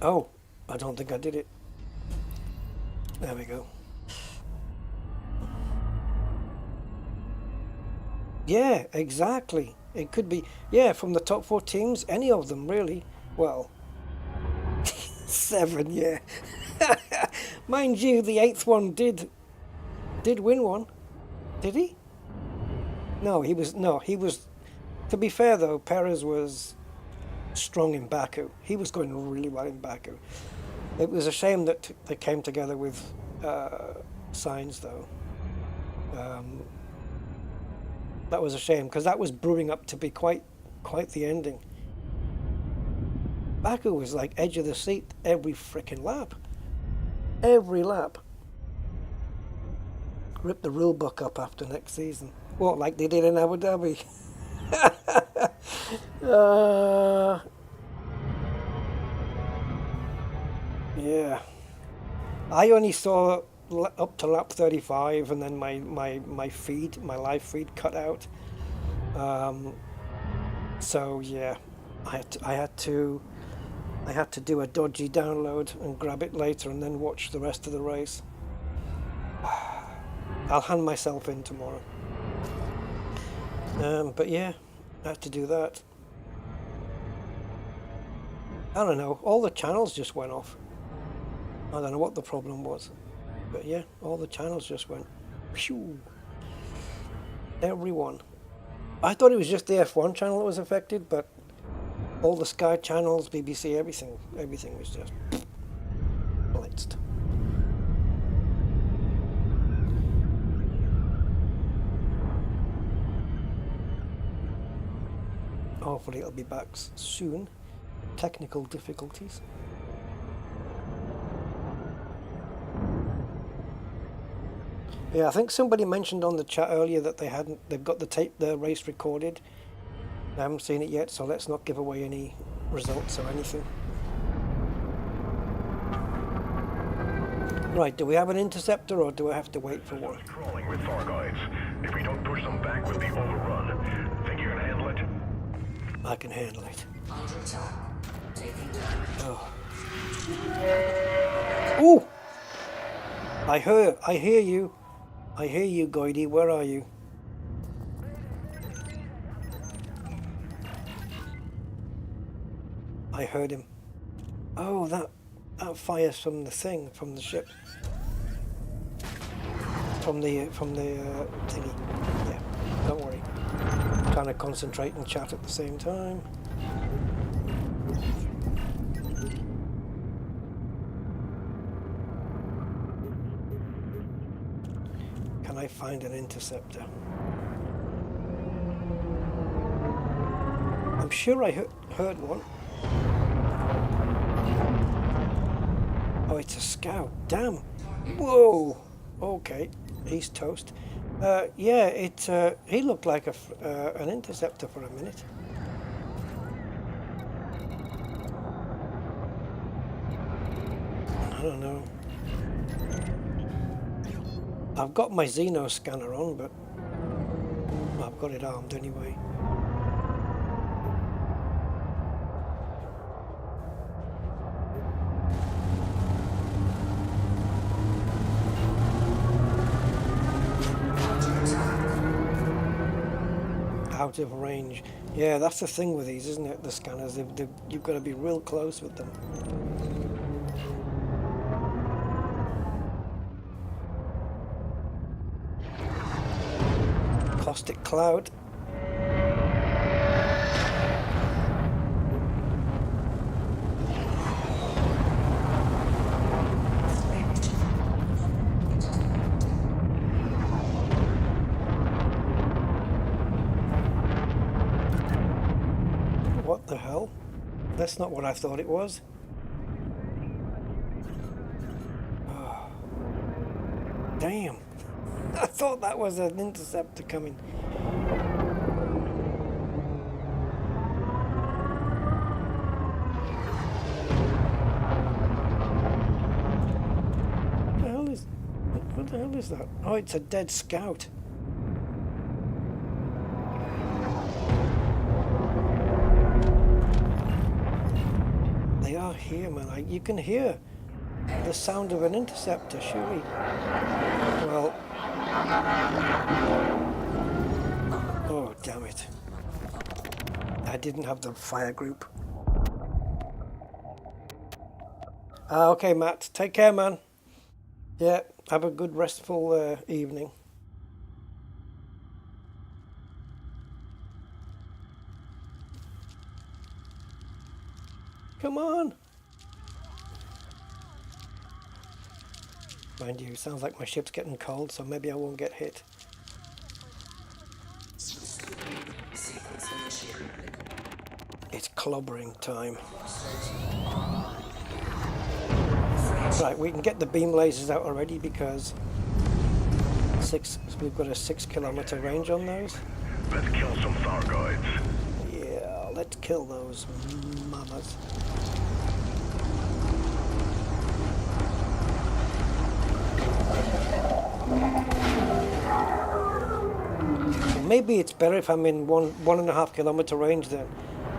Oh, I don't think I did it. There we go. Yeah, exactly. It could be, yeah, from the top 4 teams, any of them, really. Well, 7, yeah. Mind you, the 8th one did win one. Did he? No, he was, to be fair though, Perez was strong in Baku. He was going really well in Baku. It was a shame that they came together with Sainz though. That was a shame because that was brewing up to be quite the ending. Baku was like edge of the seat every freaking lap. Every lap. Rip the rule book up after next season. What, like they did in Abu Dhabi? Yeah. I only saw up to lap 35 and then my live feed cut out. So yeah, I had to do a dodgy download and grab it later and then watch the rest of the race. I'll hand myself in tomorrow. But yeah, I had to do that. I don't know, all the channels just went off. I don't know what the problem was. But yeah, all the channels just went phew. Everyone. I thought it was just the F1 channel that was affected, but all the Sky channels, BBC, everything was just blitzed. Hopefully it'll be back soon. Technical difficulties. Yeah, I think somebody mentioned on the chat earlier that they've got the race recorded. I haven't seen it yet, so let's not give away any results or anything. Right, do we have an interceptor or do I have to wait for one? Crawling with Thar guides. If we don't push them back with the overrun, think you can handle it? I can handle it. Under attack. Taking damage. Oh. Ooh! I hear you. I hear you, Goidy. Where are you? I heard him. Oh, that fires from the thing, from the ship. From the thingy. Yeah, don't worry. I'm trying to concentrate and chat at the same time. Can I find an interceptor? I'm sure I heard one. Oh, it's a scout. Damn. Whoa. Okay. He's toast. Yeah, he looked like an interceptor for a minute. I don't know. I've got my Xeno scanner on, but I've got it armed anyway. Out of range. Yeah, that's the thing with these, isn't it? The scanners, you've got to be real close with them. Caustic cloud. What the hell? That's not what I thought it was. Oh. Damn. I thought that was an interceptor coming. What the hell is that? Oh, it's a dead scout. They are here, man. You can hear the sound of an interceptor, surely. Well. Oh, damn it. I didn't have the fire group. Okay, Matt. Take care, man. Yeah, have a good restful evening. Come on. Mind you, sounds like my ship's getting cold, so maybe I won't get hit. Sequence initiated. It's clobbering time. Right, we can get the beam lasers out already because we've got a 6 kilometer range on those. Let's kill some Thar guides. Yeah, let's kill those mamas. Maybe it's better if I'm in 1.5 kilometer range then,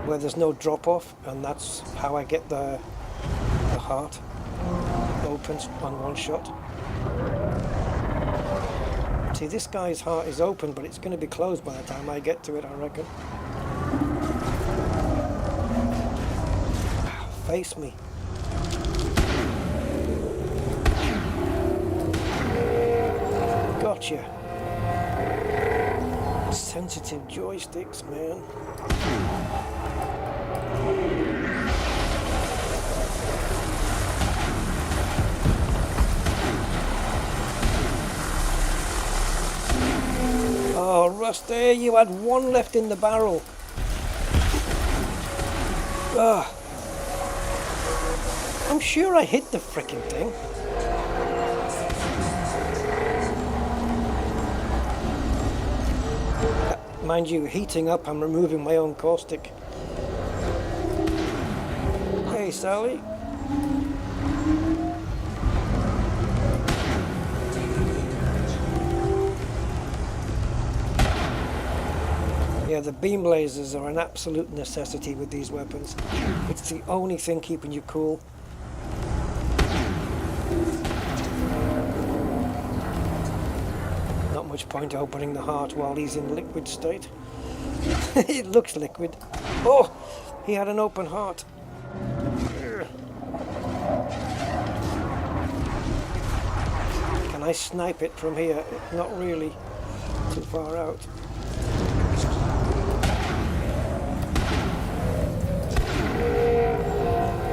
where there's no drop off, and that's how I get the heart open on one shot. See, this guy's heart is open, but it's going to be closed by the time I get to it, I reckon. Face me. Gotcha. Sensitive joysticks, man. Oh, Rusty, you had one left in the barrel. Ugh. I'm sure I hit the frickin' thing. Mind you, heating up, I'm removing my own caustic. Hey, Sally. Yeah, the beam lasers are an absolute necessity with these weapons. It's the only thing keeping you cool. Not much point opening the heart while he's in liquid state. It looks liquid. Oh, he had an open heart. Can I snipe it from here? Not really. Too far out.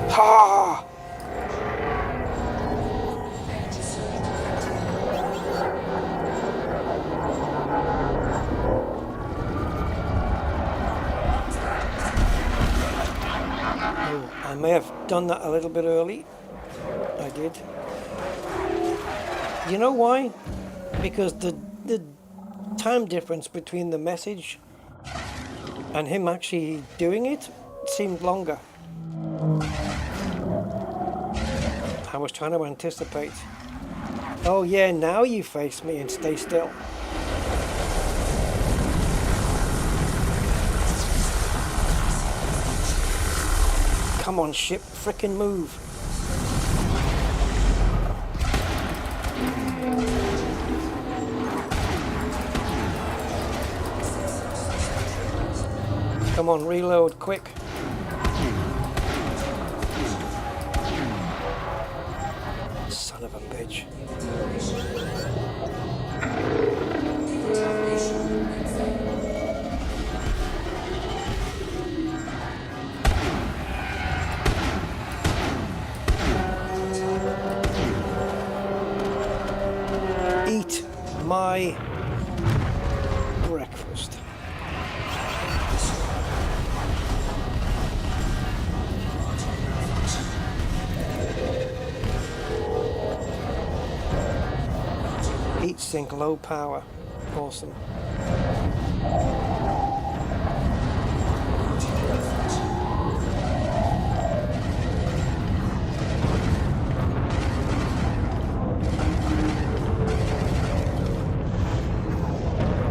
Ha! Oh, I may have done that a little bit early. I did. You know why? Because the time difference between the message and him actually doing it seemed longer. I was trying to anticipate. Oh yeah, now you face me and stay still. Come on, ship, frickin' move. Come on, reload, quick. Son of a bitch. Eat my breakfast. Heat sink, low power. Awesome.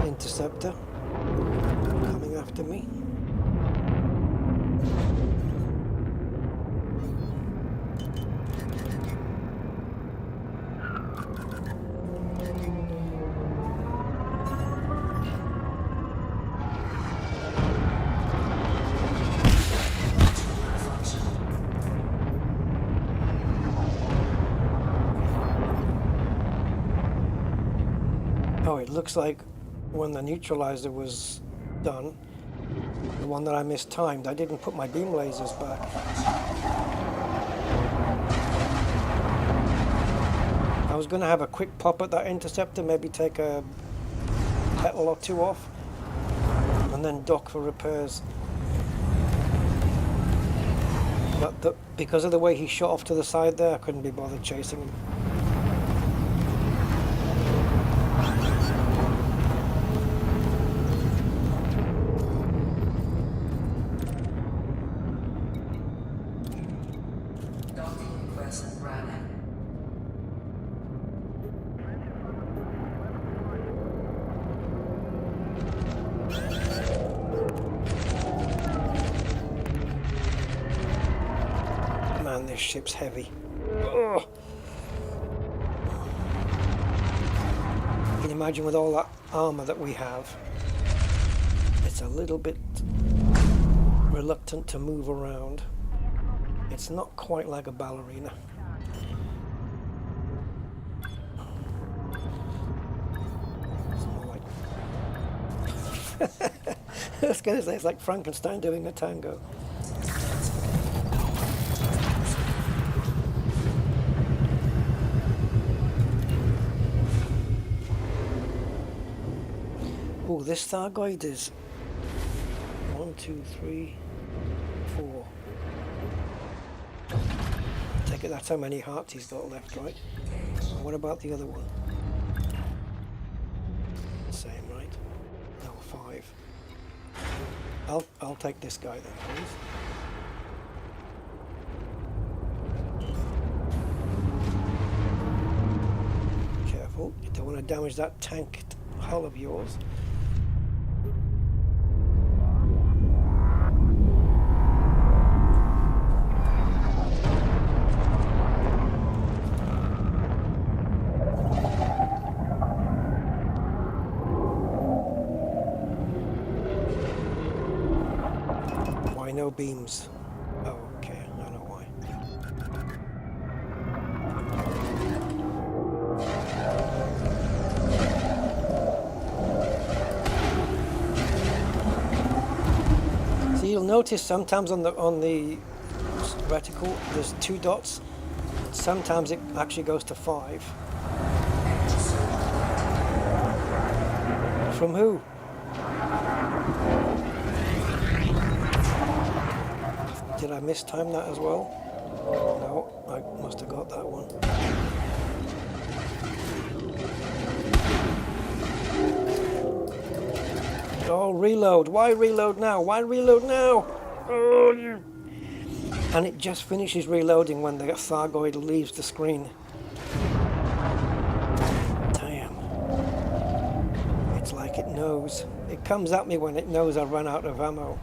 Interceptor coming after me. Oh, it looks like when the neutralizer was done, the one that I mistimed, I didn't put my beam lasers back. I was going to have a quick pop at that interceptor, maybe take a petal or two off, and then dock for repairs. But because of the way he shot off to the side there, I couldn't be bothered chasing him. Man, this ship's heavy. Ugh. You can imagine with all that armor that we have, it's a little bit reluctant to move around. It's not quite like a ballerina. It's more like I was going to say it's like Frankenstein doing a tango. Oh, this Thar Goid is one 1, 2, 3, 4. Take it, that's how many hearts he's got left, right? And what about the other one? Same, right? No, 5. I'll take this guy then, please. Careful, you don't want to damage that tanked hull of yours. Why no beams? Oh, okay, I know why. So you'll notice sometimes on the reticle there's 2 dots. Sometimes it actually goes to 5. From who? Did I mistime that as well? No, I must have got that one. Oh, reload. Why reload now? Why reload now? Oh, you... And it just finishes reloading when the Thargoid leaves the screen. Damn. It's like it knows. It comes at me when it knows I've run out of ammo.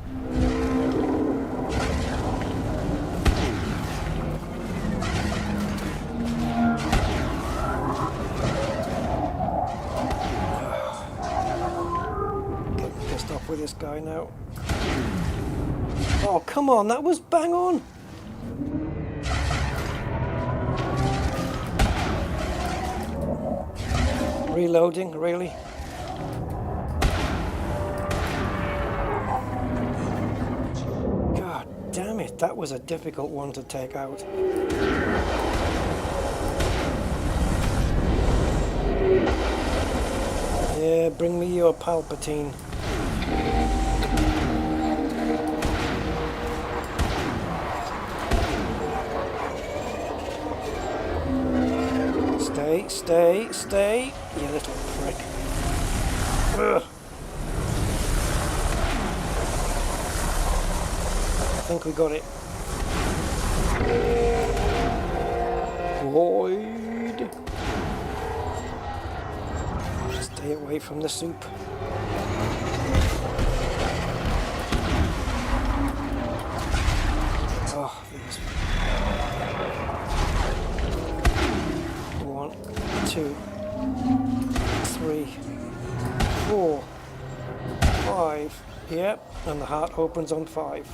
With this guy now. Oh, come on, that was bang on. Reloading, really? God damn it, that was a difficult one to take out. Yeah, bring me your Palpatine. Stay, you little prick. Ugh. I think we got it. Void. Stay away from the soup. Oh, these. 1, 2, 3, 4, 5. Yep, and the heart opens on 5.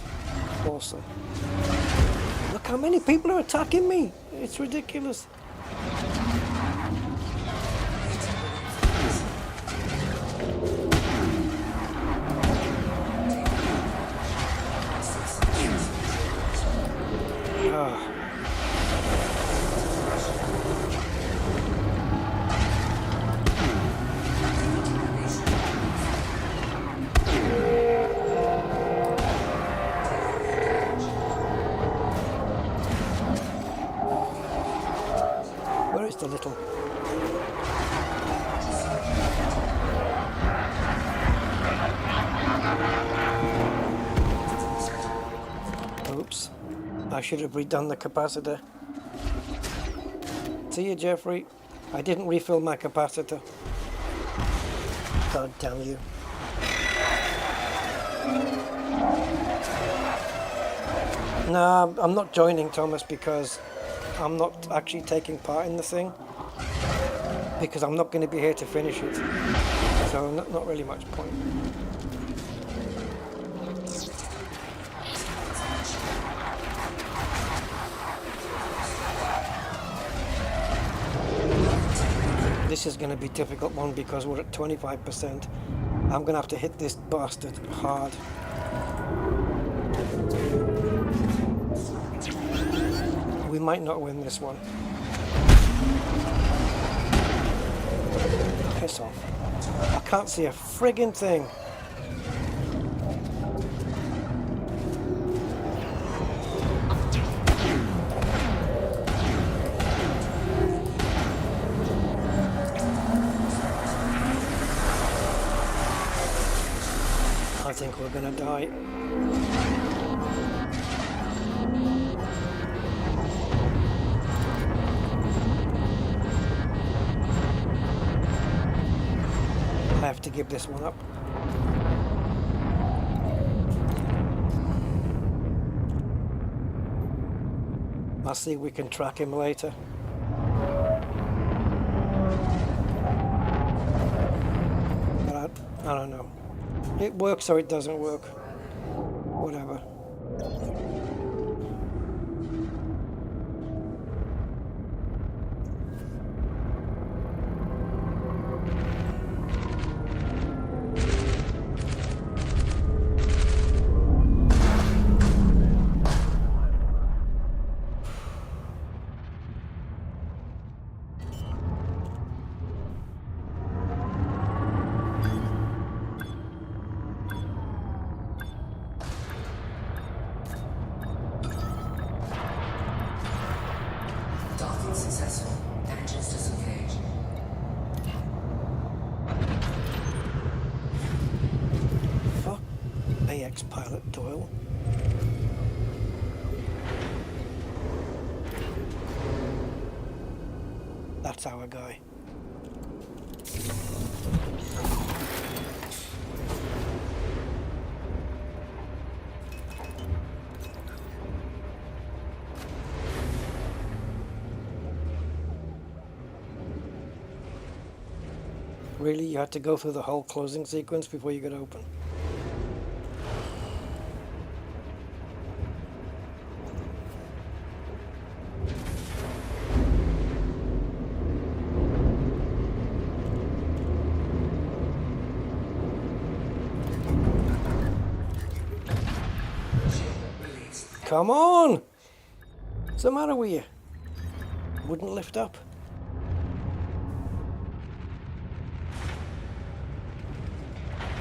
Awesome. Look how many people are attacking me. It's ridiculous. Where is the little... Oops. I should have redone the capacitor. See you, Jeffrey. I didn't refill my capacitor. God damn you. Nah, I'm not joining, Thomas, because I'm not actually taking part in the thing. Because I'm not going to be here to finish it. So not really much point. This is going to be a difficult one because we're at 25%. I'm going to have to hit this bastard hard. We might not win this one. Piss off. I can't see a friggin' thing. think we're gonna die. I have to give this one up. I'll see if we can track him later. But I don't know. It works or it doesn't work. Whatever. Docking successful. Engines disengaged. Fuck. AX pilot Doyle. That's our guy. Really? You had to go through the whole closing sequence before you could open? Come on! What's the matter with you? Wouldn't lift up.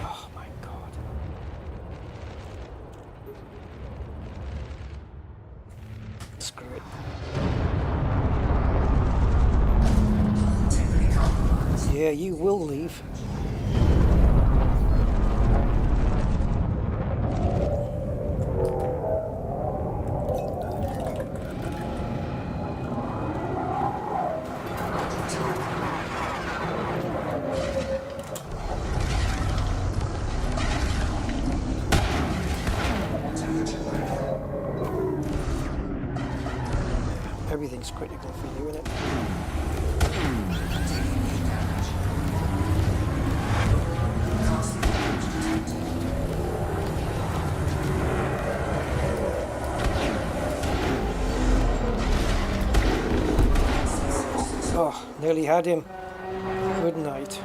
Oh my god. Screw it. Yeah, you will leave. Everything's critical for you, isn't it? Oh, nearly had him. Good night.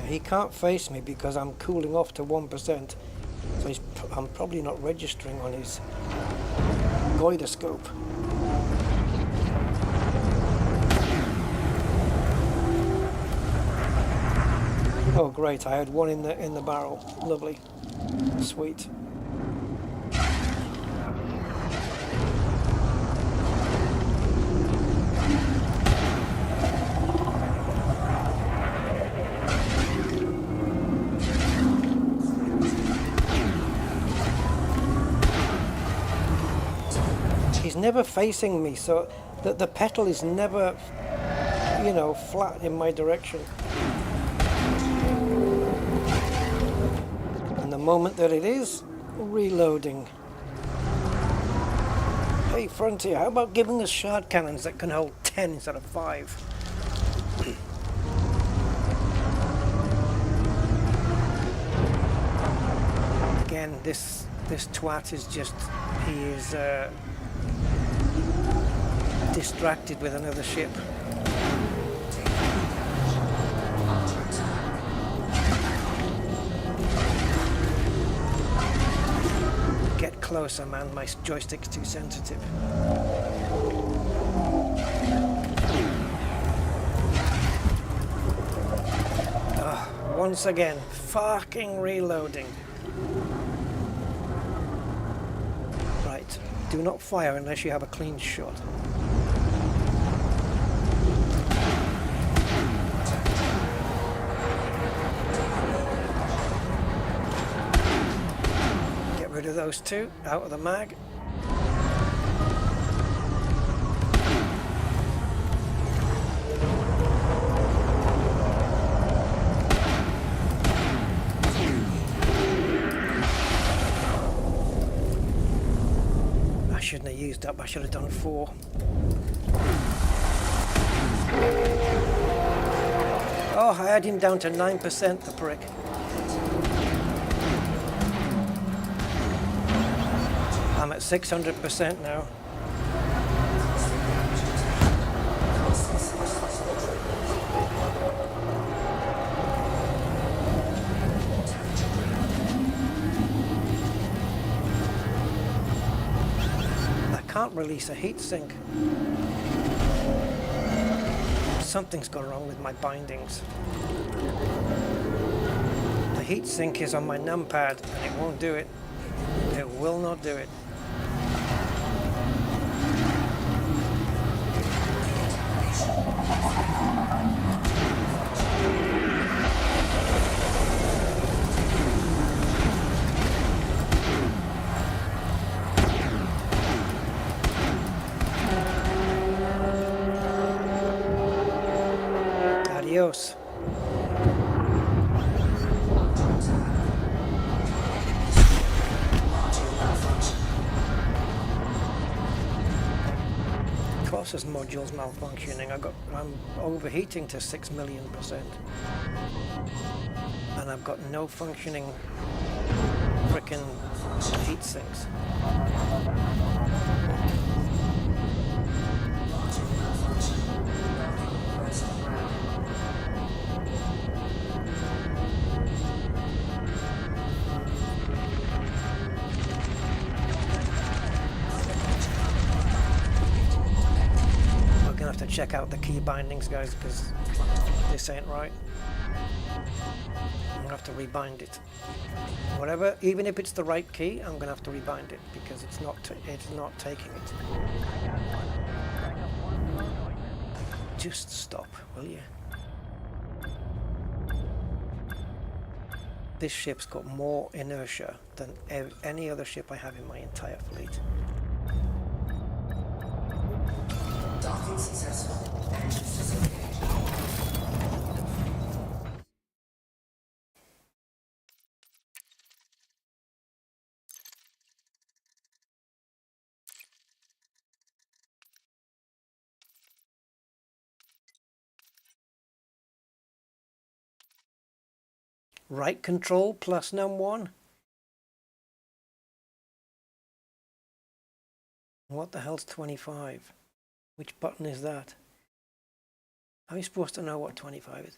He can't face me because I'm cooling off to 1%, so I'm probably not registering on his goidoscope. Oh great, I had one in the barrel. Lovely. Sweet. He's never facing me, so the pedal is never, you know, flat in my direction. And the moment that it is, reloading. Hey Frontier, how about giving us shard cannons that can hold 10 instead of 5? Again, this twat is just, he is distracted with another ship. Get closer, man. My joystick's too sensitive. Once again, fucking reloading. Right, do not fire unless you have a clean shot. Get rid of those two, out of the mag. Shouldn't have used up, I should have done 4. Oh, I had him down to 9%, the prick. I'm at 600% now. Can't release a heatsink. Something's gone wrong with my bindings. The heatsink is on my numpad and it won't do it. It will not do it. Adios. Corsair's module's malfunctioning. I'm overheating to 6 million%. And I've got no functioning frickin' heat sinks. Have to check out the key bindings, guys, because this ain't right. I'm gonna have to rebind it. Whatever, even if it's the right key, I'm gonna have to rebind it because it's not taking it. Just stop, will you? This ship's got more inertia than any other ship I have in my entire fleet. Docking successful. Engines disengaged. Right control plus num1. What the hell's 25? Which button is that? How are you supposed to know what 25 is?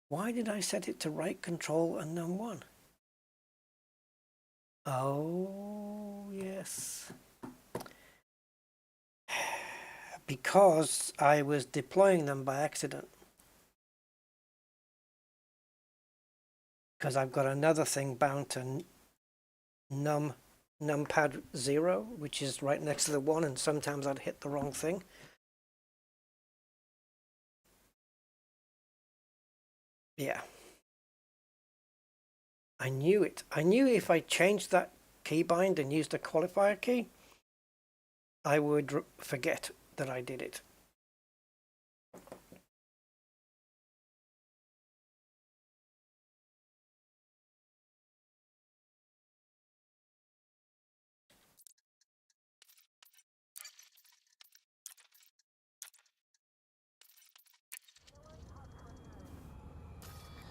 Why did I set it to right control and num1? Oh, yes. Because I was deploying them by accident. Because I've got another thing bound to numpad 0, which is right next to the 1, and sometimes I'd hit the wrong thing. Yeah. I knew it. I knew if I changed that keybind and used a qualifier key, I would forget that I did it.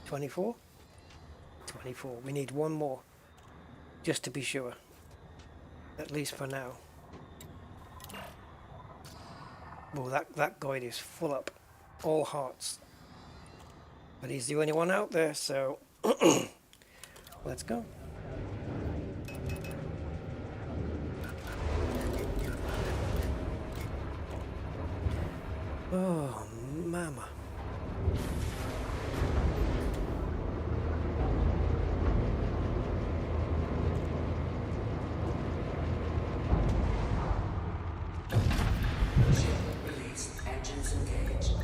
$24? 24. We need one more, just to be sure. At least for now. Well, that Goid is full up, all hearts. But he's the only one out there, so let's go. Oh, mama. Release. Engines engaged.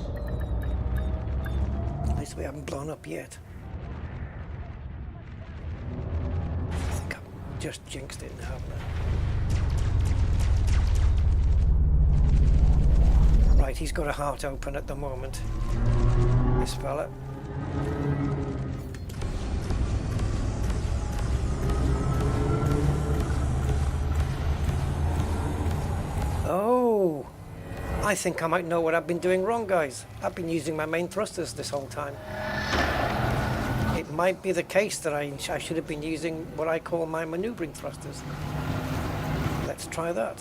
At least we haven't blown up yet. I think I've just jinxed it now, haven't I? Right, he's got a heart open at the moment. This fella. Oh, I think I might know what I've been doing wrong, guys. I've been using my main thrusters this whole time. It might be the case that I should have been using what I call my maneuvering thrusters. Let's try that.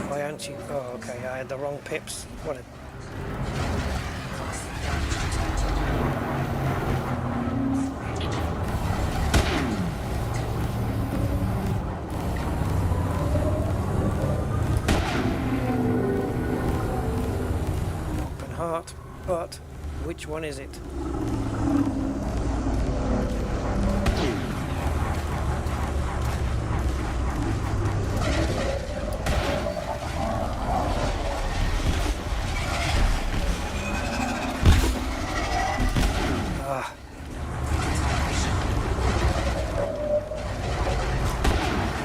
Why aren't you? Oh, okay, I had the wrong pips. What a... heart, but which one is it?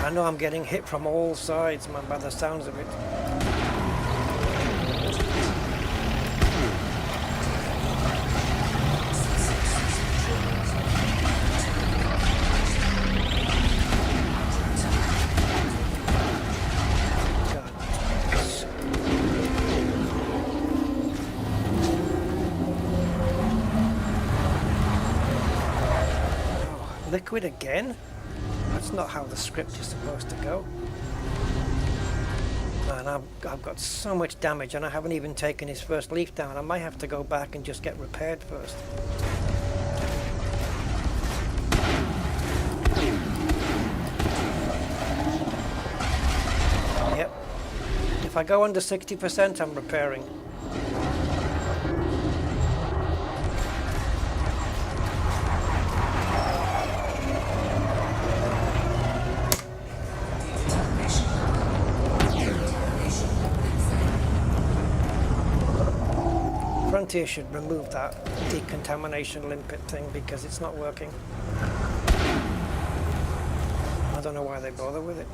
I know I'm getting hit from all sides, man, by the sounds of it. Liquid again? That's not how the script is supposed to go. Man, I've got so much damage and I haven't even taken his first leaf down. I might have to go back and just get repaired first. Yep. If I go under 60%, I'm repairing. Frontier should remove that decontamination limpet thing because it's not working. I don't know why they bother with it.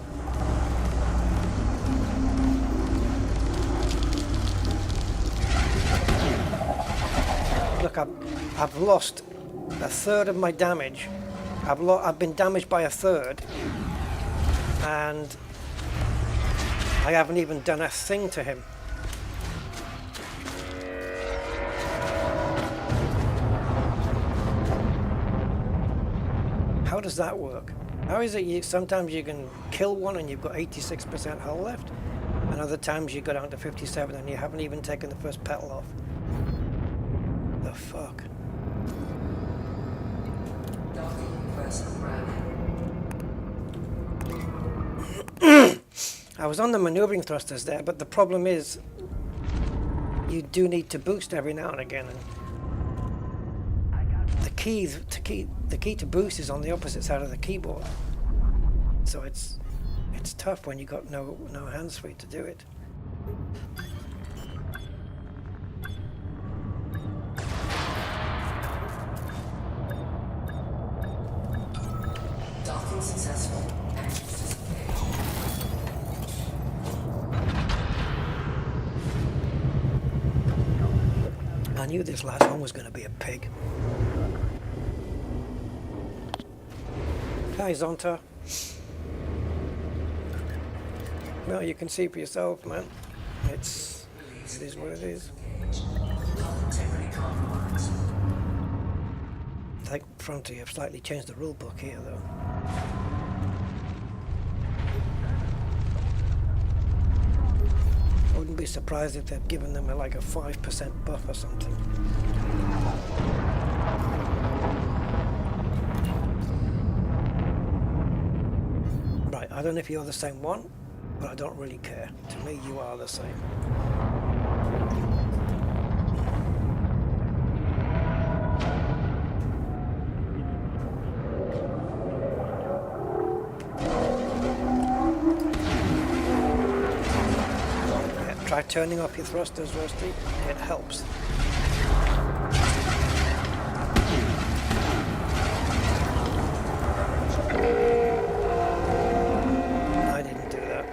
Look, I've lost a third of my damage. I've been damaged by a third, and I haven't even done a thing to him. How does that work? How is it sometimes you can kill one and you've got 86% hull left, and other times you go down to 57 and you haven't even taken the first petal off? The fuck? I was on the maneuvering thrusters there, but the problem is you do need to boost every now and again. And the key to boost is on the opposite side of the keyboard, so it's tough when you got no hands free to do it. Docking successful. Engines disengaged. I knew this last one was going to be a pig. Hi, Zonta. Well, you can see for yourself, man. It is what it is. Frontier have slightly changed the rule book here, though. I wouldn't be surprised if they'd given them like a 5% buff or something. Right, I don't know if you're the same one, but I don't really care. To me, you are the same. Try turning off your thrusters, Rusty. It helps. I didn't do that.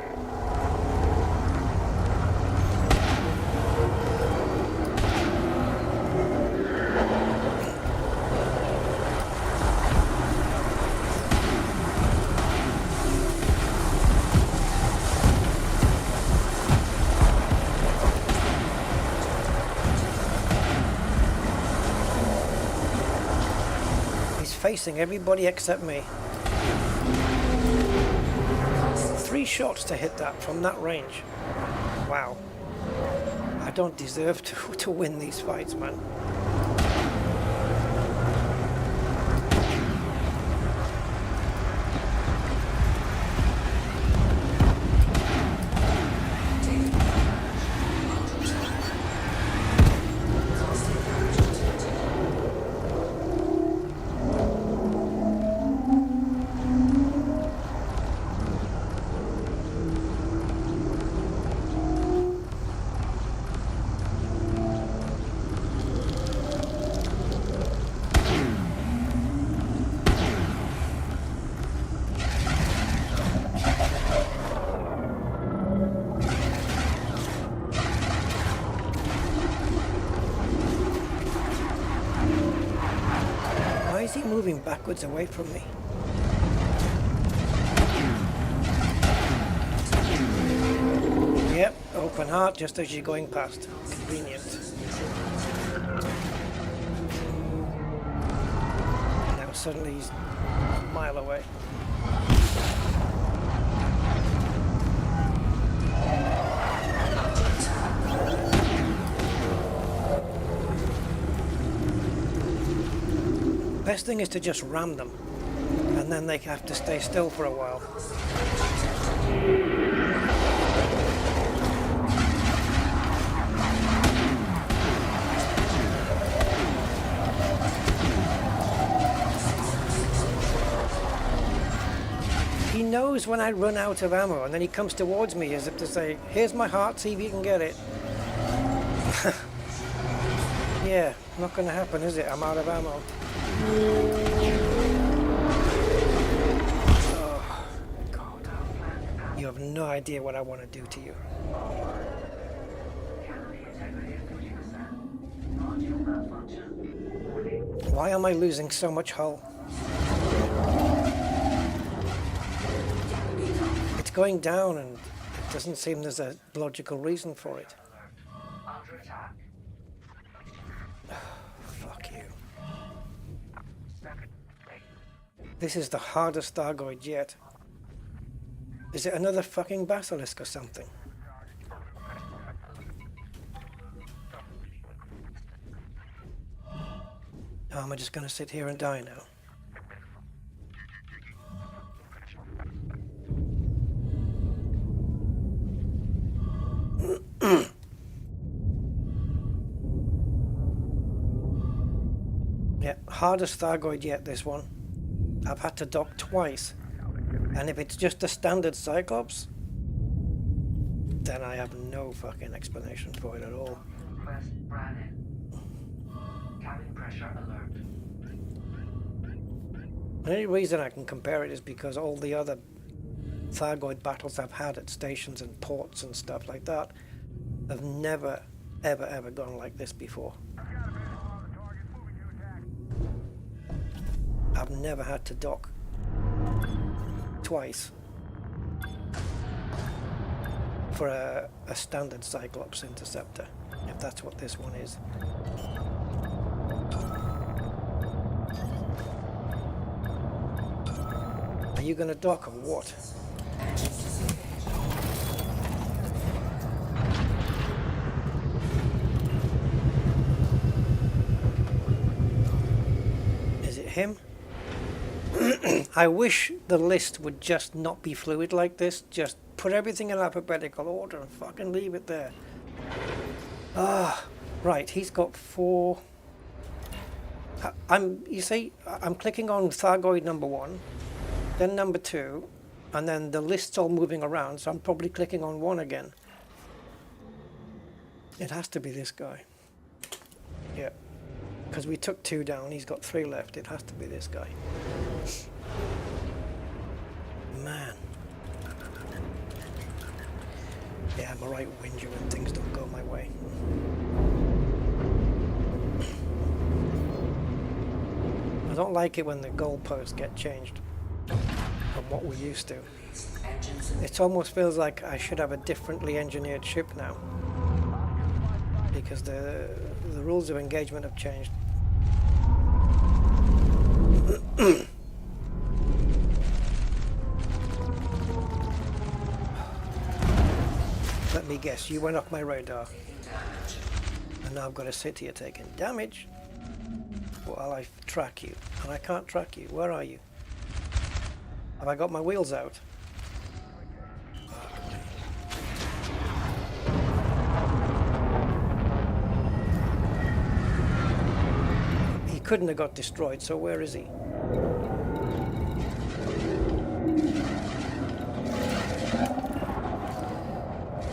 Facing everybody except me. 3 shots to hit that from that range. Wow. I don't deserve to win these fights, man. Why is he moving backwards away from me? Yep, open heart just as you're going past. Convenient. Now suddenly he's a mile away. Best thing is to just ram them, and then they have to stay still for a while. He knows when I run out of ammo, and then he comes towards me as if to say, here's my heart, see if you can get it. Yeah, not gonna happen, is it? I'm out of ammo. Oh, God. You have no idea what I want to do to you. Why am I losing so much hull? It's going down and it doesn't seem there's a logical reason for it. Fuck you. This is the hardest Thargoid yet. Is it another fucking basilisk or something? Oh, am I just gonna sit here and die now? Yeah, hardest Thargoid yet, this one. I've had to dock twice, and if it's just a standard Cyclops, then I have no fucking explanation for it at all. Cabin pressure alert. The only reason I can compare it is because all the other Thargoid battles I've had at stations and ports and stuff like that have never, ever gone like this before. I've never had to dock twice for a standard Cyclops interceptor, if that's what this one is. Are you gonna dock or what? Is it him? I wish the list would just not be fluid like this. Just put everything in alphabetical order and fucking leave it there. Ah, right. He's got 4. You see, I'm clicking on Thargoid number 1, then number 2, and then the list's all moving around. So I'm probably clicking on 1 again. It has to be this guy. Yeah. Because we took 2 down, he's got 3 left. It has to be this guy. Man. Yeah, I'm a right whinger when things don't go my way. I don't like it when the goalposts get changed from what we used to. It almost feels like I should have a differently engineered ship now. Because the rules of engagement have changed. Let me guess, you went off my radar. And now I've got to sit here taking damage while I track you. And I can't track you. Where are you? Have I got my wheels out? He couldn't have got destroyed, so where is he?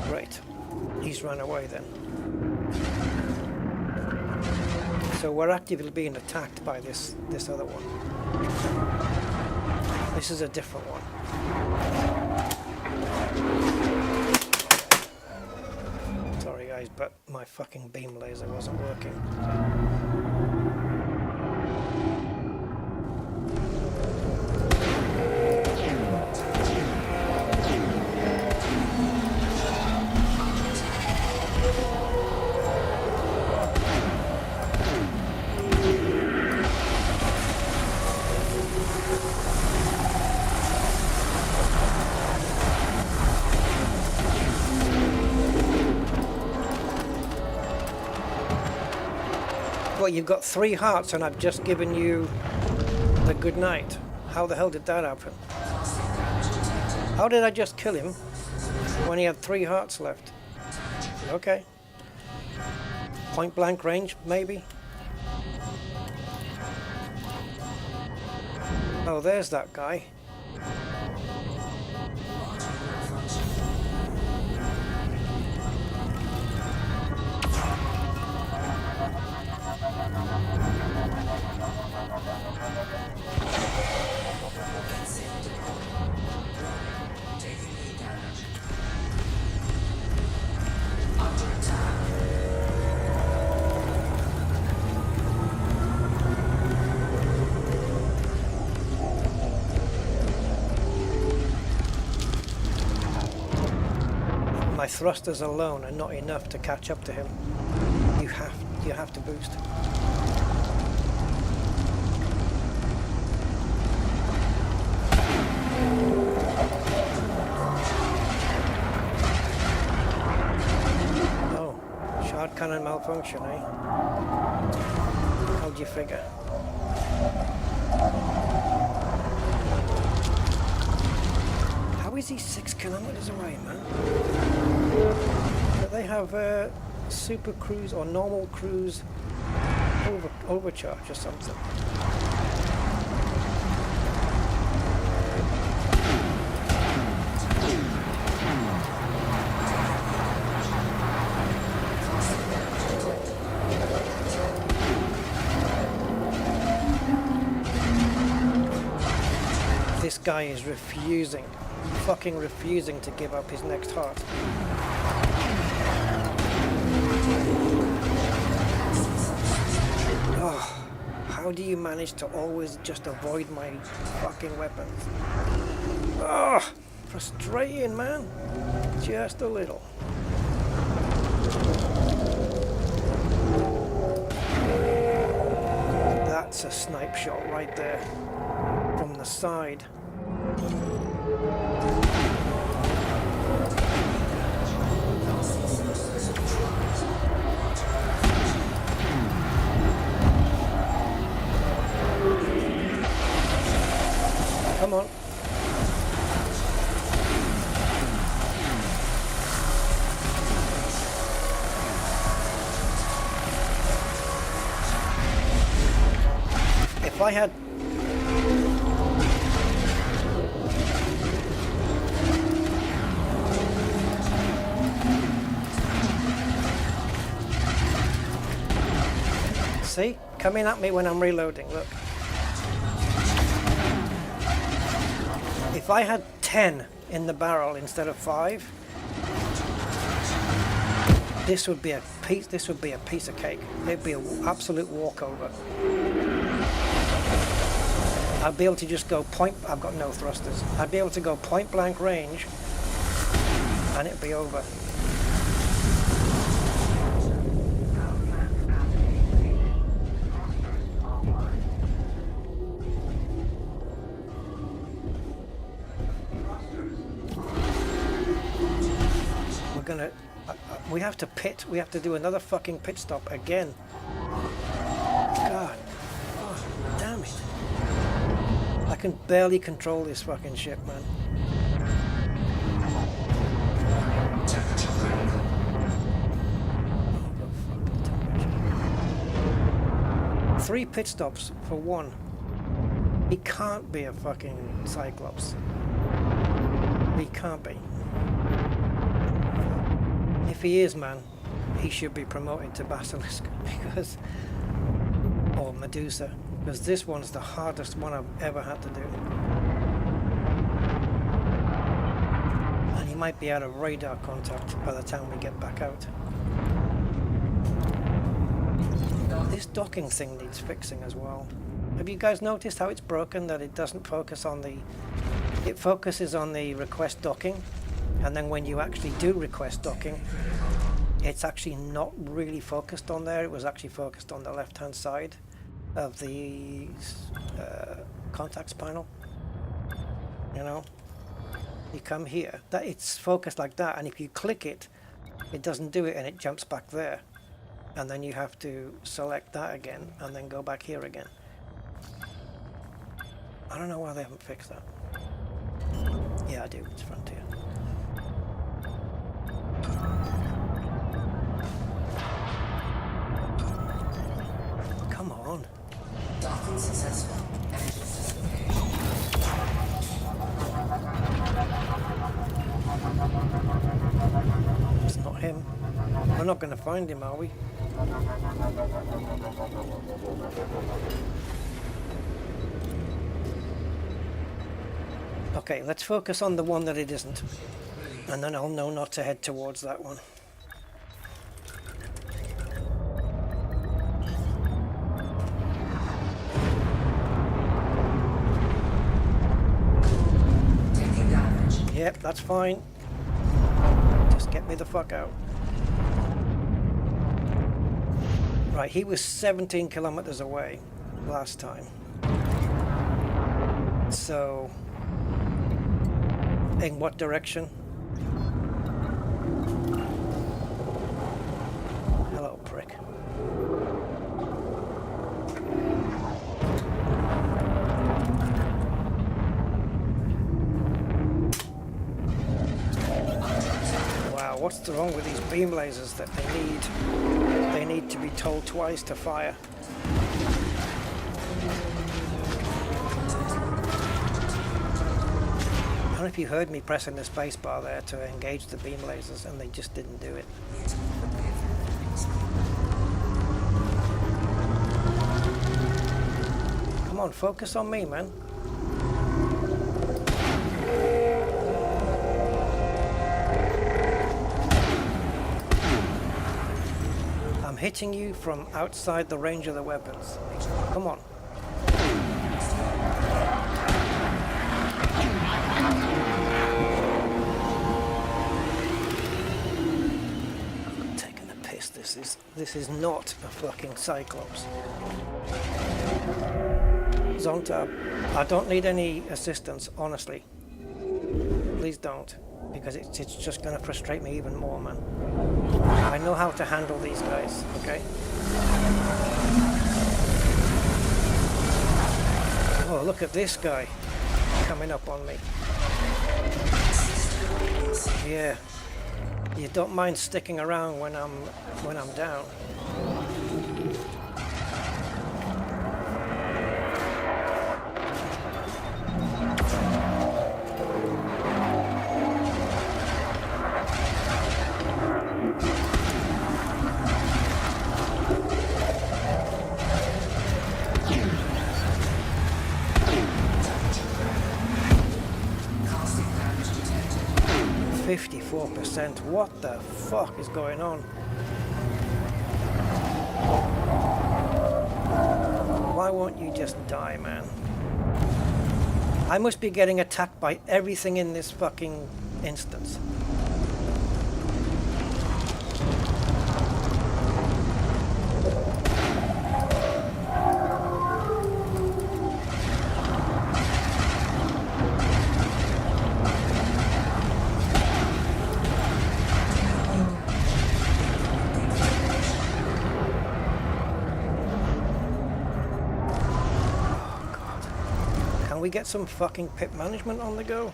Great. He's run away then. So we're actively being attacked by this other one. This is a different one. Sorry guys, but my fucking beam laser wasn't working. Well, you've got 3 hearts and I've just given you the good night. How the hell did that happen? How did I just kill him when he had 3 hearts left? Okay. Point blank range, maybe? Oh, there's that guy. My thrusters alone are not enough to catch up to him. You have to boost. Oh, shard cannon malfunction, eh? How'd you figure? How is he 6 kilometers away, man? But they have super cruise or normal cruise overcharge or something. This guy is fucking refusing to give up his next heart. Oh, how do you manage to always just avoid my fucking weapons? Oh, frustrating, man. Just a little. That's a snipe shot right there from the side. Come on. If I had see, coming at me when I'm reloading, look. If I had 10 in the barrel instead of 5, this would be a piece of cake. It'd be an absolute walkover. I'd be able to just go I've got no thrusters. I'd be able to go point blank range and it'd be over. We're gonna, we have to pit, we have to do another fucking pit stop again. God, oh, damn it. I can barely control this fucking ship, man. Three pit stops for one. He can't be a fucking Cyclops. He can't be. If he is, man, he should be promoted to Basilisk because, or Medusa. Because this one's the hardest one I've ever had to do. And he might be out of radar contact by the time we get back out. This docking thing needs fixing as well. Have you guys noticed how it's broken, that it doesn't focus on the... It focuses on the request docking, and then when you actually do request docking, it's actually not really focused on there. It was actually focused on the left-hand side of the contacts panel. You know, you come here, that it's focused like that, and if you click it, it doesn't do it, and it jumps back there, and then you have to select that again and then go back here again. I don't know why they haven't fixed that. Yeah, I do. It's Frontier. Come on. Docking successful. Engine system. It's not him. We're not going to find him, are we? Okay, let's focus on the one that it isn't. And then I'll know not to head towards that one. Taking damage. Yep, that's fine. Just get me the fuck out. Right, he was 17 kilometers away last time. So, in what direction? Hello, prick. Wow, what's wrong with these beam lasers that they need to be told twice to fire? I don't know if you heard me pressing the space bar there to engage the beam lasers, and they just didn't do it. Come on, focus on me, man. I'm hitting you from outside the range of the weapons. Come on. This is not a fucking Cyclops. Zonta, I don't need any assistance, honestly. Please don't, because it's just going to frustrate me even more, man. I know how to handle these guys, okay? Oh, look at this guy coming up on me. Yeah, you don't mind sticking around when I'm down. Caustic damage detected. 54%. What the fuck is going on? Why won't you just die, man? I must be getting attacked by everything in this fucking instance. Can we get some fucking pit management on the go?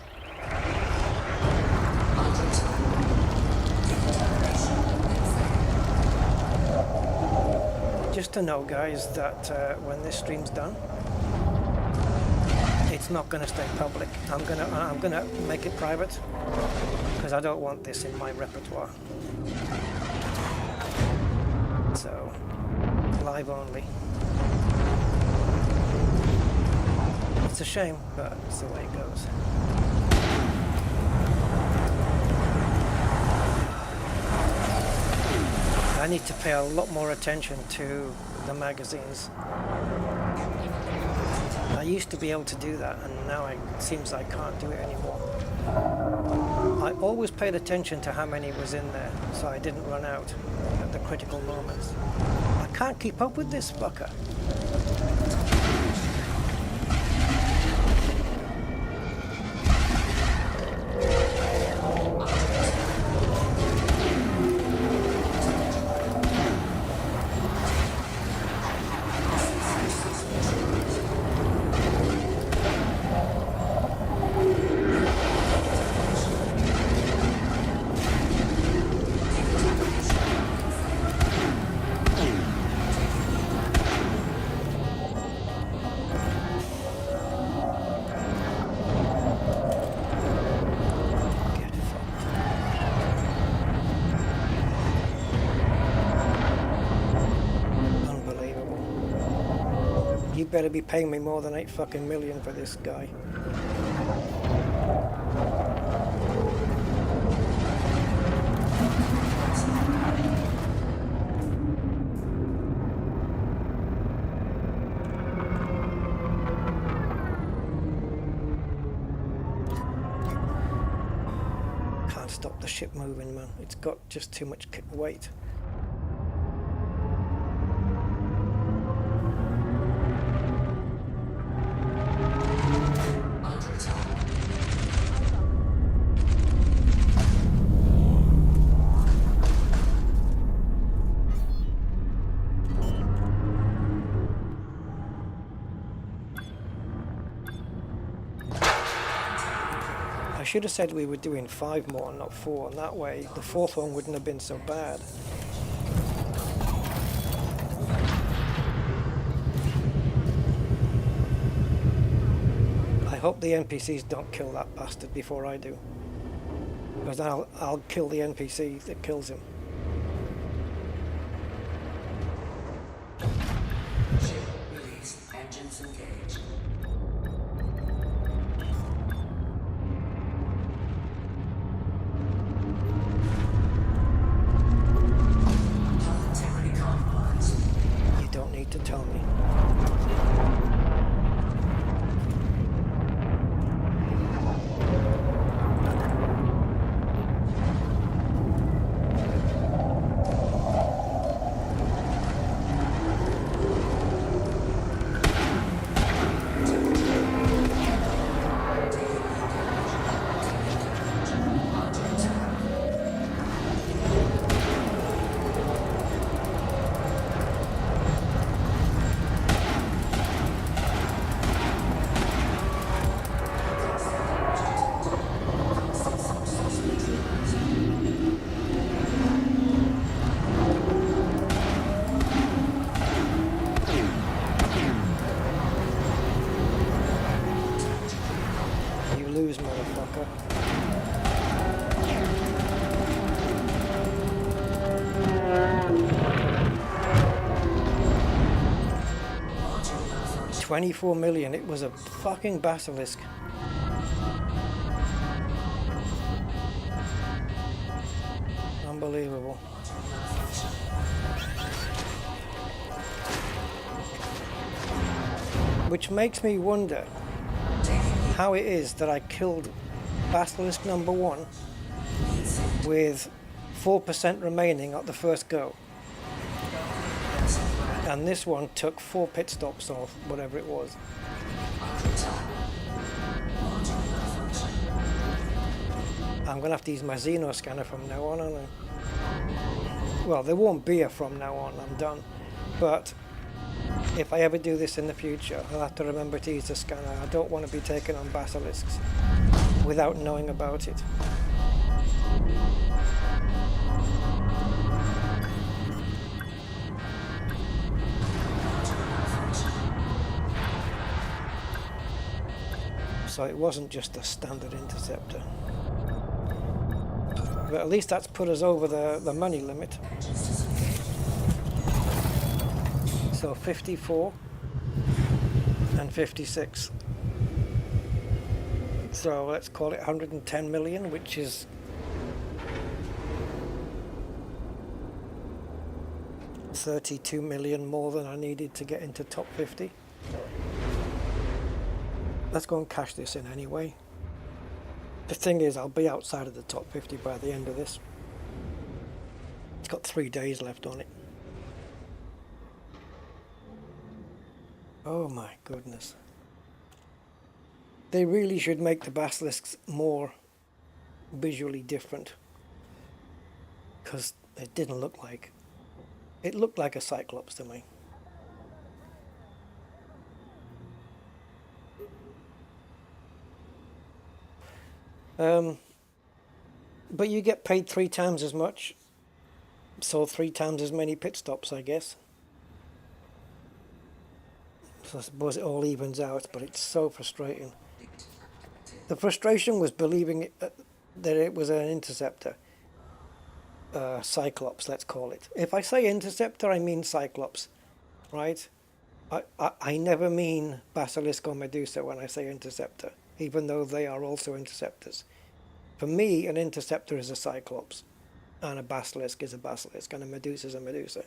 Just to know, guys, that when this stream's done, it's not going to stay public. I'm gonna make it private because I don't want this in my repertoire. So, live only. It's a shame, but it's the way it goes. I need to pay a lot more attention to the magazines. I used to be able to do that, and now it seems I can't do it anymore. I always paid attention to how many was in there, so I didn't run out at the critical moments. I can't keep up with this fucker. You better be paying me more than 8 fucking million for this guy. Can't stop the ship moving, man. It's got just too much weight. I should have said we were doing 5 more, not 4, and that way the 4th one wouldn't have been so bad. I hope the NPCs don't kill that bastard before I do, because I'll kill the NPC that kills him. Ship release. Engines engaged. Integrity compromised. You don't need to tell me. 24 million. It was a fucking basilisk. Unbelievable. Which makes me wonder how it is that I killed basilisk number 1 with 4% remaining at the first go. And this one took 4 pit stops or whatever it was. I'm going to have to use my Xeno scanner from now on, aren't I? Well, there won't be a from now on, I'm done. But if I ever do this in the future, I'll have to remember to use the scanner. I don't want to be taken on basilisks without knowing about it. So it wasn't just a standard interceptor. But at least that's put us over the money limit. So 54 and 56. So let's call it 110 million, which is $32 million more than I needed to get into top 50. Let's go and cash this in anyway. The thing is, I'll be outside of the top 50 by the end of this. It's got 3 days left on it. Oh my goodness. They really should make the basilisks more visually different. Because it didn't look like... It looked like a Cyclops to me. But you get paid 3 times as much, so 3 times as many pit stops, I guess. So I suppose it all evens out, but it's so frustrating. The frustration was believing that it was an interceptor. Cyclops, let's call it. If I say interceptor, I mean Cyclops, right? I never mean Basilisk or Medusa when I say interceptor, even though they are also interceptors. For me, an interceptor is a Cyclops, and a Basilisk is a Basilisk, and a Medusa is a Medusa.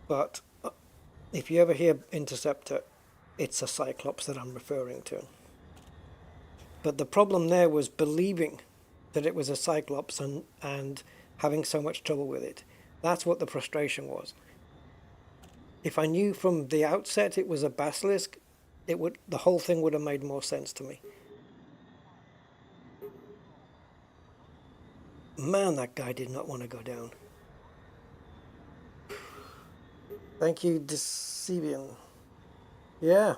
But if you ever hear interceptor, it's a Cyclops that I'm referring to. But the problem there was believing that it was a Cyclops and having so much trouble with it. That's what the frustration was. If I knew from the outset it was a Basilisk, the whole thing would have made more sense to me. Man, that guy did not want to go down. Thank you, Decevian. Yeah.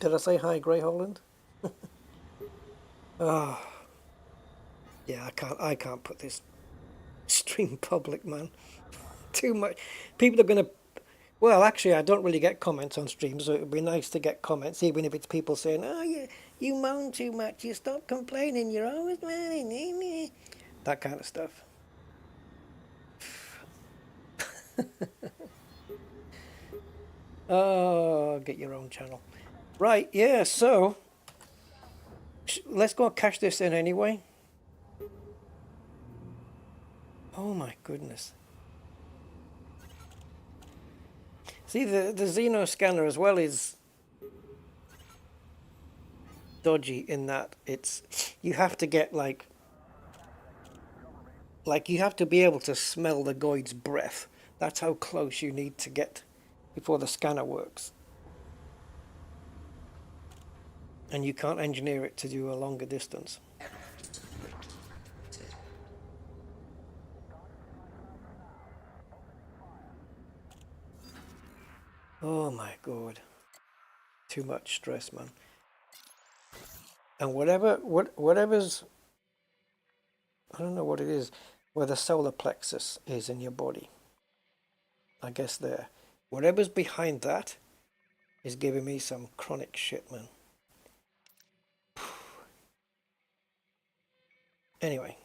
Did I say hi, Grey Holland? Oh. Yeah, I can't put this stream public, man. Too much. People are going to... Well, actually, I don't really get comments on streams, so it would be nice to get comments, even if it's people saying, oh, you moan too much, you stop complaining, you're always moaning. That kind of stuff. Oh, get your own channel. Right, yeah, so let's go and cash this in anyway. Oh my goodness. See, the Xeno scanner as well is dodgy in that you have to get like you have to be able to smell the Goid's breath. That's how close you need to get before the scanner works. And you can't engineer it to do a longer distance. Oh my god. Too much stress, man. And whatever's, I don't know what it is, where the solar plexus is in your body. I guess there. Whatever's behind that is giving me some chronic shit, man. Anyway.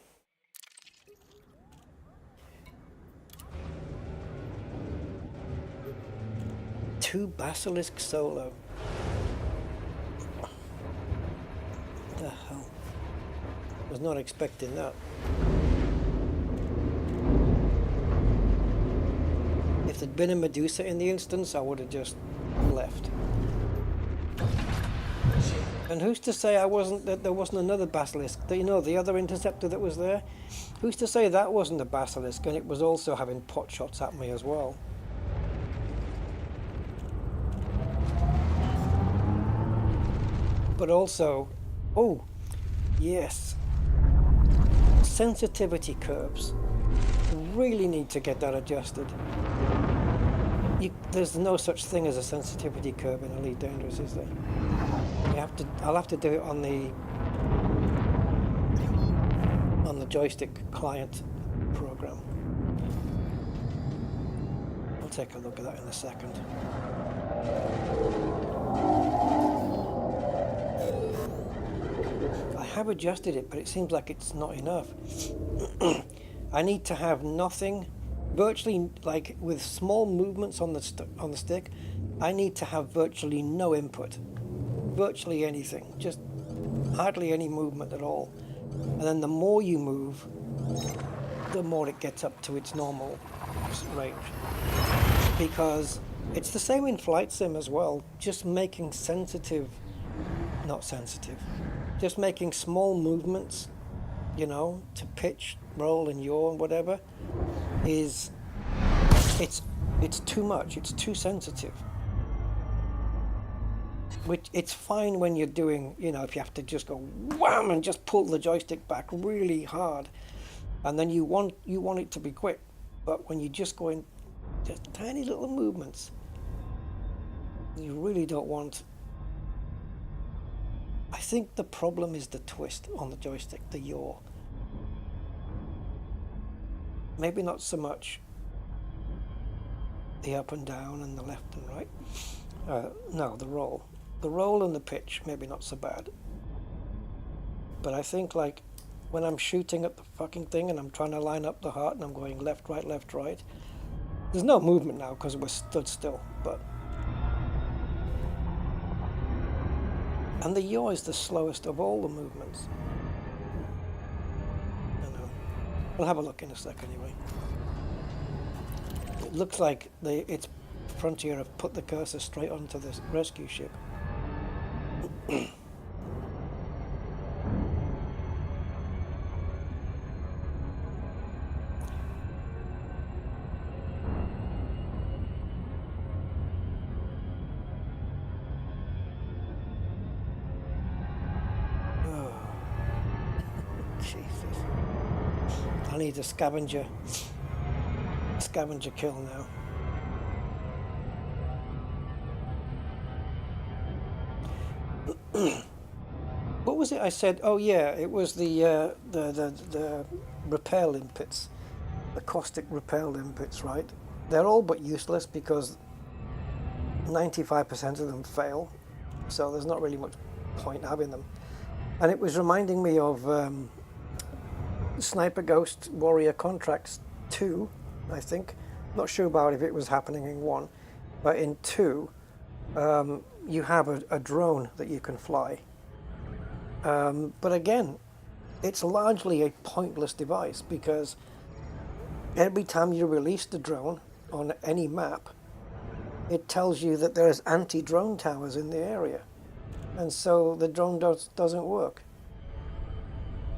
2 Basilisk solo. What the hell? Was not expecting that. If there'd been a Medusa in the instance, I would have just left. And who's to say that there wasn't another Basilisk? You know, the other interceptor that was there? Who's to say that wasn't a Basilisk and it was also having pot shots at me as well? But also, oh, yes, sensitivity curves. Really need to get that adjusted. There's no such thing as a sensitivity curve in Elite Dangerous, is there? I'll have to do it on the joystick client program. I'll take a look at that in a second. I have adjusted it, but it seems like it's not enough. I need to have nothing, virtually, like with small movements on the stick, I need to have virtually no input. Virtually anything, just hardly any movement at all. And then the more you move, the more it gets up to its normal range. Because it's the same in flight sim as well, just making just making small movements, you know, to pitch, roll and yaw and whatever, it's too much, it's too sensitive. Which it's fine when you're doing, you know, if you have to just go wham and just pull the joystick back really hard, and then you want it to be quick. But when you just go in just tiny little movements, you really don't want. I think the problem is the twist on the joystick, the yaw. Maybe not so much the up and down and the left and right. No, the roll. The roll and the pitch, maybe not so bad. But I think, like, when I'm shooting at the fucking thing and I'm trying to line up the heart and I'm going left, right, there's no movement now because we're stood still, but... And the yaw is the slowest of all the movements. I know. We'll have a look in a sec anyway. It looks like it's Frontier have put the cursor straight onto the rescue ship. Oh. Jesus. I need a scavenger kill now. What was it I said? Oh yeah, it was the repel inputs, the caustic repel inputs, right? They're all but useless because 95% of them fail, so there's not really much point having them. And it was reminding me of Sniper Ghost Warrior Contracts 2, I think. Not sure about if it was happening in 1, but in 2, you have a drone that you can fly. But again, it's largely a pointless device because every time you release the drone on any map, it tells you that there's anti-drone towers in the area. And so the drone doesn't work.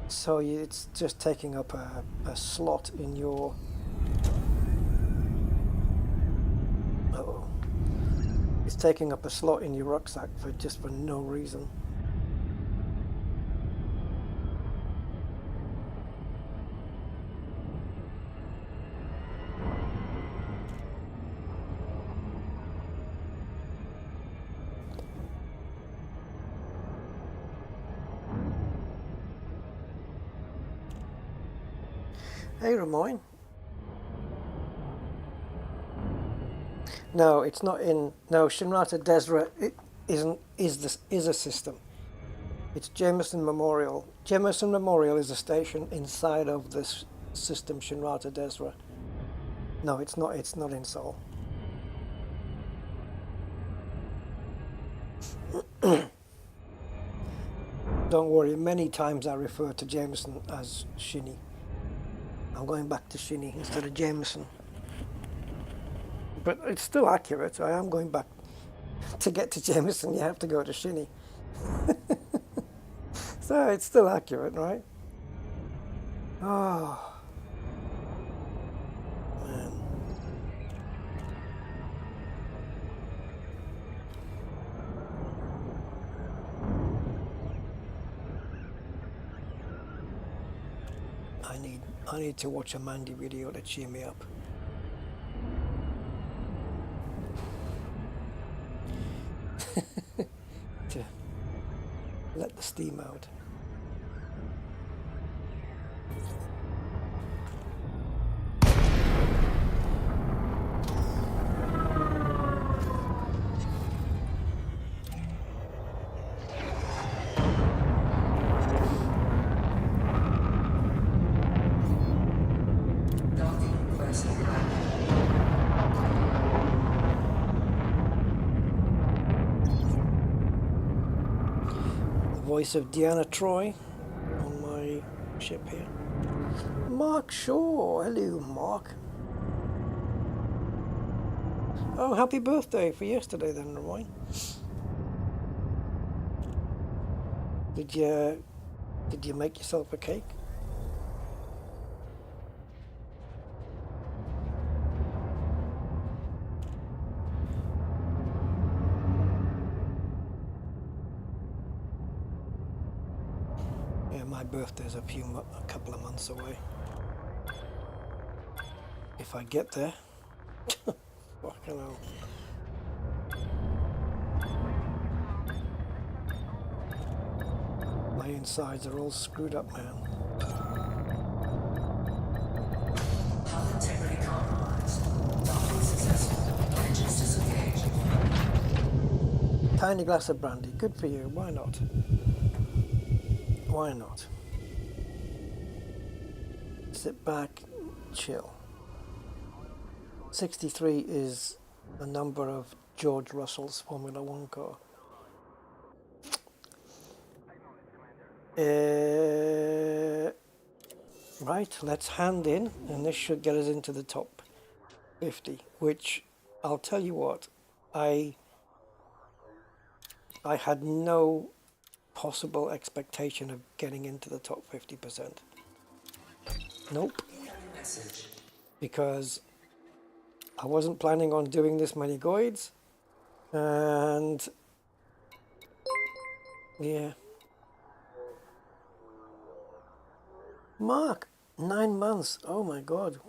So it's just taking up a slot in your... Uh-oh. It's taking up a slot in your rucksack for no reason. Hey, Ramoyne. No, it's not in. No, Shintrarta Dehzra is a system. It's Jameson Memorial. Jameson Memorial is a station inside of this system, Shintrarta Dehzra. No, it's not. It's not in Seoul. Don't worry, many times I refer to Jameson as Shinny. I'm going back to Shinny instead of Jameson. But it's still accurate. I am going back. To get to Jameson, you have to go to Shinny. So it's still accurate, right? Oh, man. I need to watch a Mandy video to cheer me up. To let the steam out. Docking person. Voice of Deanna Troy on my ship here. Mark Shaw, hello Mark. Oh, happy birthday for yesterday then, Roy. Did you make yourself a cake? Yeah, my birthday's a couple of months away. If I get there. Fucking hell. My insides are all screwed up, man. Hull integrity compromised. Docking successful. Engines disengaged. Tiny glass of brandy. Good for you. Why not? Why not? Sit back, chill. 63 is the number of George Russell's Formula One car. Right, let's hand in, and this should get us into the top 50, which I'll tell you what, I had no possible expectation of getting into the top 50%. Nope. Message. Because I wasn't planning on doing this many Goids, and yeah. Mark, 9 months. Oh my God,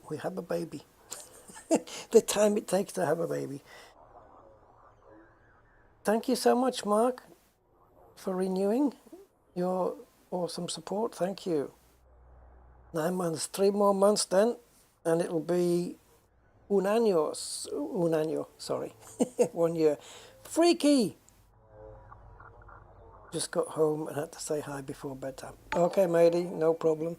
we have a baby. The time it takes to have a baby. Thank you so much, Mark, for renewing your awesome support. Thank you. 9 months, 3 more months then, and it'll be un año, sorry, 1 year. Freaky! Just got home and had to say hi before bedtime. Okay, matey, no problem.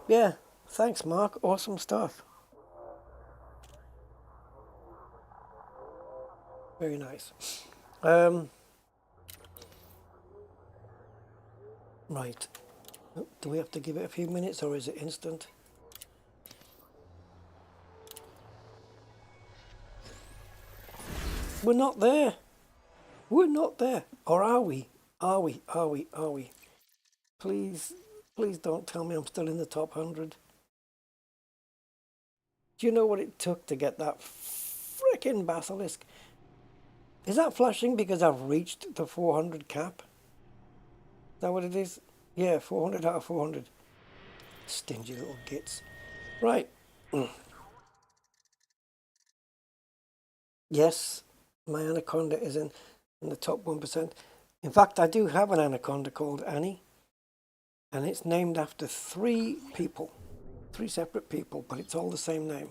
Yeah, thanks, Mark. Awesome stuff. Very nice. Right. Do we have to give it a few minutes or is it instant? We're not there. We're not there. Or are we? Are we? Are we? Are we? Please, please don't tell me I'm still in the top 100. Do you know what it took to get that frickin' basilisk? Is that flashing because I've reached the 400 cap? Is that what it is? Yeah, 400 out of 400. Stingy little gits. Right. Yes, my anaconda is in the top 1%. In fact, I do have an anaconda called Annie. And it's named after 3 people. 3 separate people, but it's all the same name.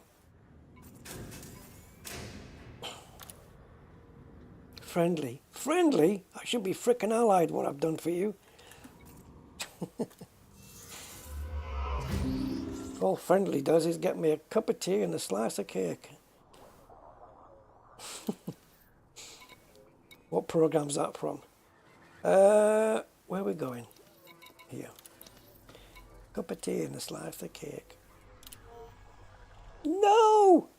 Friendly. Friendly? I should be frickin' allied what I've done for you. All Friendly does is get me a cup of tea and a slice of cake. What program's that from? Where are we going? Here. Cup of tea and a slice of cake. No!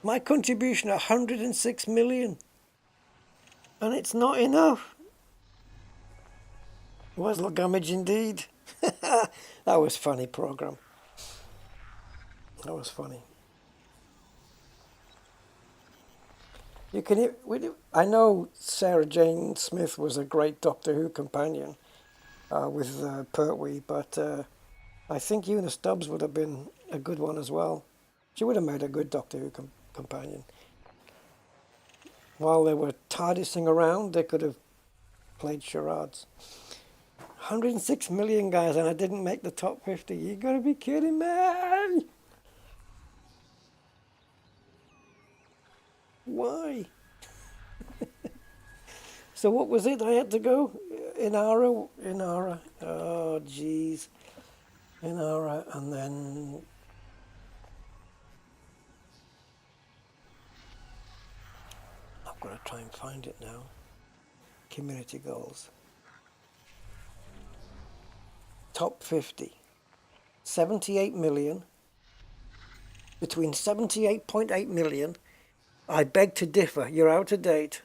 My contribution 106 million. And it's not enough. Was damage indeed. That was funny program. That was funny. You can. I know Sarah Jane Smith was a great Doctor Who companion with Pertwee, but I think Una Stubbs would have been a good one as well. She would have made a good Doctor Who companion. While they were TARDISing around, they could have played charades. 106 million, guys, and I didn't make the top 50. You gotta be kidding me! Why? So what was it? I had to go Inara. Oh, jeez. Inara, and then I've got to try and find it now. Community goals. Top 50. 78 million. Between 78.8 million. I beg to differ. You're out of date.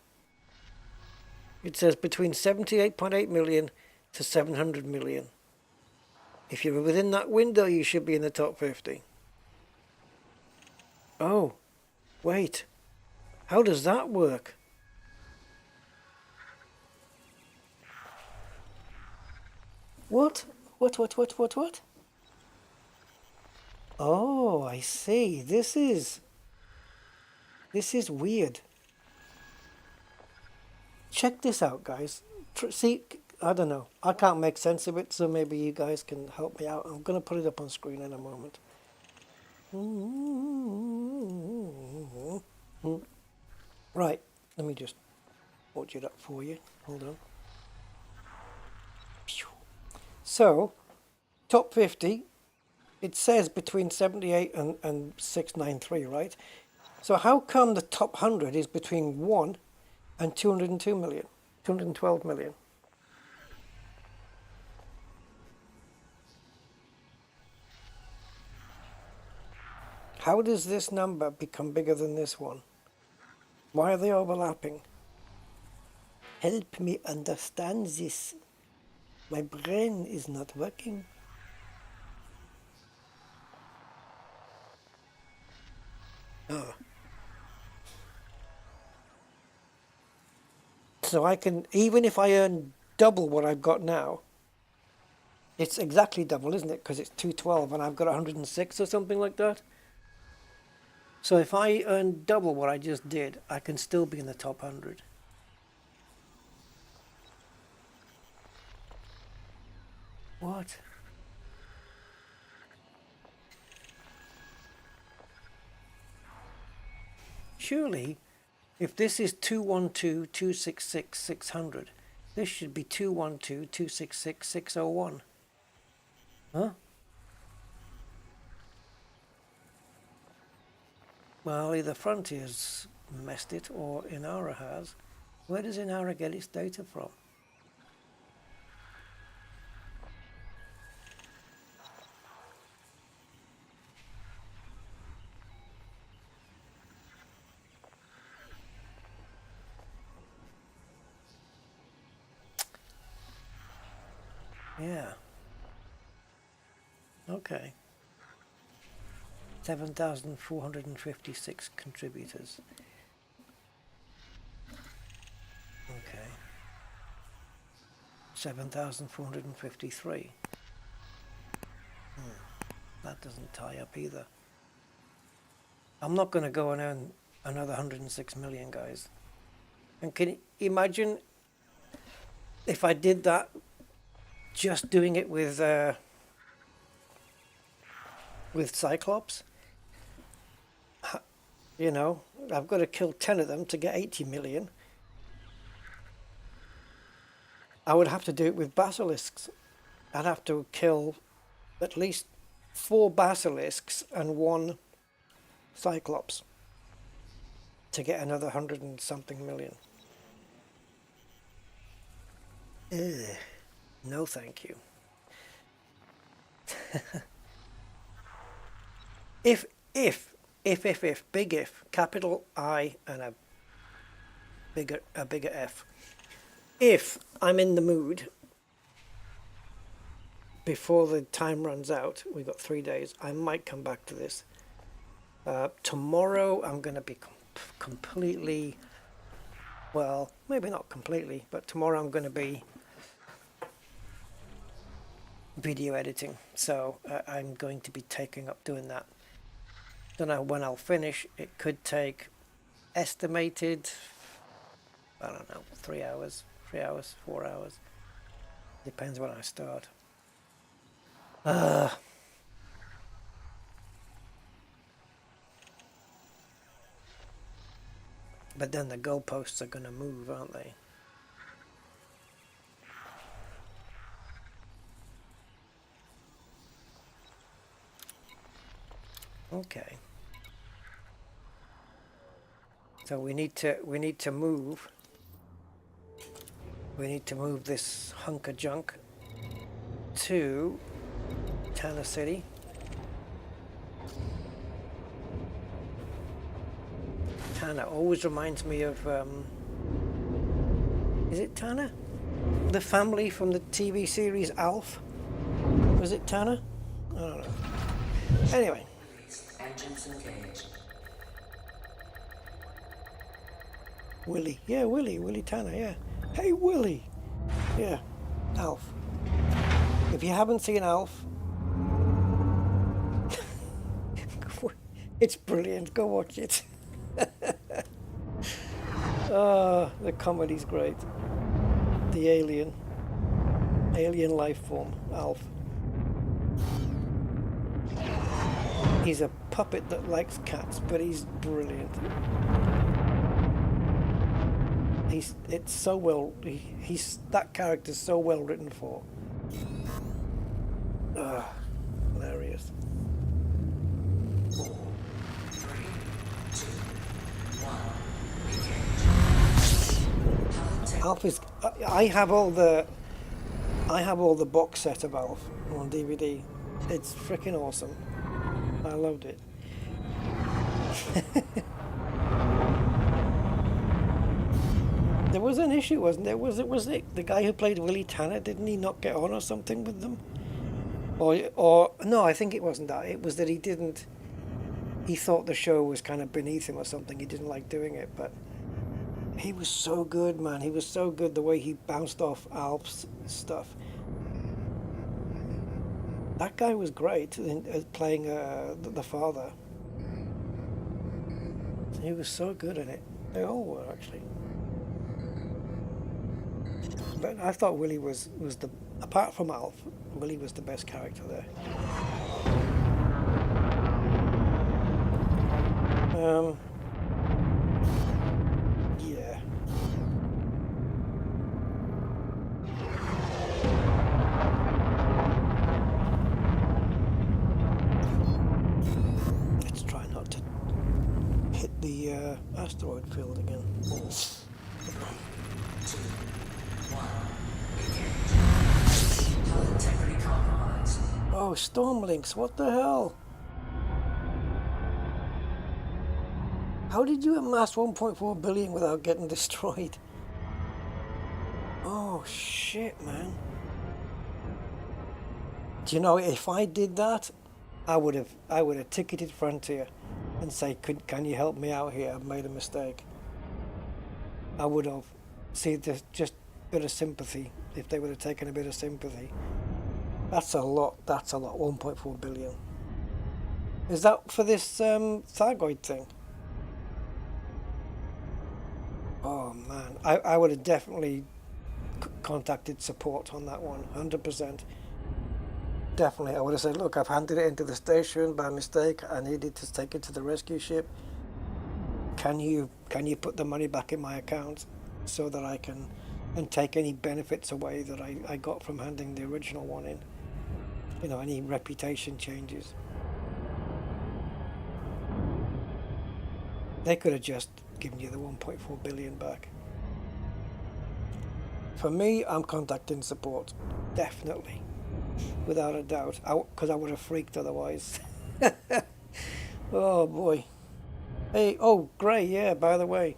It says between 78.8 million to 700 million. If you're within that window, you should be in the top 50. Oh, wait. How does that work? What? What? Oh, I see. This is weird. Check this out, guys. See, I don't know. I can't make sense of it, so maybe you guys can help me out. I'm going to put it up on screen in a moment. Right, let me just watch it up for you. Hold on. So, top 50, it says between 78 and 693, right? So how come the top 100 is between 1 and 202 million, 212 million? How does this number become bigger than this one? Why are they overlapping? Help me understand this. My brain is not working. Oh. So I can, even if I earn double what I've got now, it's exactly double, isn't it? Because it's 212 and I've got 106 or something like that. So if I earn double what I just did, I can still be in the top 100. What? Surely, if this is 212, 266, 600, this should be 212, 266, 601. Huh? Well, either Frontier's messed it or Inara has. Where does Inara get its data from? Yeah. Okay. 7,456 contributors. Okay. 7,453. That doesn't tie up either. I'm not going to go and earn another 106 million, guys. And can you imagine if I did that, just doing it with Cyclops? You know, I've got to kill 10 of them to get 80 million. I would have to do it with basilisks. I'd have to kill at least 4 basilisks and 1 Cyclops to get another 100 and something million. Ugh, no thank you. if, big if, capital I and a bigger F. If I'm in the mood before the time runs out, we've got 3 days, I might come back to this. Tomorrow I'm going to be completely, well, maybe not completely, but tomorrow I'm going to be video editing, so I'm going to be taking up doing that. Don't know when I'll finish. It could take estimated, I don't know, 3 hours, 4 hours. Depends when I start. But then the goalposts are going to move, aren't they? Okay. So we need to move. We need to move this hunk of junk to Tanner City. Tanner always reminds me of, is it Tanner? The family from the TV series Alf? Was it Tanner? I don't know. Anyway. Engines engaged. Willie. Yeah, Willie Tanner, yeah. Hey, Willie. Yeah, Alf. If you haven't seen Alf, it's brilliant. Go watch it. The comedy's great. The alien life form, Alf. He's a puppet that likes cats, but he's brilliant. It's so well. That character's so well written for. Hilarious. 4, 3, 2, 1. Alf is. I have all the box set of Alf on DVD. It's freaking awesome. I loved it. There was an issue, wasn't there? Was it the guy who played Willie Tanner? Didn't he not get on or something with them? Or no, I think it wasn't that. It was that he didn't. He thought the show was kind of beneath him or something. He didn't like doing it, but he was so good, man. He was so good the way he bounced off Alf's stuff. That guy was great in playing the father. He was so good in it. They all were, actually. But I thought Willie was the, apart from Alf, Willie was the best character there. Yeah. Let's try not to hit the asteroid field again. 2, 1. Hull integrity compromised. Oh, Stormlinks, what the hell? How did you amass 1.4 billion without getting destroyed? Oh shit, man. Do you know, if I did that, I would have ticketed Frontier and say, can you help me out here? I've made a mistake. I would have. See, there's just a bit of sympathy. If they would have taken a bit of sympathy. That's a lot, 1.4 billion. Is that for this Thargoid thing? Oh man, I would have definitely contacted support on that one, 100%. Definitely, I would have said, look, I've handed it into the station by mistake. I needed to take it to the rescue ship. Can you put the money back in my account so that I can and take any benefits away that I got from handing the original one in? You know, any reputation changes. They could have just given you the 1.4 billion back. For me, I'm contacting support, definitely, without a doubt, because I would have freaked otherwise. Oh boy. Hey, oh, Gray, yeah, by the way.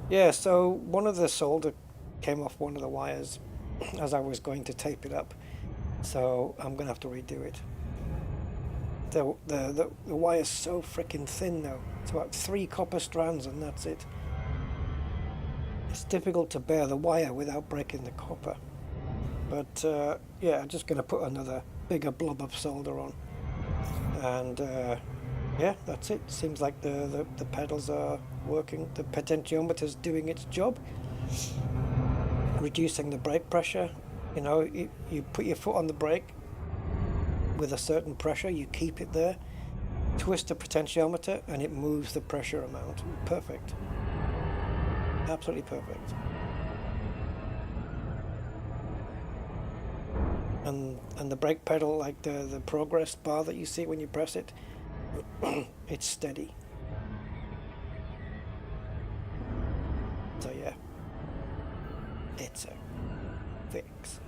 Yeah, so one of the solder came off one of the wires as I was going to tape it up. So I'm going to have to redo it. The wire's so freaking thin now. It's about 3 copper strands and that's it. It's difficult to bear the wire without breaking the copper. But yeah, I'm just going to put another bigger blob of solder on. And yeah, that's it. Seems like the pedals are working. The potentiometer's doing its job. Reducing the brake pressure. You know, you put your foot on the brake with a certain pressure, you keep it there, twist the potentiometer and it moves the pressure amount. Perfect. Absolutely perfect. And the brake pedal, like the progress bar that you see when you press it, it's steady. So yeah, it's a fix.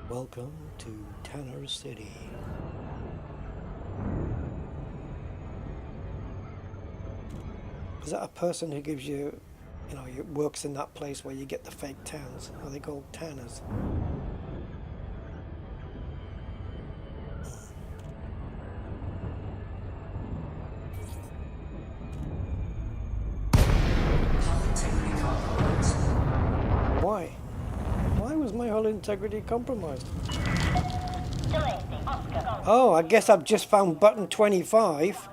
Welcome to Tanner City. Is that a person who gives you, you know, works in that place where you get the fake tans? Are they called tanners? Why? Why was my whole integrity compromised? Oh, I guess I've just found button 25.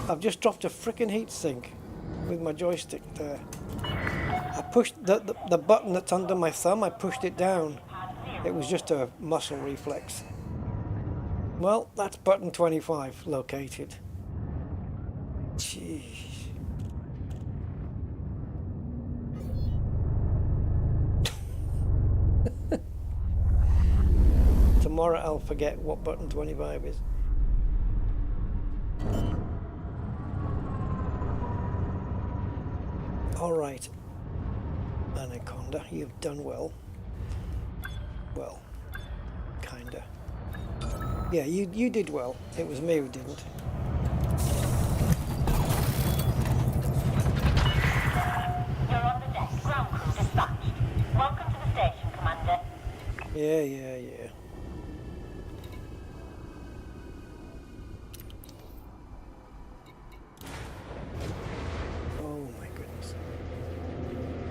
I've just dropped a frickin' heatsink with my joystick there. I pushed the button that's under my thumb, I pushed it down. It was just a muscle reflex. Well, that's button 25 located. Jeez. Tomorrow I'll forget what button 25 is. Alright, Anaconda, you've done well. Well, kinda. Yeah, you did well. It was me who didn't. You're on the deck. Ground crew dispatched. Welcome to the station, Commander. Yeah.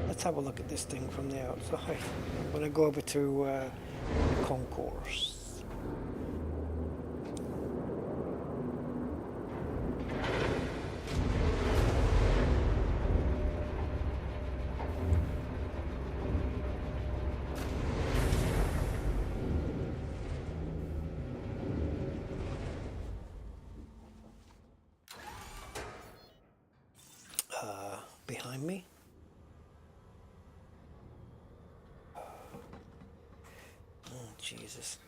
Let's have a look at this thing from the outside. I'm going to go over to concourse. Behind me. Jesus.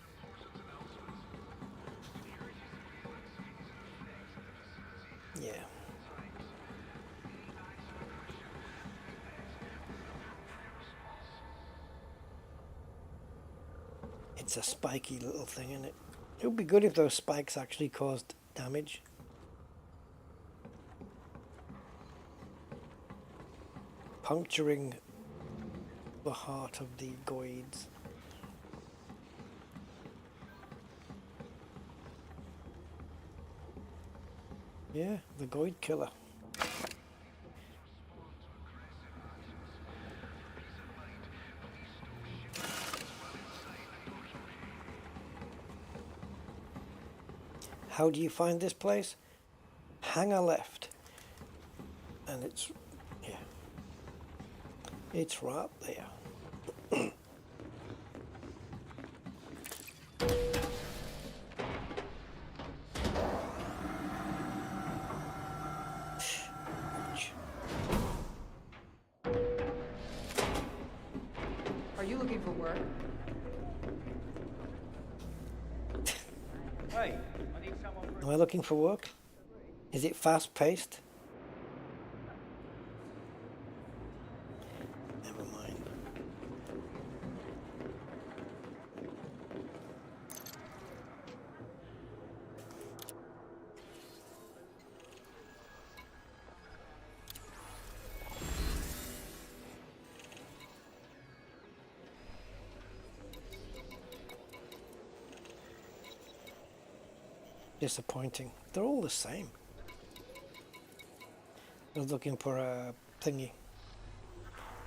Yeah. It's a spiky little thing, isn't it? It would be good if those spikes actually caused damage. Puncturing the heart of the Goids. Yeah, the Goid killer. How do you find this place? Hang a left. And it's, yeah, it's right there. you looking for work? Hey, I need someone for... Am I looking for work? Is it fast paced? Never mind. Disappointing. They're all the same. I was looking for a thingy.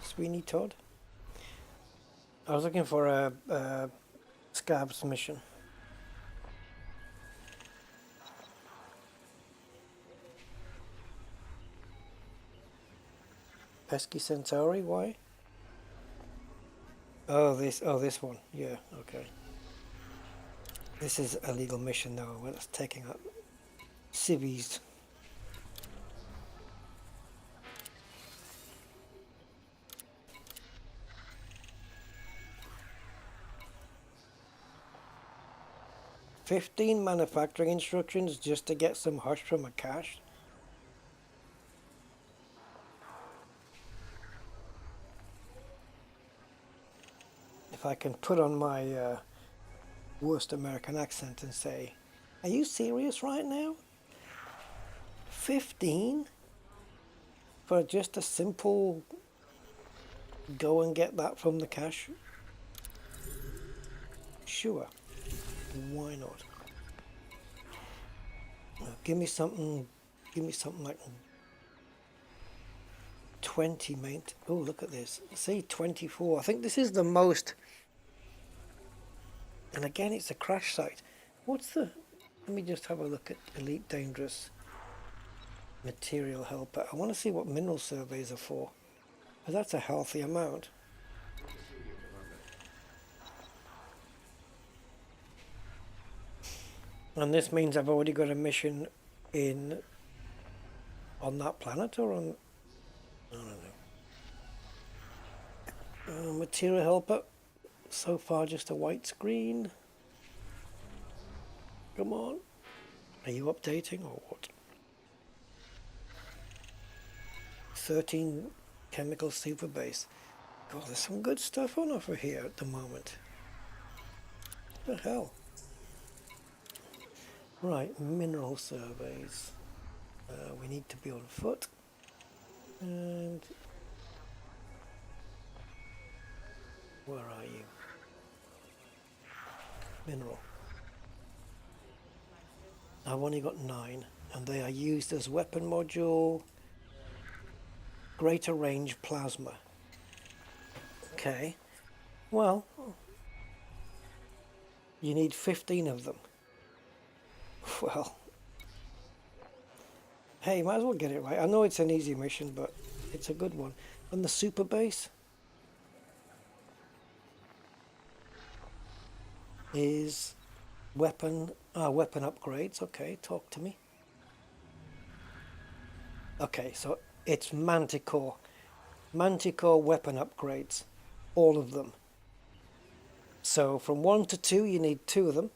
Sweeney Todd? I was looking for a Scabs mission. Pesky Centauri, why? Oh, this one. Yeah, okay. This is a legal mission now, where it's taking up civvies. "15 manufacturing instructions just to get some hush from a cache." If I can put on my worst American accent and say, "Are you serious right now? 15 for just a simple go and get that from the cache?" Sure, why not? Give me something like 20, mate. Oh, look at this. See, 24. I think this is the most. And again, it's a crash site. What's the... Let me just have a look at Elite Dangerous Material Helper. I want to see what mineral surveys are for. Because that's a healthy amount. And this means I've already got a mission in... on that planet or on... I don't know. Material Helper. So far just a white screen. Come on. Are you updating or what? 13 chemical super base. God, there's some good stuff on offer here at the moment. What the hell? Right, mineral surveys. We need to be on foot. And where are you? Mineral. I've only got 9, and they are used as weapon module, greater range plasma. Okay, well, you need 15 of them. Well, hey, might as well get it right. I know it's an easy mission, but it's a good one. And the super base is weapon upgrades. Okay, talk to me. Okay, so it's Manticore weapon upgrades, all of them. So from 1 to 2 you need 2 of them,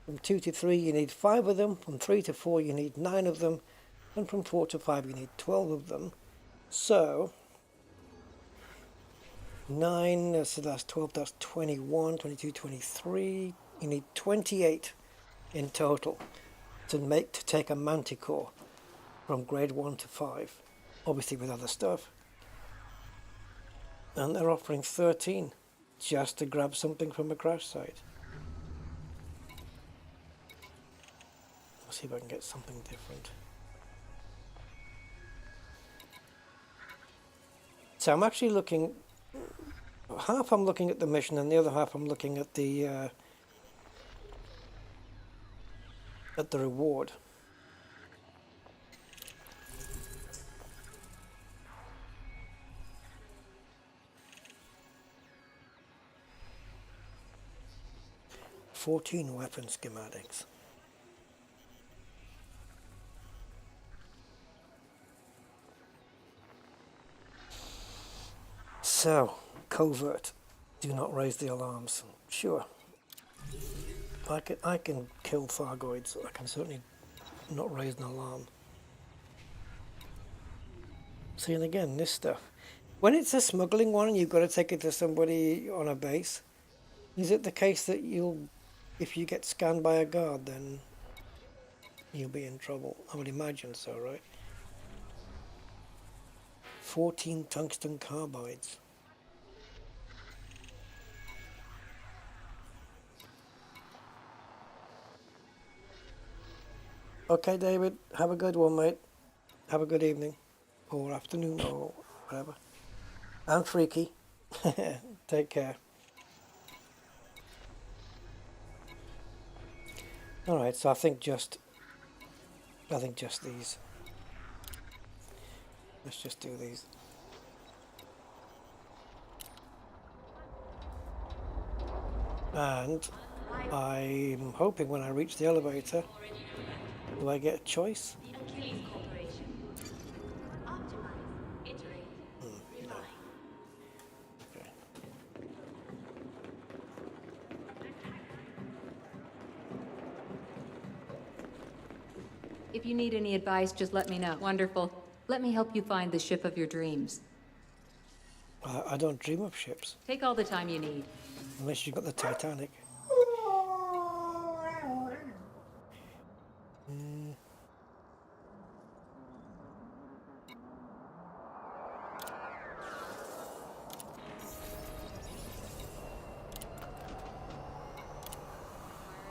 from 2 to 3 you need 5 of them, from 3 to 4 you need 9 of them, and from 4 to 5 you need 12 of them. So 9, so that's 12, that's 21, 22, 23. You need 28 in total to take a Manticore from grade 1 to 5, obviously with other stuff. And they're offering 13 just to grab something from a crash site. Let's see if I can get something different. So I'm actually looking, half I'm looking at the mission and the other half I'm looking at the reward. "14 weapon schematics." So, covert. Do not raise the alarms. Sure. I can kill Thar Goids. I can certainly not raise an alarm. See, and again, this stuff. When it's a smuggling one and you've got to take it to somebody on a base, is it the case that if you get scanned by a guard, then you'll be in trouble? I would imagine so, right? 14 tungsten carbides. Okay, David, have a good one, mate. Have a good evening, or afternoon, or whatever. And Freaky. Take care. Alright, so I think just these. Let's just do these. And I'm hoping when I reach the elevator, do I get a choice? No. Okay. If you need any advice, just let me know. Wonderful. Let me help you find the ship of your dreams. I don't dream of ships, Take all the time you need. unless you've got the Titanic.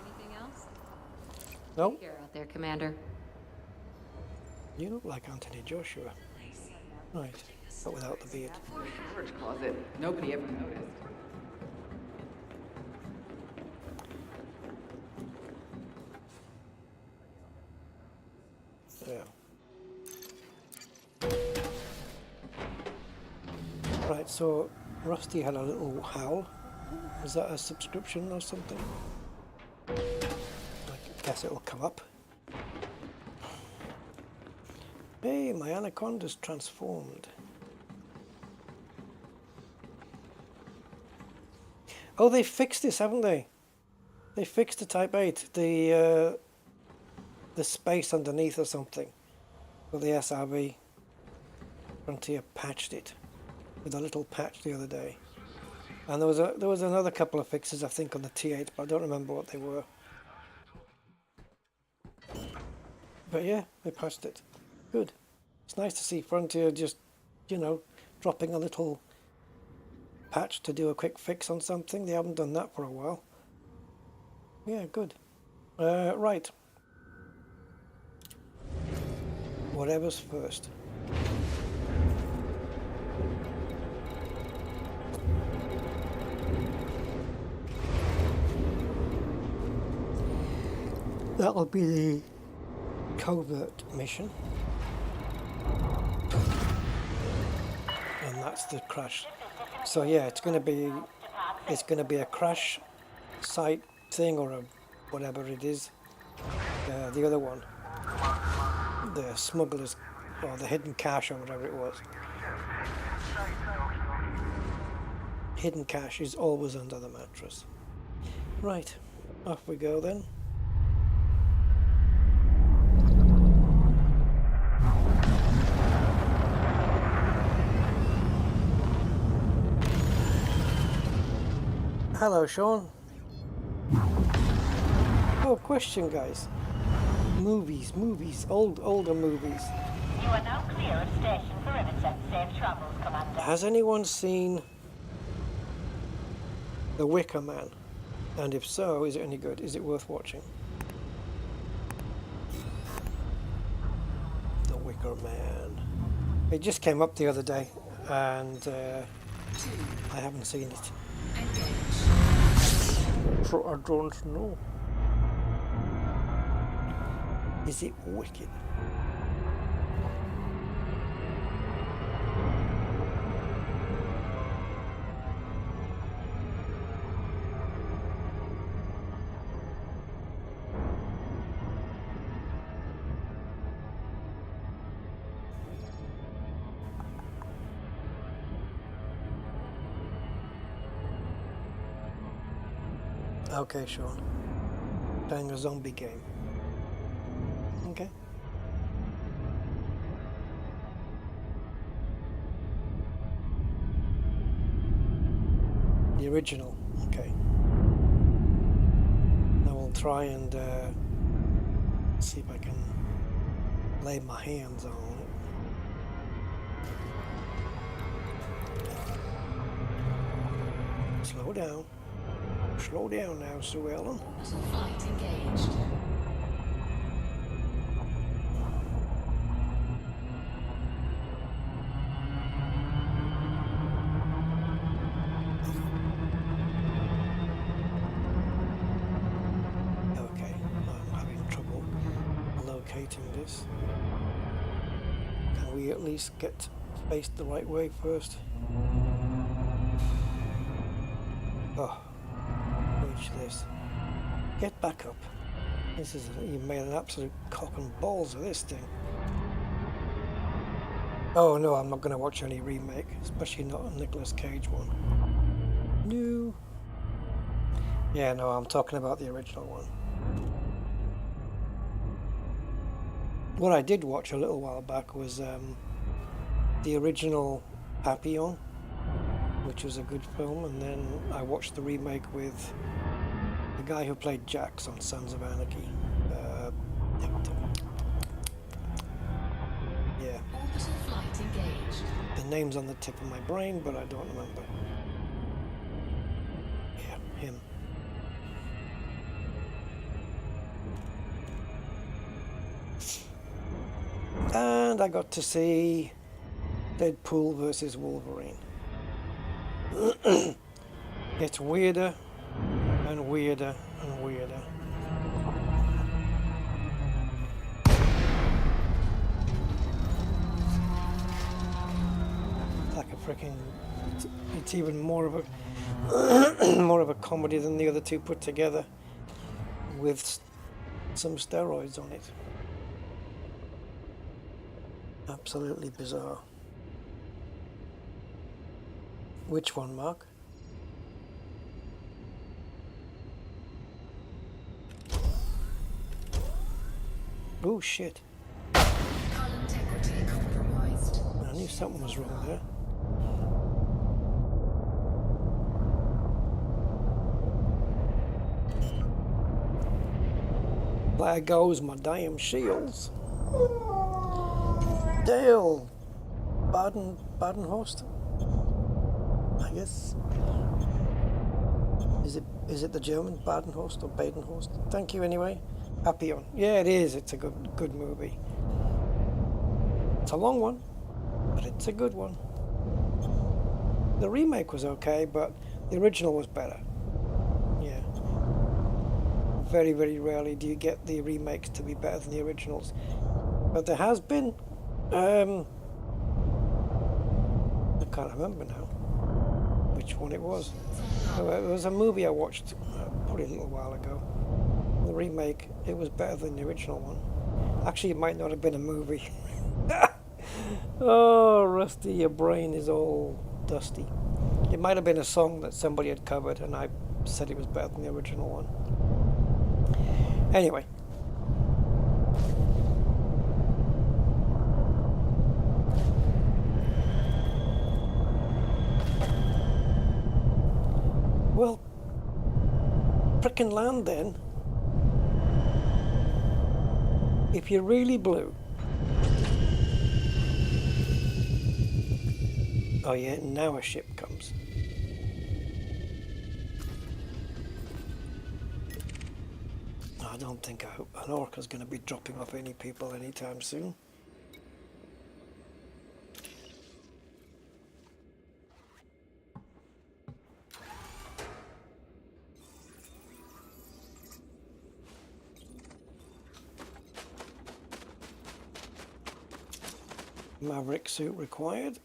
Anything else? No, Care out there, Commander. you look like Anthony Joshua. Right, but without the beard. Storage closet. Nobody ever noticed. Yeah. Right, so Rusty had a little howl. Is that a subscription or something? I guess it'll come up. Hey, my anaconda's transformed. Oh, they fixed this, haven't they? They fixed the Type 8, the space underneath or something. Well, the SRV Frontier patched it with a little patch the other day. And there was another couple of fixes, I think, on the T8, but I don't remember what they were. But yeah, they patched it. Good. It's nice to see Frontier just, you know, dropping a little patch to do a quick fix on something. They haven't done that for a while. Yeah, good. Right. Whatever's first. That'll be the covert mission. And that's the crash. So yeah, it's gonna be a crash site thing or a whatever it is. The other one, the smugglers or the hidden cache or whatever it was. Hidden cache is always under the mattress. Right, off we go then. Hello, Sean. Oh, question, guys. Movies, older movies. You are now clear of station for Riveton. Safe travels, Commander. Has anyone seen The Wicker Man? And if so, is it any good? Is it worth watching? The Wicker Man. It just came up the other day, and I haven't seen it. So I don't know. Is it wicked? Okay, Sean. Playing a zombie game. Okay. The original. Okay. Now we'll try and see if I can lay my hands on it. Slow down. Slow down now, Sue Ellen. Orbital flight engaged. Okay, I'm having trouble locating this. Can we at least get faced the right way first? Oh, reach this. Get back up. This is, you made an absolute cock and balls of this thing. Oh no, I'm not going to watch any remake, especially not a Nicolas Cage one. No. Yeah, no, I'm talking about the original one. What I did watch a little while back was the original Papillon, which was a good film, and then I watched the remake with the guy who played Jax on Sons of Anarchy. Yeah. Orbital flight engaged. The name's on the tip of my brain, but I don't remember. Yeah, him. And I got to see Deadpool versus Wolverine. It's weirder and weirder and weirder. It's like a freaking. It's even more of a more of a comedy than the other two put together, with some steroids on it. Absolutely bizarre. Which one, Mark? Oh shit. Hull integrity compromised. I knew something was wrong there. There goes my damn shields. Dale Badenhorst, I guess. Is it the German Badenhorst or Badenhorst? Thank you anyway. Papillon. Yeah, it is. It's a good movie. It's a long one, but it's a good one. The remake was okay, but the original was better. Yeah. Very, very rarely do you get the remakes to be better than the originals. But there has been. I can't remember now which one it was. Oh, it was a movie I watched probably a little while ago. The remake, it was better than the original one. Actually, it might not have been a movie. Oh, Rusty, your brain is all dusty. It might have been a song that somebody had covered, and I said it was better than the original one. Anyway. Well, frickin' land then. If you're really blue. Oh yeah, now a ship comes. I don't think an orca's going to be dropping off any people anytime soon. Maverick suit required.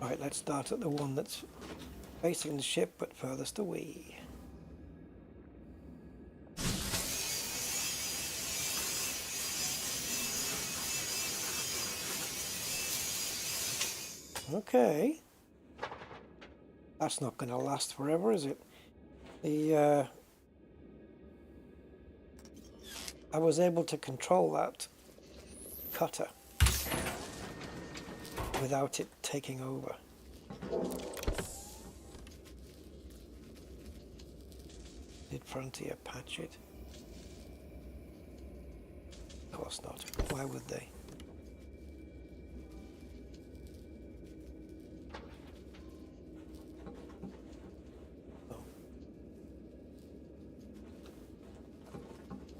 Right, let's start at the one that's facing the ship but furthest away. Okay. That's not going to last forever, is it? The I was able to control that cutter without it taking over. Did Frontier patch it? Of course not. Why would they? Oh.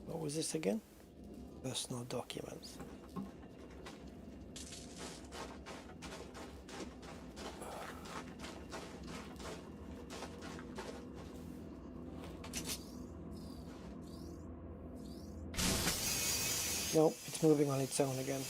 What was this again? Personal documents. Nope, it's moving on its own again.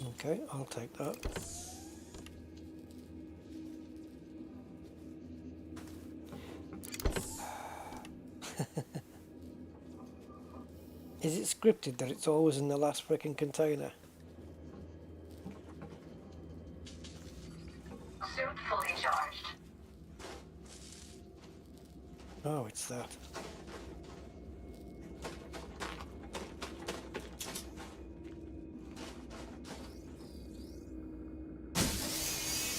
Okay, I'll take that. Is it scripted that it's always in the last frickin' container? Suit fully charged. Oh, it's that.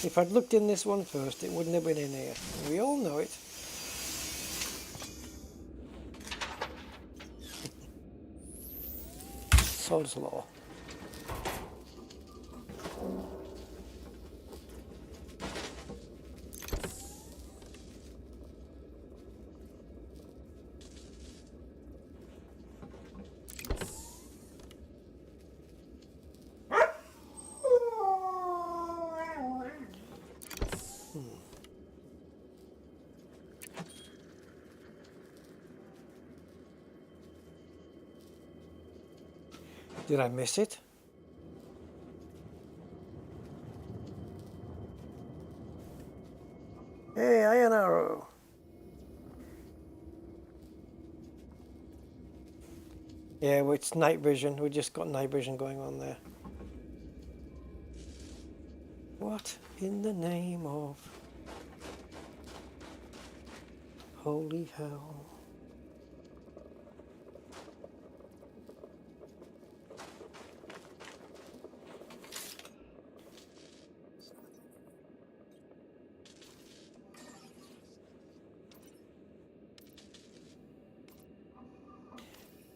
If I'd looked in this one first, it wouldn't have been in here. We all know it. Sod's law. Did I miss it? Hey, iron arrow. Yeah, well, it's night vision. We just got night vision going on there. What in the name of holy hell?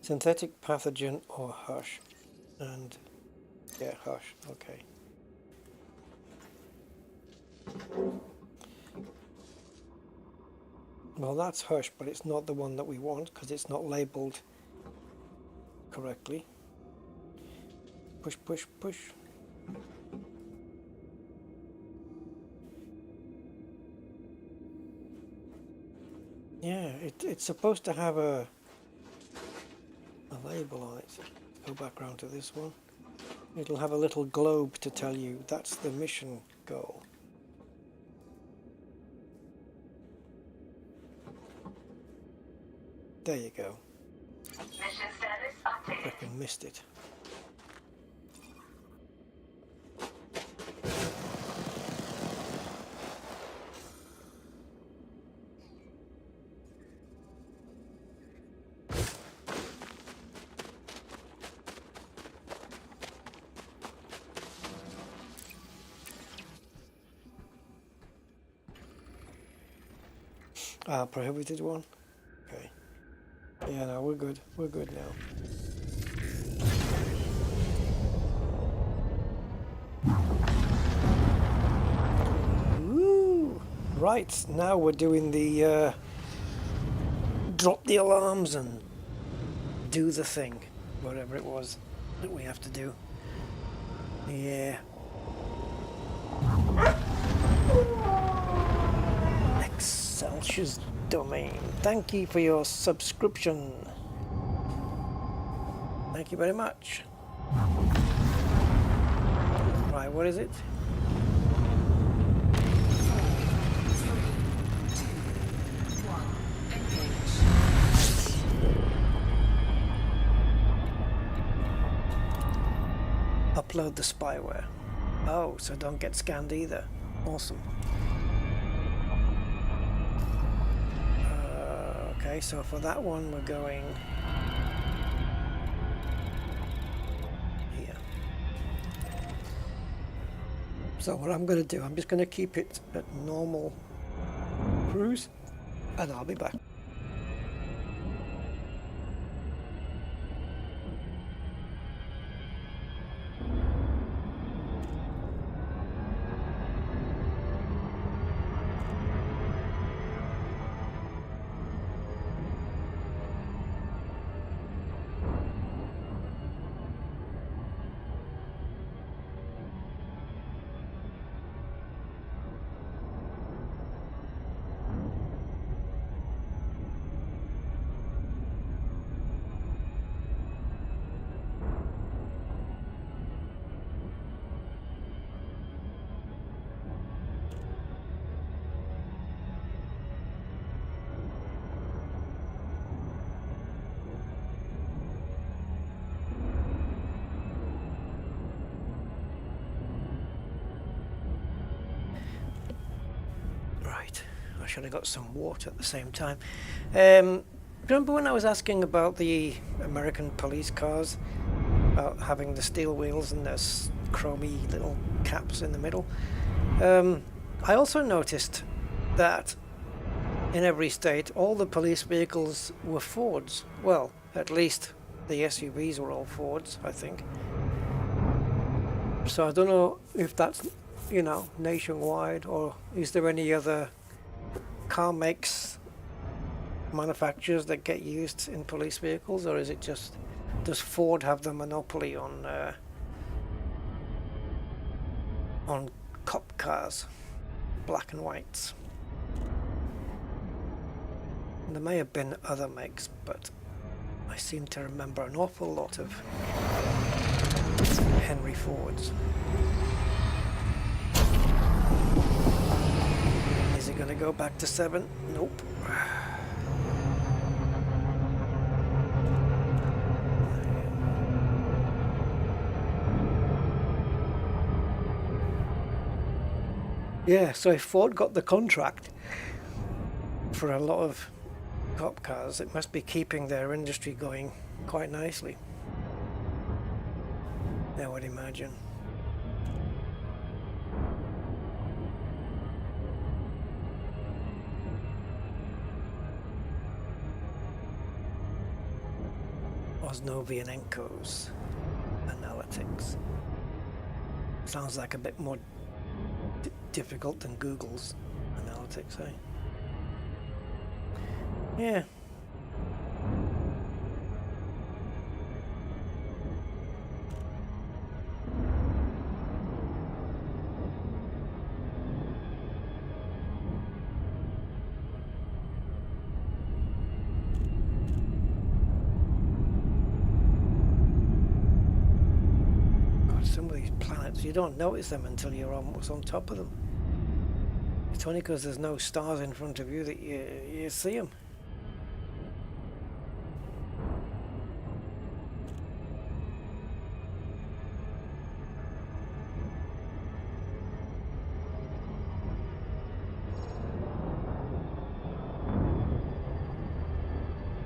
Synthetic pathogen or hush? And yeah, hush, okay. Well, that's hush, but it's not the one that we want because it's not labeled correctly. Push, push, push. Yeah, it's supposed to have a label on it. Go back round to this one. It'll have a little globe to tell you that's the mission goal. There you go. Mission status updated. Frickin' missed it. Prohibited one? Okay. Yeah, no, we're good. We're good now. Woo! Right, now we're doing the drop the alarms and do the thing. Whatever it was that we have to do. Yeah. Excelsius Domain. Thank you for your subscription. Thank you very much. Right, what is it? Upload the spyware. Oh, so don't get scanned either. Awesome. Okay, so for that one we're going here. So what I'm going to do, I'm just going to keep it at normal cruise and I'll be back. I should have got some water at the same time. Remember when I was asking about the American police cars, about having the steel wheels and those chromy little caps in the middle? I also noticed that in every state all the police vehicles were Fords. Well, at least the SUVs were all Fords, I think. So I don't know if that's, you know, nationwide, or is there any other car makes, manufacturers that get used in police vehicles, or is it just, does Ford have the monopoly on cop cars, black and whites? There may have been other makes, but I seem to remember an awful lot of Henry Fords. Is it going to go back to 7? Nope. Yeah, so if Ford got the contract for a lot of cop cars, it must be keeping their industry going quite nicely, I would imagine. Osnovianenko's analytics. Sounds like a bit more difficult than Google's analytics, eh? Yeah. Some of these planets, you don't notice them until you're almost on top of them. It's only because there's no stars in front of you that you see them.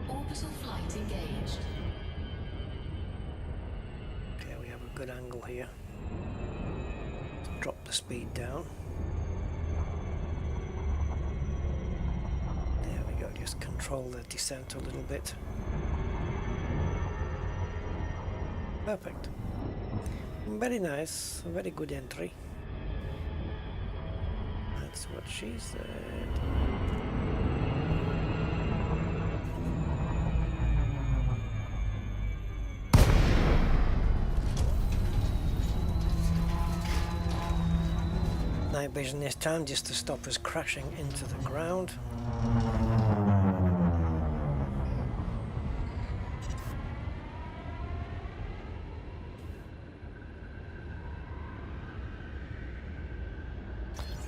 Orbital flight engaged. Okay, we have a good angle here. Let's drop the speed down. There we go, just control the descent a little bit. Perfect. Very nice, very good entry. That's what she said. Night vision this time, just to stop us crashing into the ground.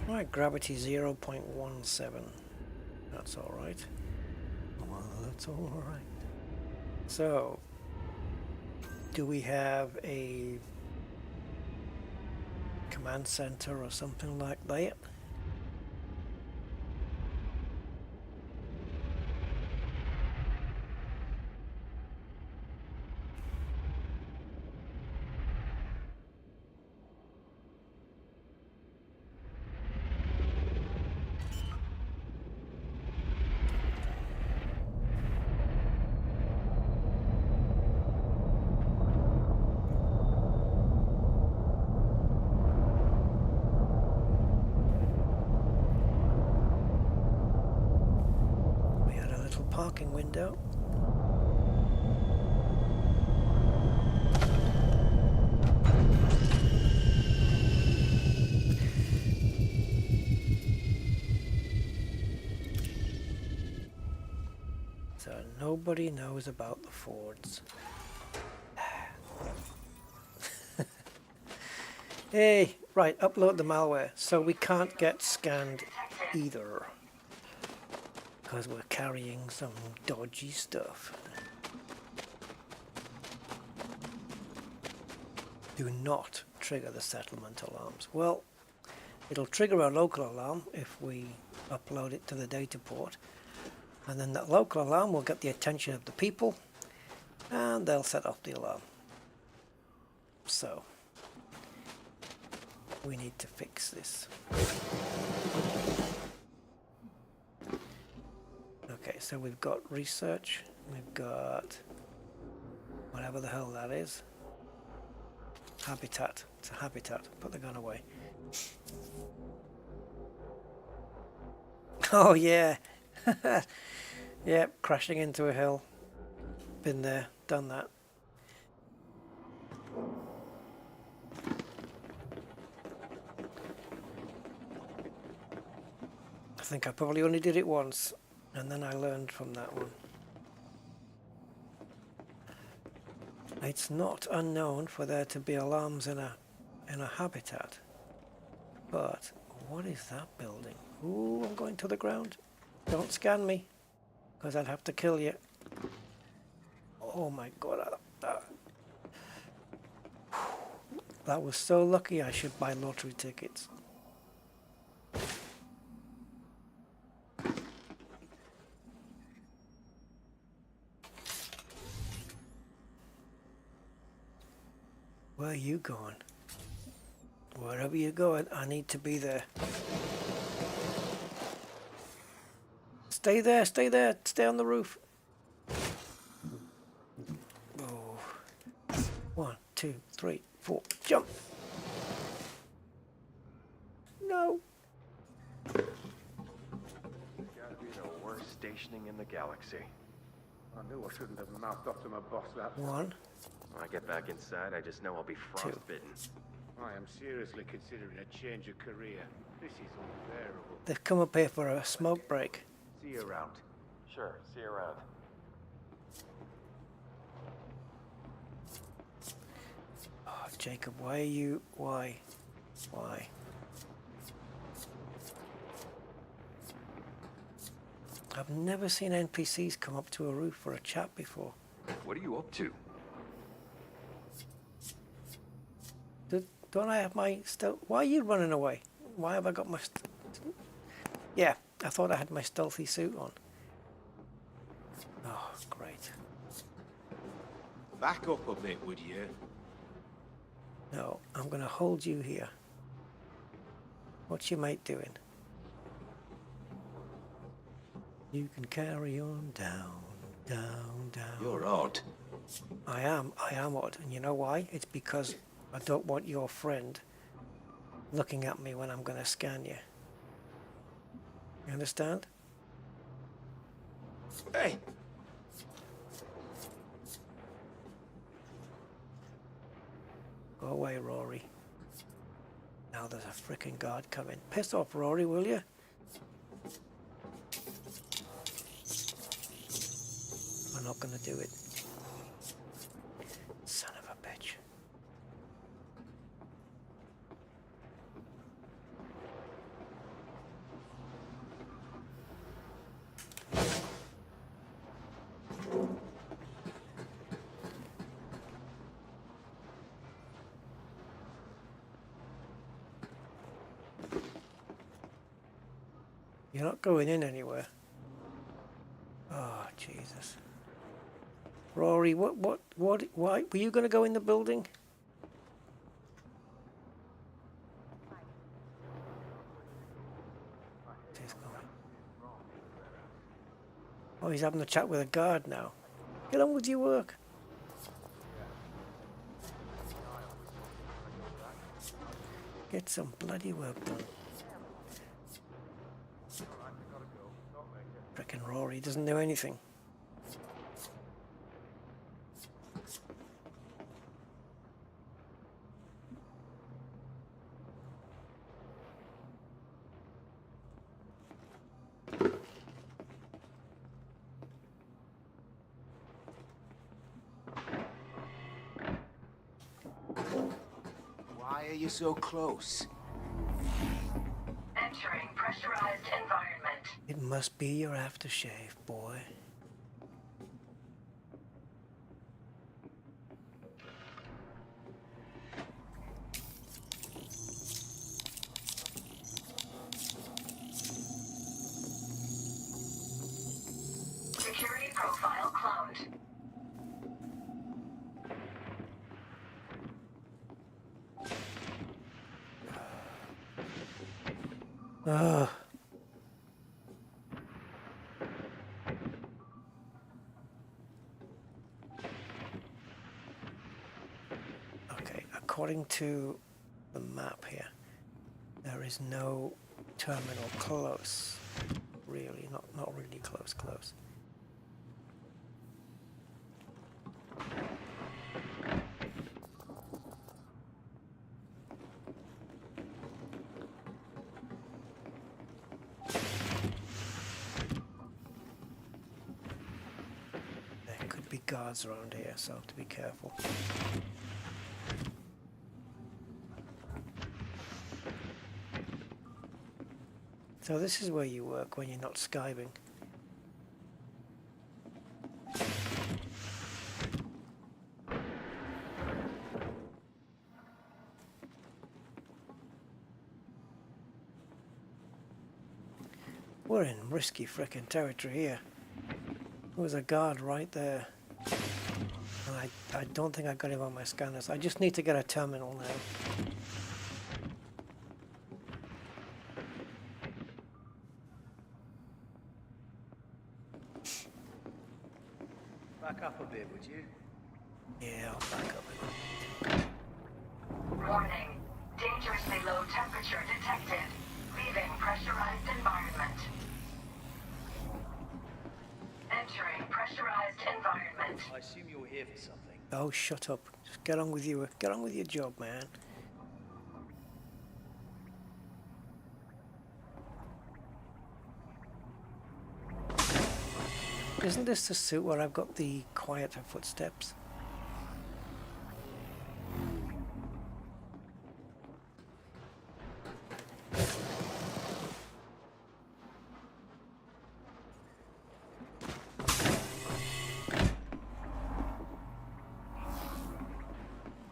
Right, gravity 0.17. That's all right. Well, that's all right. So, do we have a command center or something like that? Parking window. So nobody knows about the Fords. Hey, right, upload the malware. So we can't get scanned either, because we're carrying some dodgy stuff. Do not trigger the settlement alarms. Well, it'll trigger a local alarm if we upload it to the data port, and then that local alarm will get the attention of the people and they'll set off the alarm. So we need to fix this. Okay, so we've got research, we've got whatever the hell that is. Habitat. It's a habitat. Put the gun away. Oh yeah. Yep, crashing into a hill. Been there, done that. I think I probably only did it once, and then I learned from that one. It's not unknown for there to be alarms in a habitat. But what is that building? Ooh, I'm going to the ground. Don't scan me, because I'd have to kill you. Oh my god. That was so lucky. I should buy lottery tickets. Where are you going? Wherever you're going, I need to be there. Stay there, stay there, stay on the roof. Oh. 1, 2, 3, 4, jump! No! Gotta be the worst stationing in the galaxy. I knew I shouldn't have mouthed off to my boss that. 1. When I get back inside, I just know I'll be frostbitten. I am seriously considering a change of career. This is unbearable. They've come up here for a smoke break. See you around. Sure, see you around. Oh, Jacob, why are you... Why? I've never seen NPCs come up to a roof for a chat before. What are you up to? Don't I have my stealth? Why are you running away? Why have I got my... Yeah, I thought I had my stealthy suit on. Oh, great. Back up a bit, would you? No, I'm going to hold you here. What's your mate doing? You can carry on down, down, down. You're odd. I am odd. And you know why? It's because I don't want your friend looking at me when I'm going to scan you. You understand? Hey! Go away, Rory. Now there's a frickin' guard coming. Piss off, Rory, will you? I'm not gonna do it. Son of a bitch. You're not going in anywhere. Oh, Jesus. Rory, why were you going to go in the building? Oh, he's having a chat with a guard now. Get on with your work. Get some bloody work done. Frickin' Rory doesn't know anything. Why are you so close? Entering pressurized environment. It must be your aftershave, boy. Security profile cloned. Ugh. Okay, according to the map here, there is no terminal close. Really, not really close. There could be guards around here, so have to be careful. So this is where you work when you're not skiving. We're in risky frickin' territory here. There was a guard right there. And I don't think I got him on my scanners. I just need to get a terminal now. Back up a bit, would you? Yeah, I'll back up a bit. Warning. Dangerously low temperature detected. Leaving pressurized environment. Entering pressurized environment. I assume you're here for something. Oh, shut up. Just get on with your job, man. Isn't this the suit where I've got the quieter footsteps?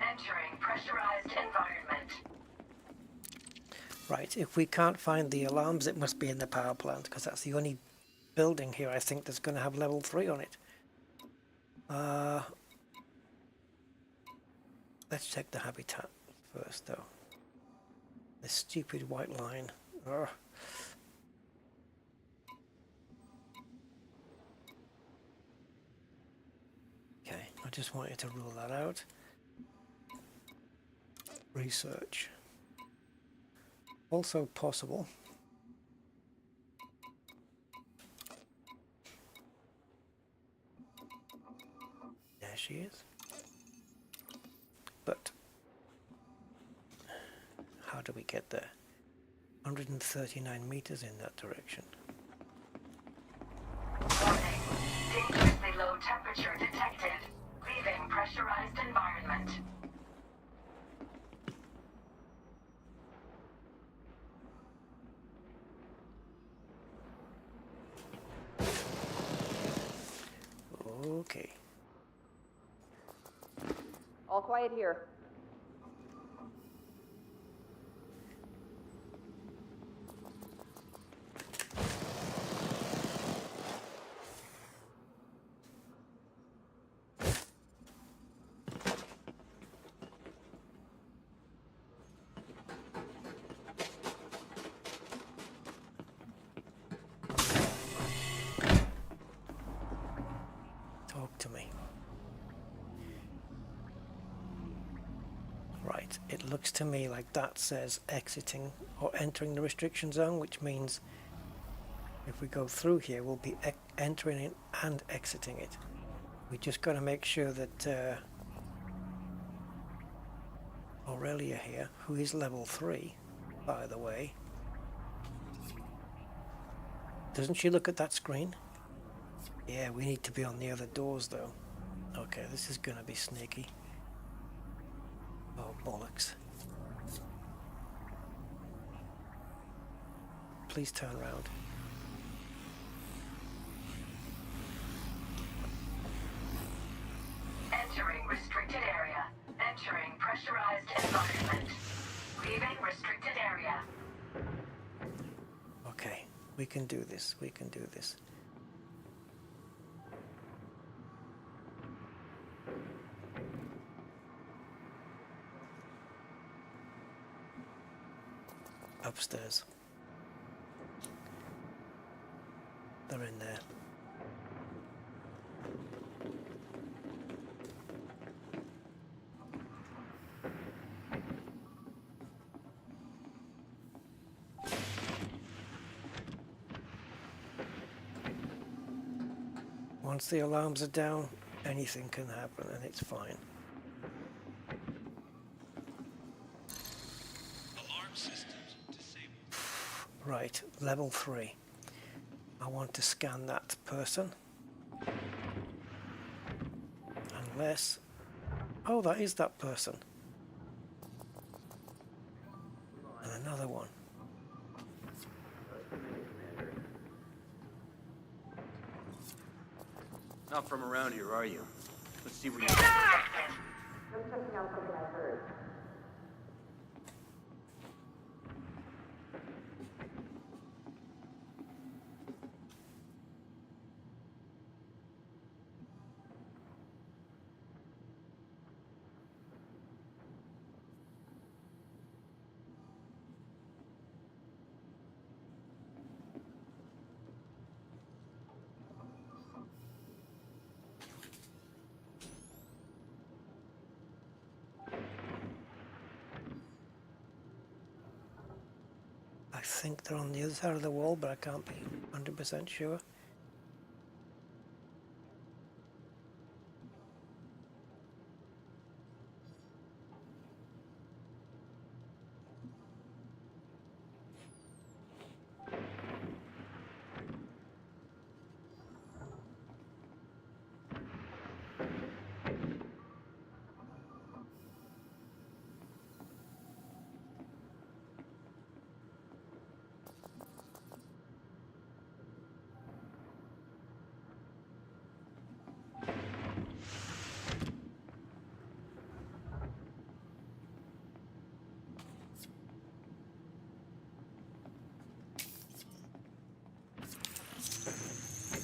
Entering pressurized environment. Right, if we can't find the alarms, it must be in the power plant, because that's the only building here I think that's going to have level 3 on it. Let's check the habitat first though. This stupid white line. Ugh. Okay, I just wanted to rule that out. Research. Also possible. There she is. But how do we get there? 139 meters in that direction. Warning. Dangerously low temperature detected. Leaving pressurized environment. Okay. All quiet here. Right, it looks to me like that says exiting or entering the restriction zone, which means if we go through here, we'll be entering it and exiting it. We just got to make sure that Aurelia here, who is level 3, by the way, doesn't she look at that screen? Yeah, we need to be on the other doors though. Okay, this is gonna be sneaky. Oh, bollocks. Please turn around. Entering restricted area. Entering pressurized environment. Leaving restricted area. Okay, we can do this, we can do this. Upstairs. They're in there. Once the alarms are down, anything can happen and it's fine. Alarm systems disabled. Right, level 3. I want to scan that person. Unless... Oh, that is that person. And another one. Not from around here, are you? Let's see where you I'm checking out something I heard. I think they're on the other side of the wall, but I can't be 100% sure.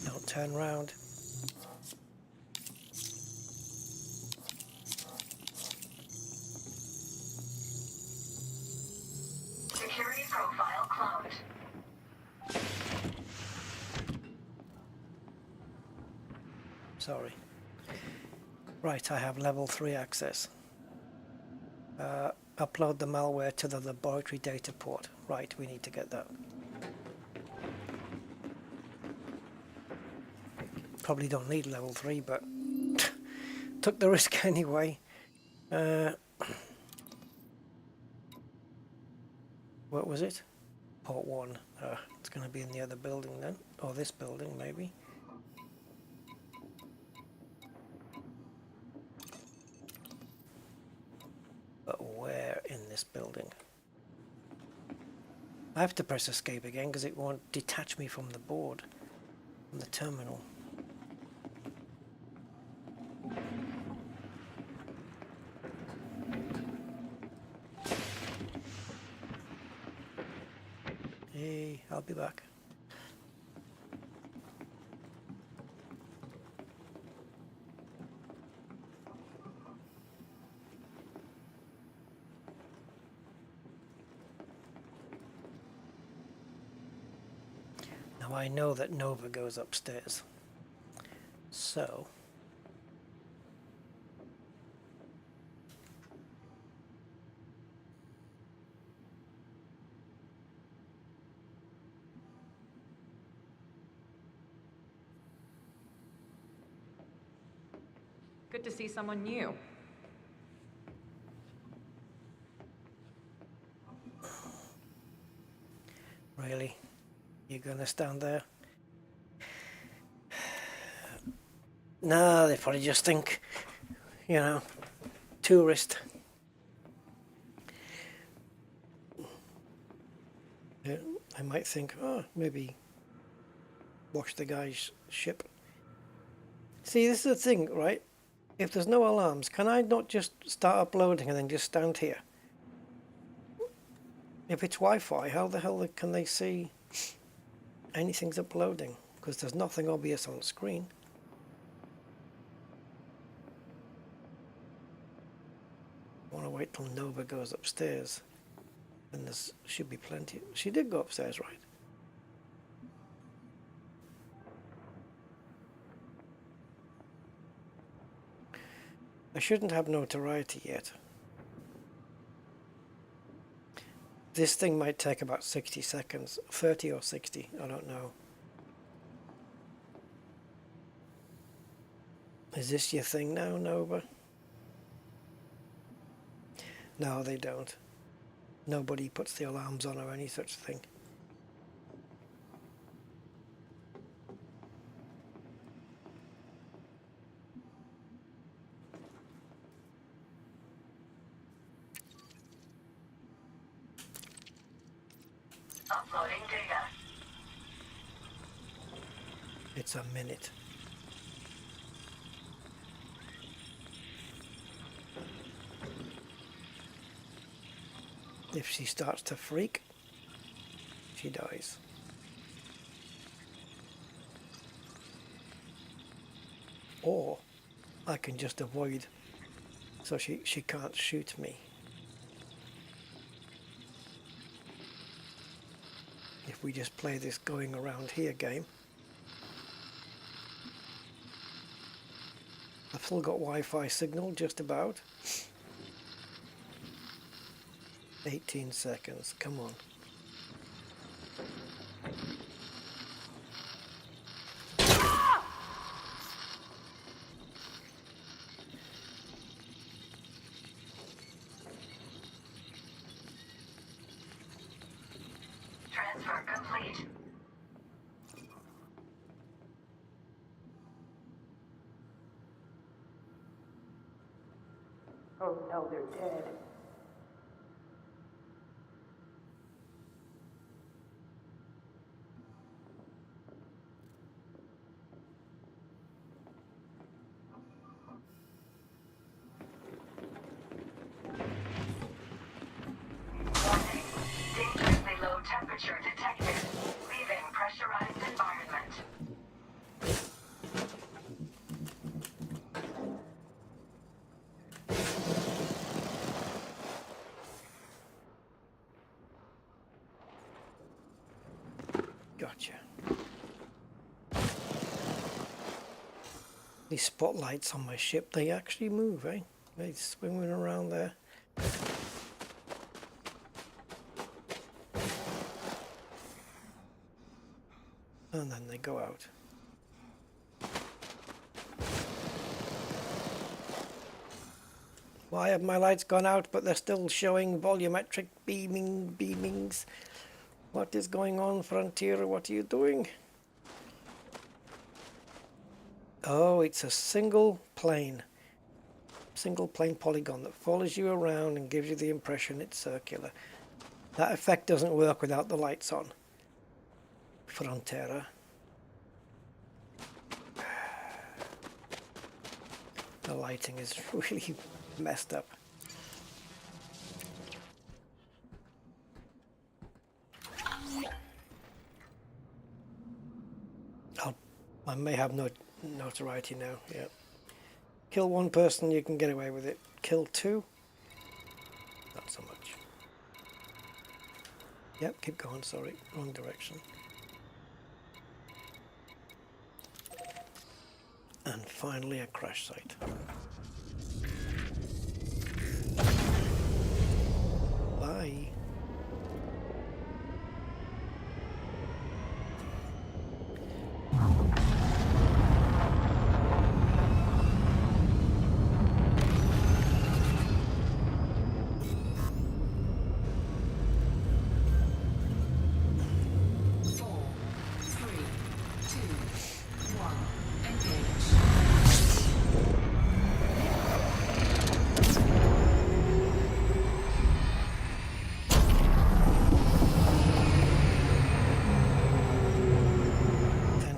Don't turn round. Security profile cloned. Sorry. Right, I have level 3 access. Upload the malware to the laboratory data port. Right, we need to get that. Probably don't need level 3, but took the risk anyway. What was it? Port 1. It's going to be in the other building then, or this building maybe. But where in this building? I have to press escape again because it won't detach me from the board, from the terminal. Hey, I'll be back. Now I know that Nova goes upstairs, so Good to see someone new. Really? You're gonna stand there? No, they probably just think, you know, tourist. Yeah, I might think, oh, maybe watch the guy's ship. See, this is the thing, right? If there's no alarms, can I not just start uploading and then just stand here? If it's Wi-Fi, how the hell can they see anything's uploading? Because there's nothing obvious on the screen. I want to wait till Nova goes upstairs. And there should be plenty. She did go upstairs, right? I shouldn't have notoriety yet. This thing might take about 60 seconds, 30 or 60, I don't know. Is this your thing now, Nova? No, they don't. Nobody puts the alarms on or any such thing. Uploading data. It's a minute. If she starts to freak, she dies. Or I can just avoid so she can't shoot me. If we just play this going around here game. I've still got Wi-Fi signal just about. 18 seconds, come on. Transfer complete. Oh no, they're dead. Temperature detected. Leaving pressurized environment. Gotcha. These spotlights on my ship, they actually move, eh? They're swimming around there. And then they go out. Why have my lights gone out but they're still showing volumetric beamings? What is going on, Frontier? What are you doing? Oh, it's a single plane polygon that follows you around and gives you the impression it's circular. That effect doesn't work without the lights on. Frontera. The lighting is really messed up. I may have no notoriety now. Yeah. Kill one person, you can get away with it. Kill two, not so much. Yep, keep going. Sorry, wrong direction. And finally a crash site. Bye.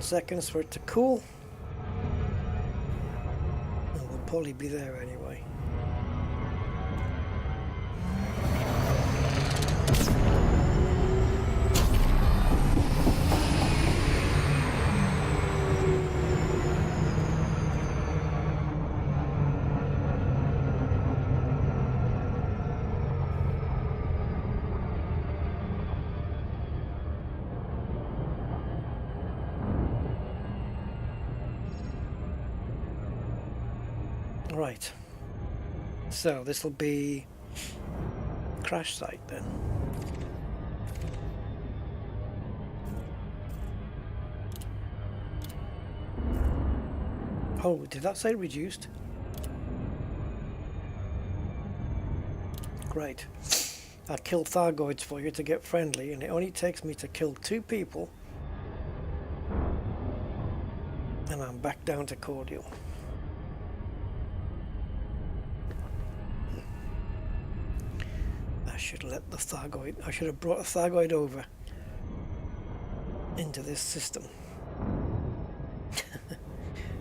seconds for it to cool. And we'll probably be there anyway. Right, so this will be crash site then. Oh, did that say reduced? Great. I killed Thar Goids for you to get friendly, and it only takes me to kill 2 people, and I'm back down to cordial. I should let the Thargoid, I should have brought a Thargoid over into this system.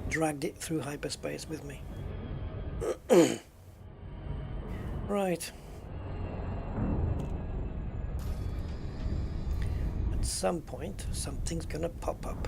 Dragged it through hyperspace with me. Right. At some point, something's gonna pop up.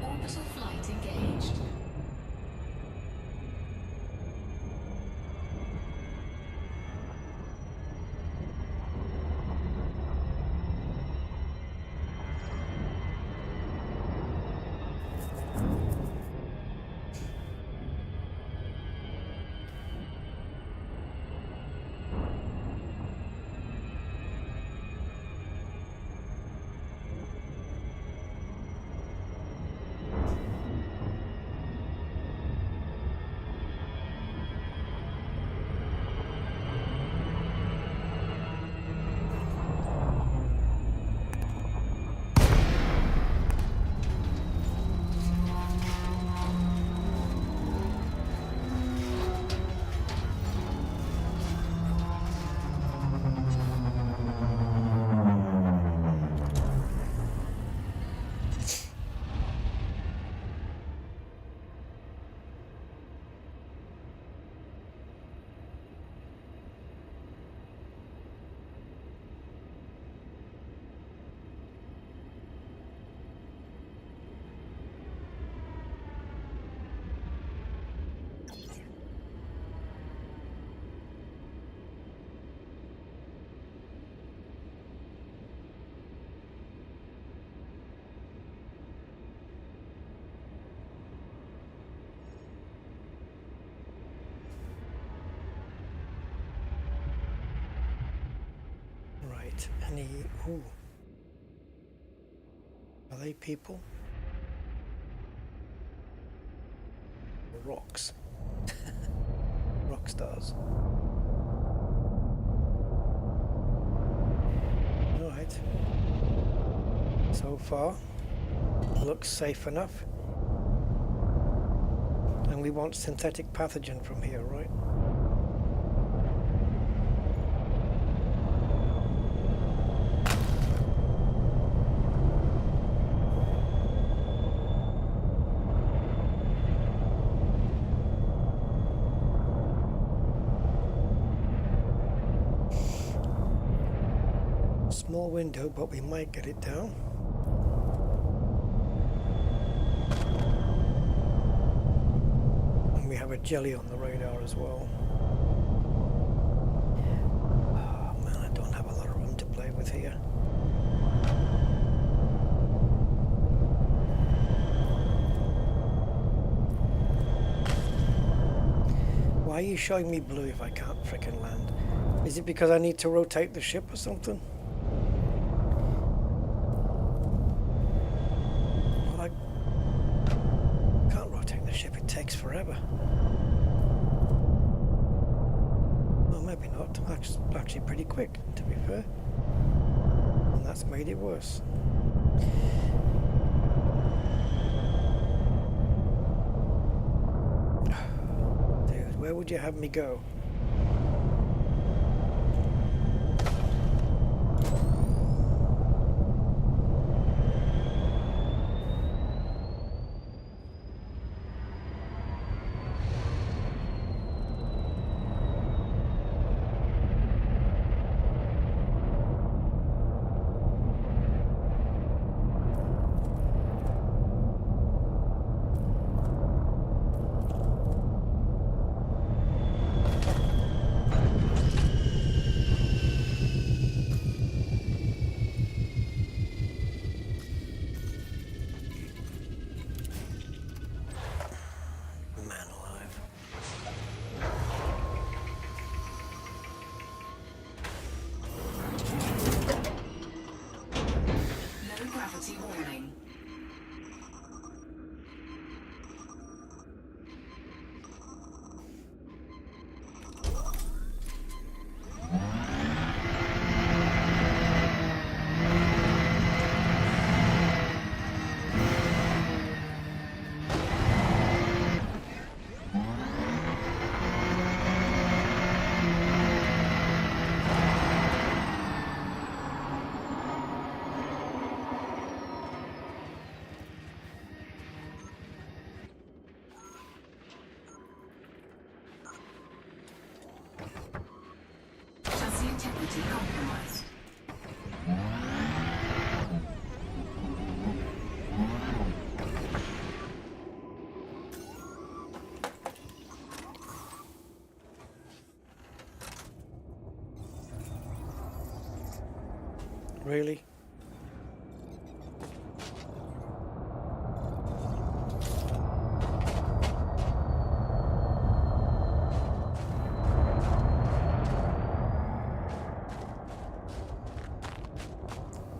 Orbital flight engaged. Any, ooh. Are they people? Rocks. Rock stars. Alright. So far, looks safe enough. And we want synthetic pathogen from here, right? Small window, but we might get it down. And we have a jelly on the radar as well. Oh man, I don't have a lot of room to play with here. Why are you showing me blue if I can't frickin' land? Is it because I need to rotate the ship or something? actually pretty quick, to be fair. And that's made it worse. Dude, where would you have me go? Man alive. Low gravity warning. Chassis integrity compromised. Really?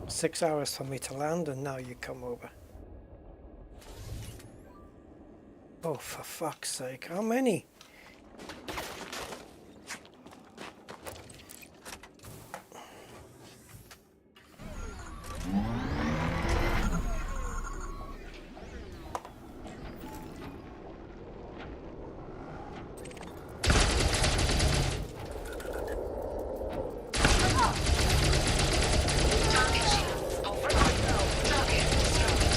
Six hours for me to land, and now you come over. Oh, for fuck's sake, how many? Target shields offline. Target destroyed.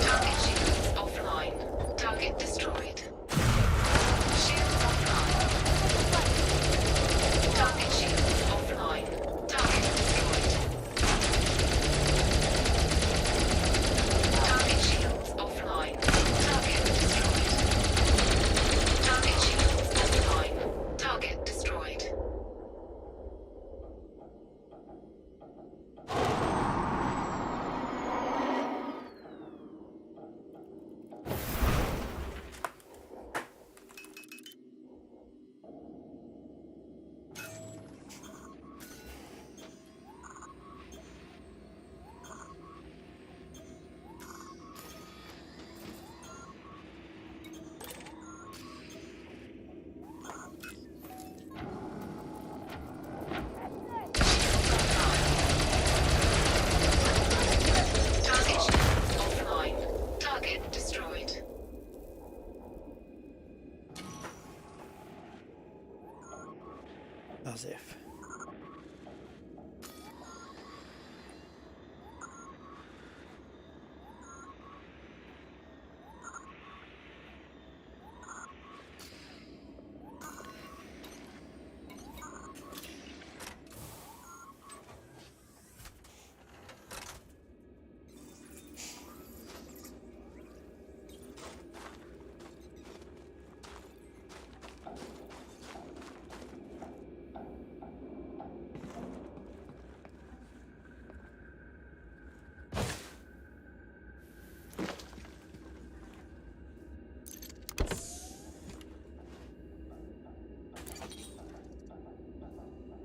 Target shields offline. Target destroyed. Shields offline. Target shields offline. Target destroyed. Target shields offline. Target destroyed. Target shields offline. Target destroyed. Target shields offline. Target destroyed. As if.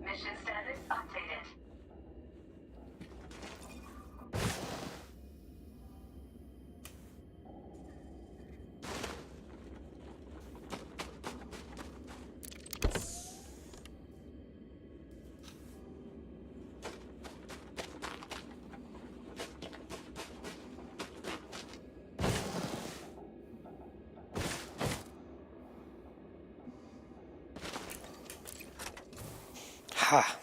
Mission status updated. Ha!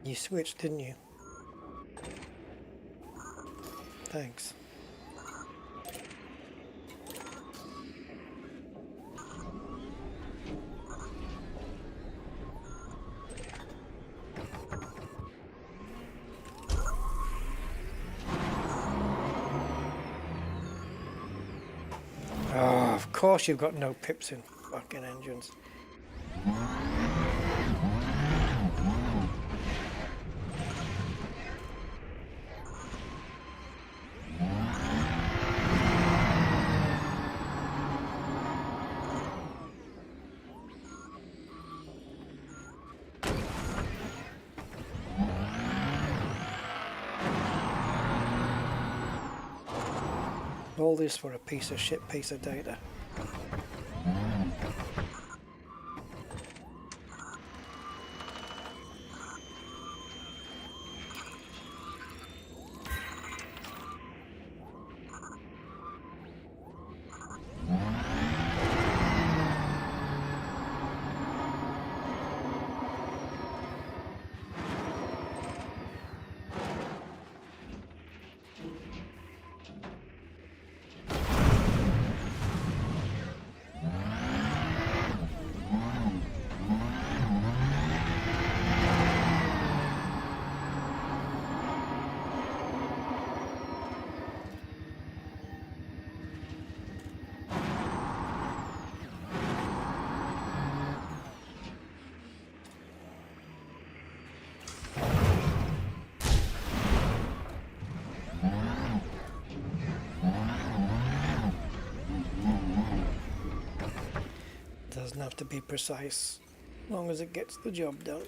You switched, didn't you? Thanks. Oh, of course you've got no pips in fucking engines. All this for a piece of shit piece of data. Doesn't have to be precise, as long as it gets the job done.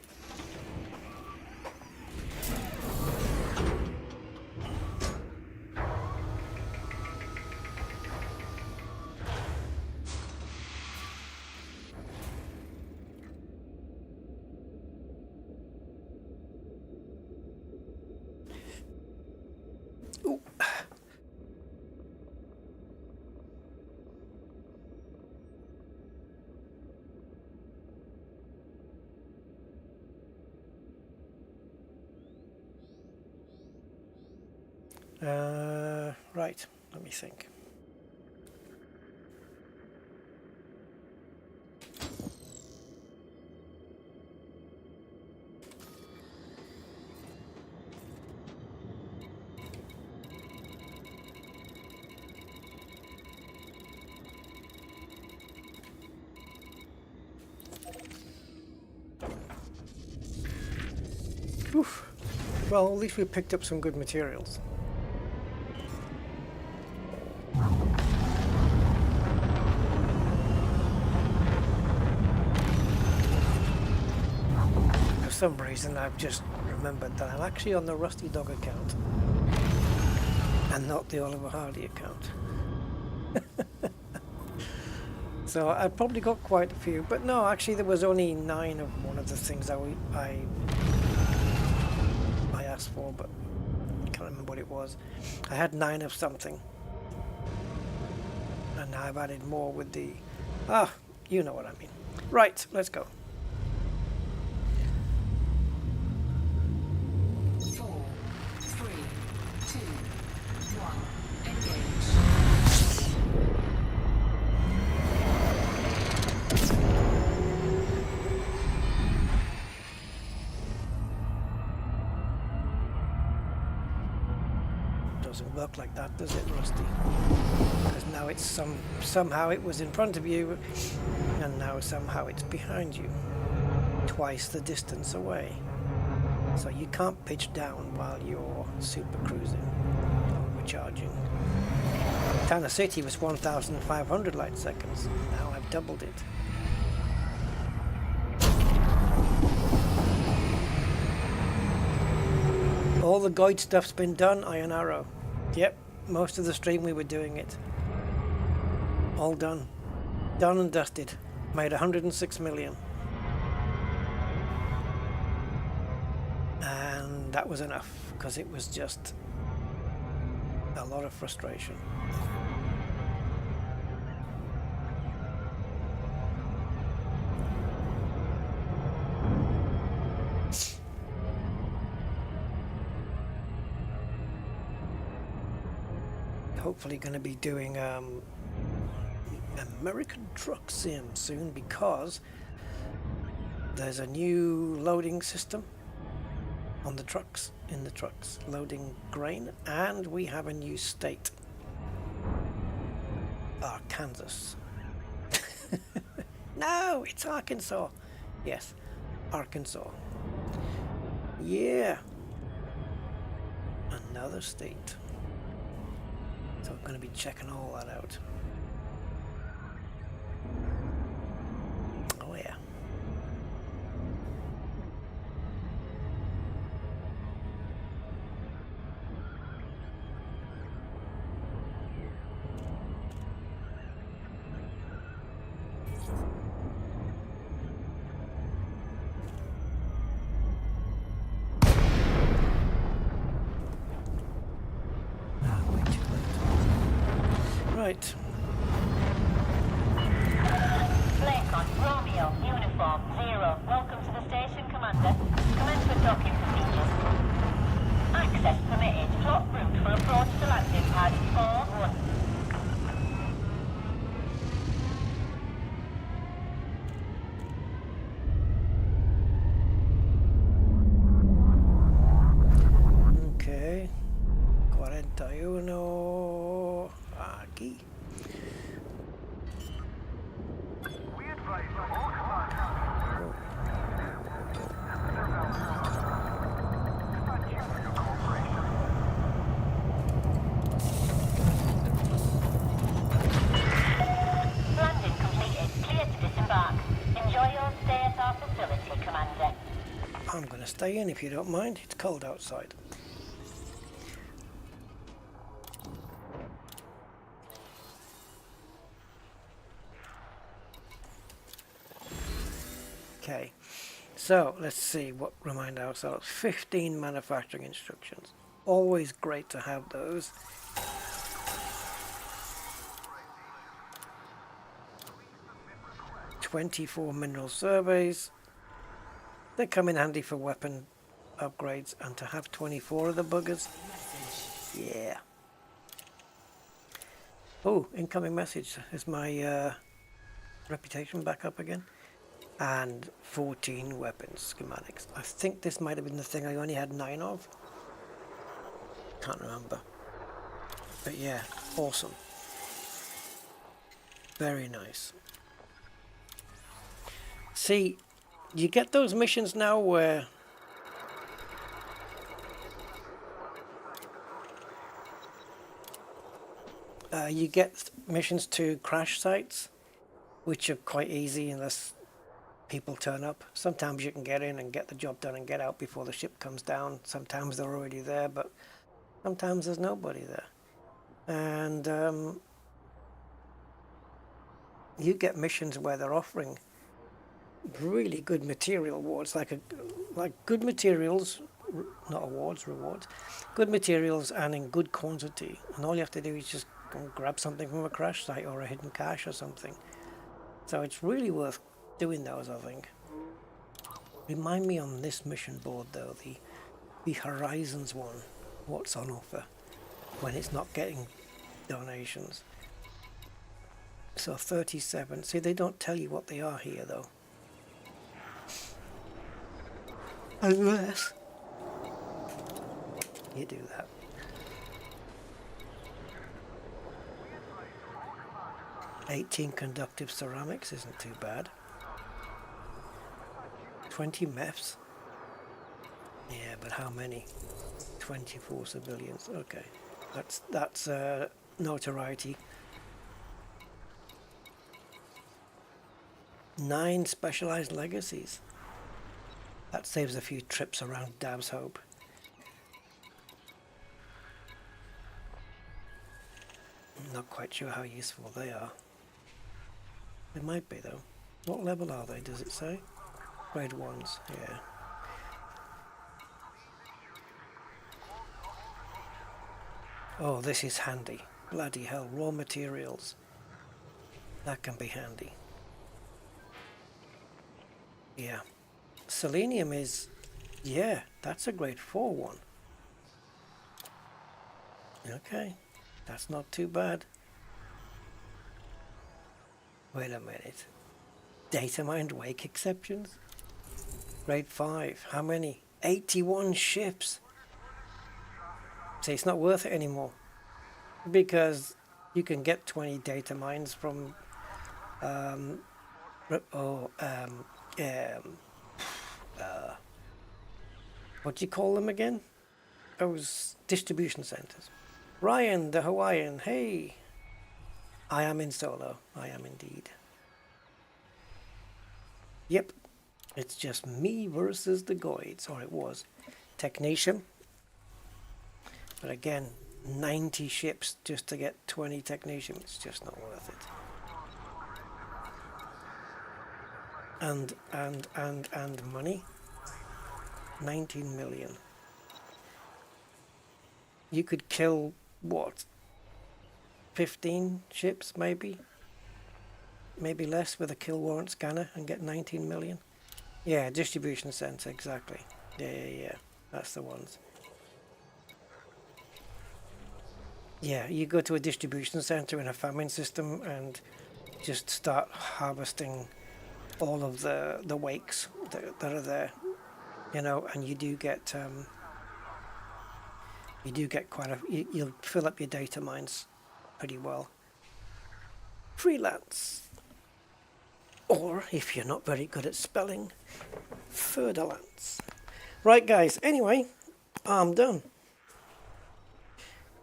Ooh. Right, let me think. Oof. Well, at least we picked up some good materials. For some reason, I've just remembered that I'm actually on the Rusty Dog account and not the Oliver Hardy account. So I probably got quite a few, but no, actually there was only 9 of one of the things I asked for, but I can't remember what it was. I had 9 of something, and now I've added more with the you know what I mean. Right, let's go. 4, 3, 2, 1, engage. Doesn't work like that, does it, Rusty? Because now it's somehow it was in front of you, and now somehow it's behind you, twice the distance away. So you can't pitch down while you're super cruising or recharging. Tana City was 1,500 light seconds. Now I've doubled it. All the Goid stuff's been done, Iron Arrow. Yep, most of the stream we were doing it. All done. Done and dusted. Made 106 million. And that was enough, because it was just a lot of frustration. Hopefully going to be doing American Truck Sim soon, because there's a new loading system on the trucks, in the trucks, loading grain, and we have a new state, Arkansas. No, it's Arkansas. Yes, Arkansas. Yeah, another state. So I'm going to be checking all that out. Oh yeah. Right. Lincoln, Romeo, Uniform, 0. Welcome to the station, Commander. Commence with docking procedures. Access permitted. Plot route for approach to landing pad 4-1. Okay. 41 aquí. Landing completed. Clear to disembark. Enjoy your stay at our facility, Commander. I'm going to stay in if you don't mind. It's cold outside. Okay, so let's see what remind ourselves. 15 manufacturing instructions. Always great to have those. "24 mineral surveys. They come in handy for weapon upgrades, and to have 24 of the buggers. Yeah. Oh, incoming message. Is my reputation back up again? And 14 weapons schematics. I think this might have been the thing I only had 9 of. Can't remember. But yeah, awesome. Very nice. See, you get those missions now where you get missions to crash sites, which are quite easy unless people turn up. Sometimes you can get in and get the job done and get out before the ship comes down. Sometimes they're already there, but sometimes there's nobody there. And you get missions where they're offering really good material awards, like good materials, not awards, rewards, good materials and in good quantity. And all you have to do is just go and grab something from a crash site or a hidden cache or something. So it's really worth doing those, I think. Remind me on this mission board though, the Horizons one, what's on offer when it's not getting donations. So 37. See, they don't tell you what they are here though. Unless you do that. "18 conductive ceramics isn't too bad. 20 MEFs. Yeah, but how many? 24 civilians. Okay, that's notoriety. 9 specialized legacies. That saves a few trips around Dab's Hope. Not quite sure how useful they are. They might be though. What level are they, does it say? Grade 1s, yeah. Oh, this is handy. Bloody hell, raw materials. That can be handy. Yeah. Selenium is, yeah, that's a grade 4 one. Okay, that's not too bad. Wait a minute. Data mined wake exceptions? Grade 5. How many? 81 ships. See, it's not worth it anymore. Because you can get 20 data mines from what do you call them again? Those distribution centers. Ryan the Hawaiian, hey. I am in solo. I am indeed. Yep. It's just me versus the Goids, or it was. Technetium. But again, 90 ships just to get 20 technetium. It's just not worth it. And money. 19 million. You could kill, what? 15 ships, maybe? Maybe less with a kill warrant scanner and get 19 million. Yeah, distribution center, exactly. Yeah. That's the ones. Yeah, you go to a distribution center in a famine system and just start harvesting all of the wakes that are there, you know, and you do get quite a, you'll fill up your data mines pretty well. Freelance, or if you're not very good at spelling, Ferdelance. Right, guys. Anyway, I'm done.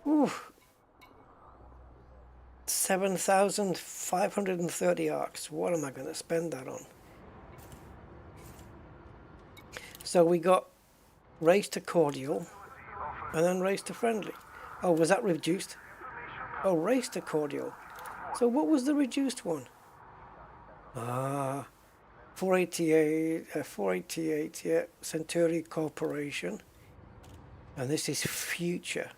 Ooh. 7,530 arcs. What am I going to spend that on? So we got race to cordial and then race to friendly. Oh, was that reduced? Oh, race to cordial. So what was the reduced one? 488, yeah, Centauri Corporation. And this is future.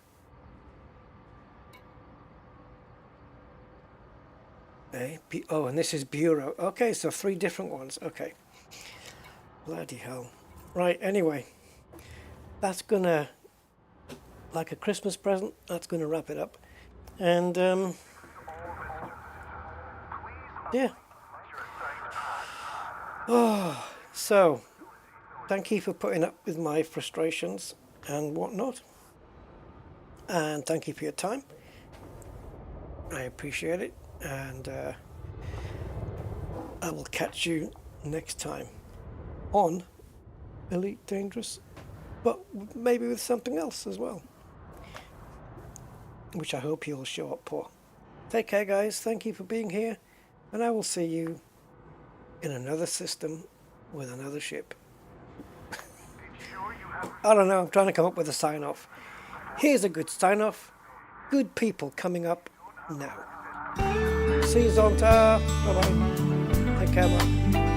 Oh, and this is Bureau. Okay, so 3 different ones. Okay. Bloody hell. Right, anyway. That's gonna, like a Christmas present, that's gonna wrap it up. And, yeah. Oh, so, thank you for putting up with my frustrations and whatnot. And thank you for your time. I appreciate it. And I will catch you next time on Elite Dangerous, but maybe with something else as well, which I hope you'll show up for. Take care, guys. Thank you for being here, and I will see you in another system with another ship. I don't know. I'm trying to come up with a sign-off. Here's a good sign-off. Good people coming up now. See you on Thar. Bye bye. Take care, man.